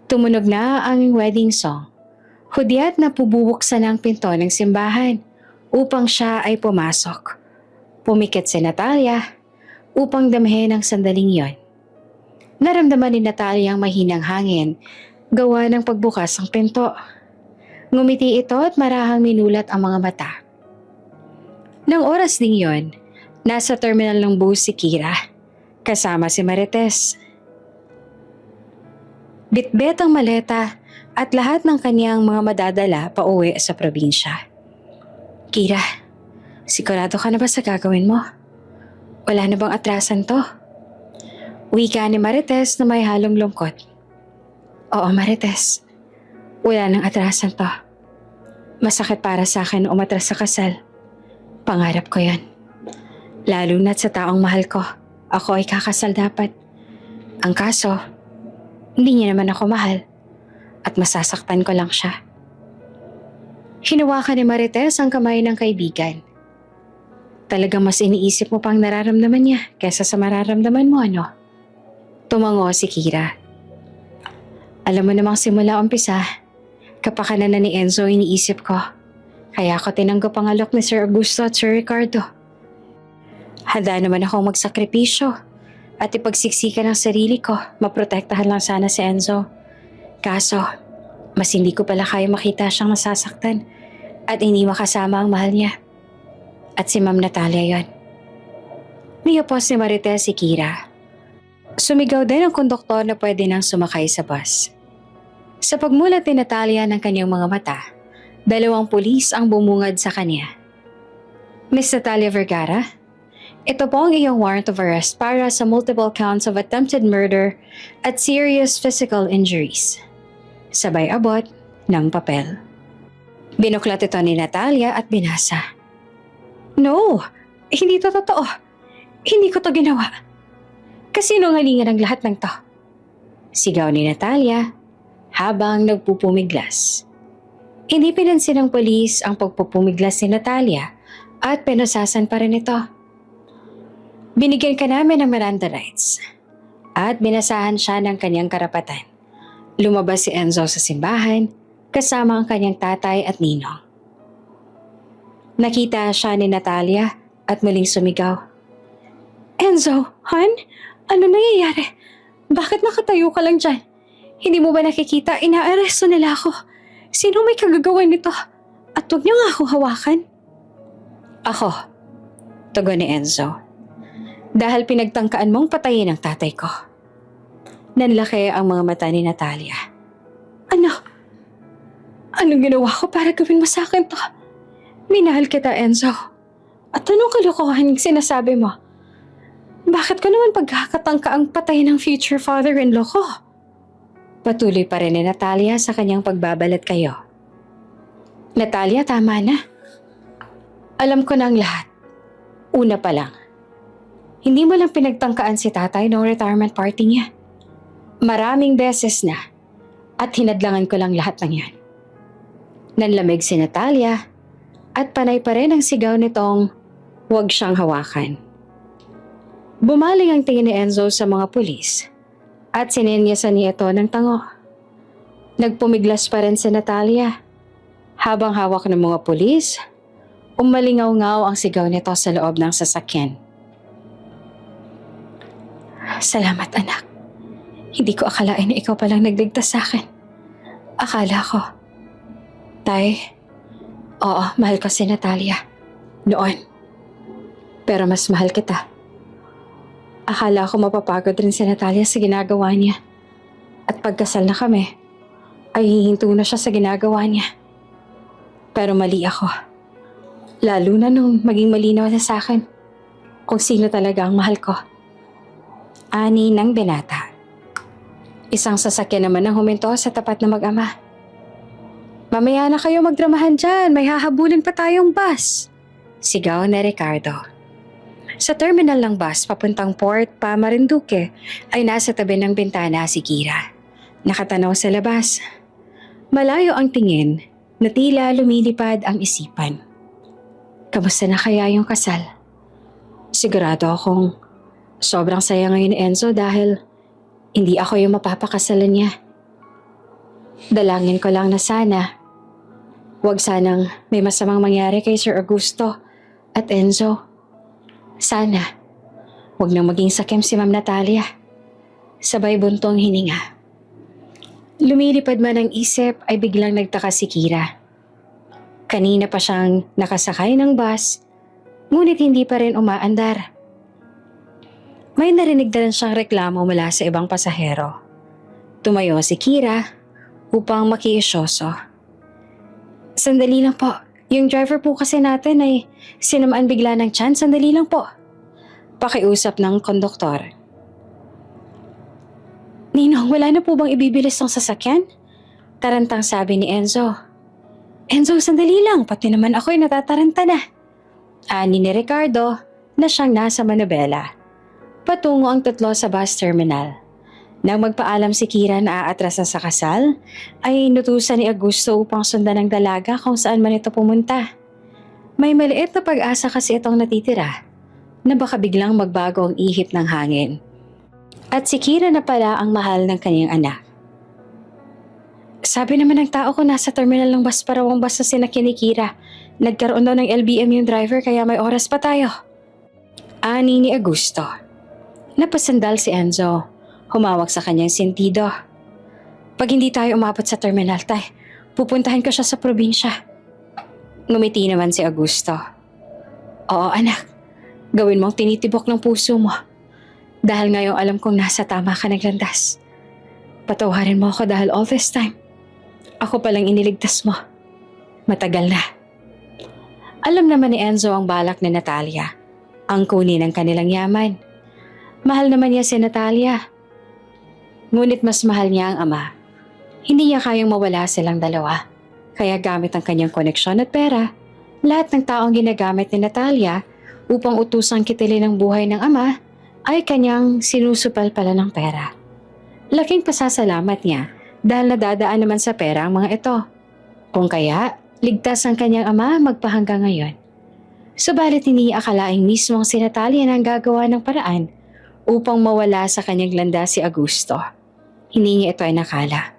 Tumunog na ang wedding song. Hudyat na pububuksan ang pinto ng simbahan upang siya ay pumasok. Pumikit si Natalia upang damhin ang sandaling yon. Naramdaman ni Natalia ang mahinang hangin gawa ng pagbukas ng pinto. Ngumiti ito at marahang minulat ang mga mata. Nang oras ding yon, nasa terminal ng bus si Kira, kasama si Marites. Bitbit ang maleta at lahat ng kanyang mga madadala pauwi sa probinsya. Kira, sigurado ka na ba sa gagawin mo? Wala na bang atrasan to? Wika ni Marites na may halong lungkot. Oo, Marites. Wala nang atrasan to. Masakit para sa akin na umatras sa kasal. Pangarap ko yan. Lalo na't sa taong mahal ko, ako ay kakasal dapat. Ang kaso, hindi niya naman ako mahal at masasaktan ko lang siya. Hinawakan ni Marites ang kamay ng kaibigan. Talagang mas iniisip mo pang nararamdaman niya kaysa sa mararamdaman mo, ano? Tumango si Kira. Alam mo namang simula umpisa, kapakanan na ni Enzo iniisip ko. Kaya ako tinanggap ang alok ni Sir Augusto at Sir Ricardo. Handa naman akong magsakripisyo at ipagsiksikan ang sarili ko, maprotektahan lang sana si Enzo. Kaso, mas hindi ko pala kaya makita siyang nasasaktan at hindi makasama ang mahal niya. At si Ma'am Natalia yon. Niyapos ni Marites si Kira. Sumigaw din ang konduktor na pwede nang sumakay sa bus. Sa pagmulat ni Natalia ng kanyang mga mata, 2 pulis ang bumungad sa kanya. Miss Natalia Vergara, ito po ang iyong warrant of arrest para sa multiple counts of attempted murder at serious physical injuries. Sabay abot ng papel. Binuklat ito ni Natalia at binasa. No, hindi to totoo. Hindi ko to ginawa. Kasinungalingan ang lahat ng to. Sigaw ni Natalia habang nagpupumiglas. Hindi pinansin ng polis ang pagpupumiglas ni Natalia at pinasasan pa rin ito. Binigyan ka namin ng Miranda rights at binasahan siya ng kanyang karapatan. Lumabas si Enzo sa simbahan kasama ang kanyang tatay at ninong. Nakita siya ni Natalia at muling sumigaw. Enzo, hon? Ano nangyayari? Bakit nakatayo ka lang dyan? Hindi mo ba nakikita? Inaaresto nila ako. Sino may kagagawan nito? At huwag niyo nga ako hawakan. Ako, tugon ni Enzo. Dahil pinagtangkaan mong patayin ang tatay ko. Nanlaki ang mga mata ni Natalia. Ano? Anong ginawa ko para gawin mo sa akin to? Minahal kita, Enzo. At anong kalokohan yung sinasabi mo? Bakit ko naman pagkakatangka ang patay ng future father-in-law ko? Patuloy pa rin ni Natalia sa kanyang pagbabalat kayo. Natalia, tama na. Alam ko na ang lahat. Una pa lang. Hindi mo lang pinagtangkaan si tatay noong retirement party niya. Maraming beses na. At hinadlangan ko lang lahat ng yan. Nanlamig si Natalia at panay pa rin ang sigaw nitong huwag siyang hawakan. Bumaling ang tingin ni Enzo sa mga pulis at sinenyasan niya ito ng tango. Nagpumiglas pa rin si Natalia. Habang hawak ng mga pulis, umalingaw-ngaw ang sigaw nito sa loob ng sasakyan. Salamat, anak. Hindi ko akalain na ikaw palang nagligtas sa akin. Akala ko. Tay, oo, mahal ko si Natalia. Noon. Pero mas mahal kita. Akala ko mapapagod rin si Natalia sa ginagawa niya. At pagkasal na kami, ay hihinto na siya sa ginagawa niya. Pero mali ako. Lalo na nung maging malinaw na sa akin kung sino talaga ang mahal ko. Ani ng binata. Isang sasakyan naman ang huminto sa tapat na mag-ama. Mamaya na kayo magdramahan dyan, may hahabulin pa tayong bus. Sigaw ni Ricardo. Sa terminal ng bus papuntang Port pa Marinduque ay nasa tabi ng bintana si Kira. Nakatanaw sa labas. Malayo ang tingin na tila lumilipad ang isipan. Kamusta na kaya yung kasal? Sigurado akong sobrang saya ngayon ni Enzo dahil hindi ako yung mapapakasalan niya. Dalangin ko lang na sana, wag sanang may masamang mangyari kay Sir Augusto at Enzo. Sana, wag nang maging sakim si Ma'am Natalia. Sabay buntong hininga. Lumilipad man ang isip ay biglang nagtaka si Kira. Kanina pa siyang nakasakay ng bus, ngunit hindi pa rin umaandar. May narinig na rin siyang reklamo mula sa ibang pasahero. Tumayo si Kira upang makiisyoso. Sandali lang po, yung driver po kasi natin ay sinamaan bigla ng tiyan. Sandali lang po. Pakiusap ng konduktor. Ninong, wala na po bang ibibilis ng sasakyan? Tarantang sabi ni Enzo. Enzo, sandali lang, pati naman ako'y natataranta na. Ani ni Ricardo na siyang nasa Manobela. Patungo ang tatlo sa bus terminal. Nang magpaalam si Kira na aatrasa sa kasal, ay inutusan ni Augusto upang sundan ng dalaga kung saan man ito pumunta. May maliit na pag-asa kasi itong natitira na baka biglang magbago ang ihip ng hangin. At si Kira na pala ang mahal ng kanyang anak. Sabi naman ng tao ko nasa terminal ng bus para ang bus na sinakyan ni Kira. Nagkaroon daw ng LBM yung driver kaya may oras pa tayo. Ani ni Augusto. Napasandal si Enzo. Humawak sa kanyang sentido. Pag hindi tayo umabot sa terminal, pupuntahan ko siya sa probinsya. Ngumiti naman si Augusto. Oo anak, gawin mong tinitibok ng puso mo. Dahil ngayong alam kong nasa tama ka naglandas. Patawarin mo ako dahil all this time, ako palang iniligtas mo. Matagal na. Alam naman ni Enzo ang balak ni Natalia. Ang kunin ng kanilang yaman. Mahal naman niya si Natalia. Ngunit mas mahal niya ang ama. Hindi niya kayang mawala silang dalawa. Kaya gamit ang kanyang koneksyon at pera, lahat ng taong ginagamit ni Natalia upang utusang kitilin ang buhay ng ama ay kanyang sinusupal pala ng pera. Laking pasasalamat niya dahil nadadaan naman sa pera ang mga ito. Kung kaya, ligtas ang kanyang ama magpahanggang ngayon. Subalit hindi niya akalaing mismong si Natalia na ang gagawa ng paraan upang mawala sa kanyang landas si Augusto. Hindi niya ito ay nakala.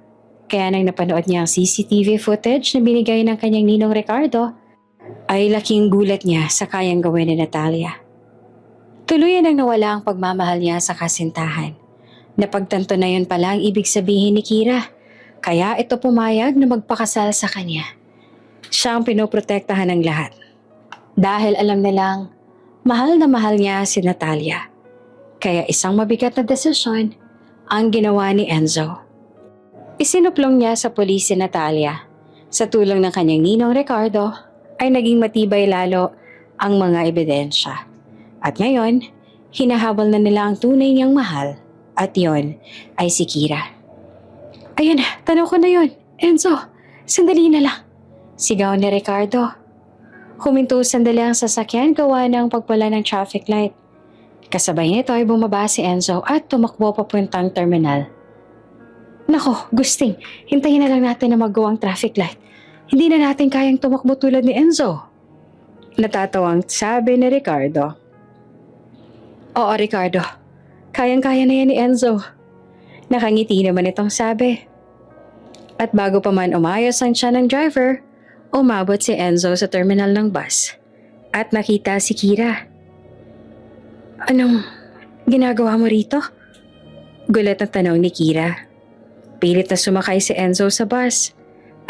Kaya nang napanood niya ang CCTV footage na binigay ng kanyang ninong Ricardo, ay laking gulat niya sa kayang gawin ni Natalia. Tuluyan ang nawala ang pagmamahal niya sa kasintahan. Napagtanto na yun pala ang ibig sabihin ni Kira. Kaya ito pumayag na magpakasal sa kanya. Siya ang pinoprotektahan ng lahat. Dahil alam nilang mahal na mahal niya si Natalia. Kaya isang mabigat na desisyon ang ginawa ni Enzo. Isinuplong niya sa pulis si Natalia. Sa tulong ng kanyang ninong Ricardo ay naging matibay lalo ang mga ebidensya. At ngayon, hinahabol na nila ang tunay niyang mahal. At yon ay si Kira. Ayun, tanong ko na yon. Enzo, sandali na lang. Sigaw ni Ricardo. Huminto sandali ang sasakyan gawa ng pagpala ng traffic light. Kasabay nito ay bumaba si Enzo at tumakbo papuntang terminal. Nako, Gusting, hintayin na lang natin na mag-go ang traffic light. Hindi na natin kayang tumakbo tulad ni Enzo. Natatawang sabi ni Ricardo. Oo, Ricardo. Kayang-kaya na yan ni Enzo. Nakangiti naman itong sabi. At bago pa man umayos ang tiyan ng driver, umabot si Enzo sa terminal ng bus at nakita si Kira. Anong ginagawa mo rito? Gulat ang tanong ni Kira. Pilit na sumakay si Enzo sa bus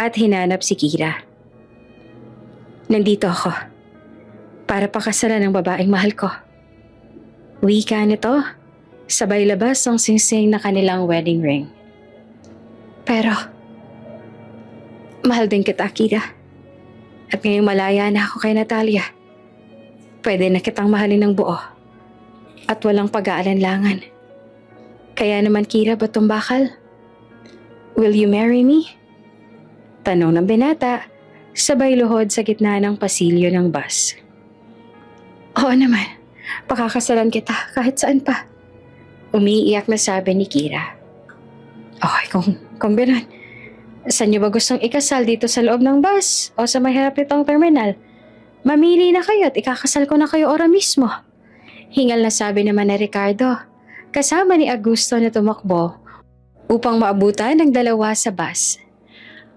at hinanap si Kira. Nandito ako para pakasalan ng babaeng mahal ko. Wika nito, sabay labas ang singsing na kanilang wedding ring. Pero, mahal din kita, Kira. At ngayong malaya na ako kay Natalia, pwede na kitang mahalin ng buo at walang pag-aalanlangan. Kaya naman, Kira, ba't tumbakal? Will you marry me? Tanong ng binata, sabay luhod sa gitna ng pasilyo ng bus. Oo naman, pakakasalan kita kahit saan pa. Umiiyak na sabi ni Kira. Okay, kung gano'n, saan niyo ba gustong ikasal dito sa loob ng bus o sa may harap nitong terminal? Mamili na kayo at ikakasal ko na kayo ora mismo. Hingal na sabi naman ni Ricardo, kasama ni Augusto na tumakbo upang maabutan ng dalawa sa bus.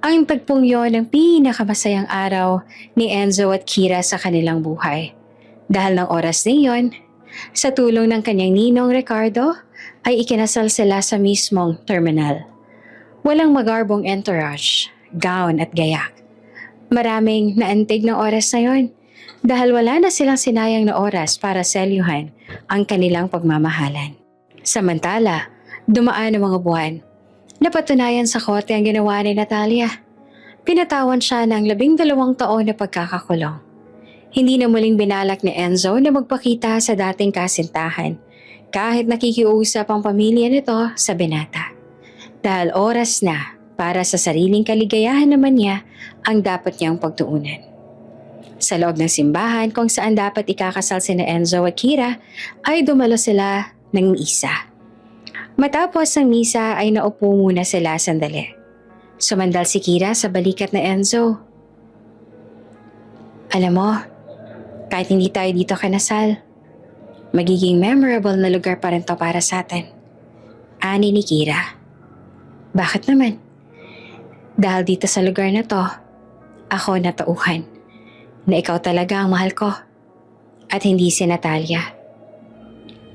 Ang tagpong yon ang pinakamasayang araw ni Enzo at Kira sa kanilang buhay. Dahil ng oras na iyon, sa tulong ng kanyang ninong Ricardo, ay ikinasal sila sa mismong terminal. Walang magarbong entourage, gown at gayak. Maraming naantig ng oras na yon dahil wala na silang sinayang na oras para selyuhan ang kanilang pagmamahalan. Samantala, dumaan ang mga buwan. Napatunayan sa korte ang ginawa ni Natalia. Pinatawan siya ng 12 taon na pagkakakulong. Hindi na muling binalak ni Enzo na magpakita sa dating kasintahan kahit nakikiusap ang pamilya nito sa binata. Dahil oras na para sa sariling kaligayahan naman niya ang dapat niyang pagtuunan. Sa loob ng simbahan kung saan dapat ikakasal sina Enzo at Kira ay dumalo sila ng misa. Matapos ang misa ay naupo muna sila sandali. Sumandal si Kira sa balikat na Enzo. Alam mo, kahit hindi tayo dito kanasal, magiging memorable na lugar pa rin to para sa atin. Ani ni Kira. Bakit naman? Dahil dito sa lugar na to, ako natauhan na ikaw talaga ang mahal ko at hindi si Natalia.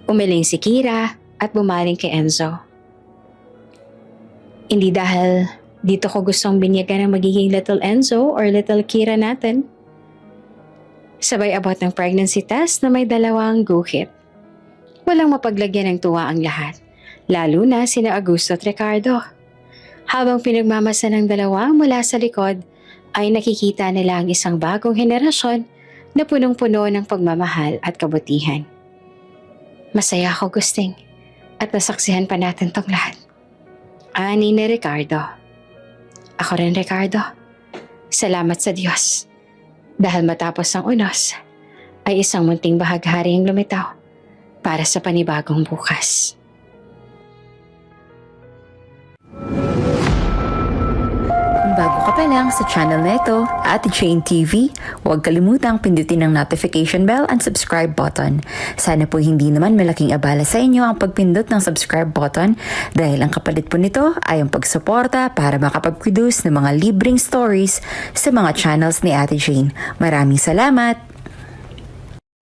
Umiling si Kira at bumaling kay Enzo. Hindi dahil dito ko gustong binyagan ng magiging little Enzo or little Kira natin. Sabay abot ng pregnancy test na may 2 guhit. Walang mapaglagyan ng tuwa ang lahat, lalo na sina Augusto at Ricardo. Habang pinagmamasa ng dalawa mula sa likod, ay nakikita nila ang isang bagong henerasyon na punong-puno ng pagmamahal at kabutihan. Masaya ako, Gusting, at nasaksihan pa natin tong lahat. Ani ni Ricardo. Ako rin, Ricardo. Salamat sa Diyos. Dahil matapos ang unos, ay isang munting bahaghari ang lumitaw para sa panibagong bukas. Kung bago ka pa lang sa channel na ito, Ate Jane TV, huwag kalimutang pindutin ang notification bell and subscribe button. Sana po hindi naman malaking abala sa inyo ang pagpindot ng subscribe button dahil ang kapalit po nito ay ang pagsuporta para makapag-produce ng mga libreng stories sa mga channels ni Ate Jane. Maraming salamat!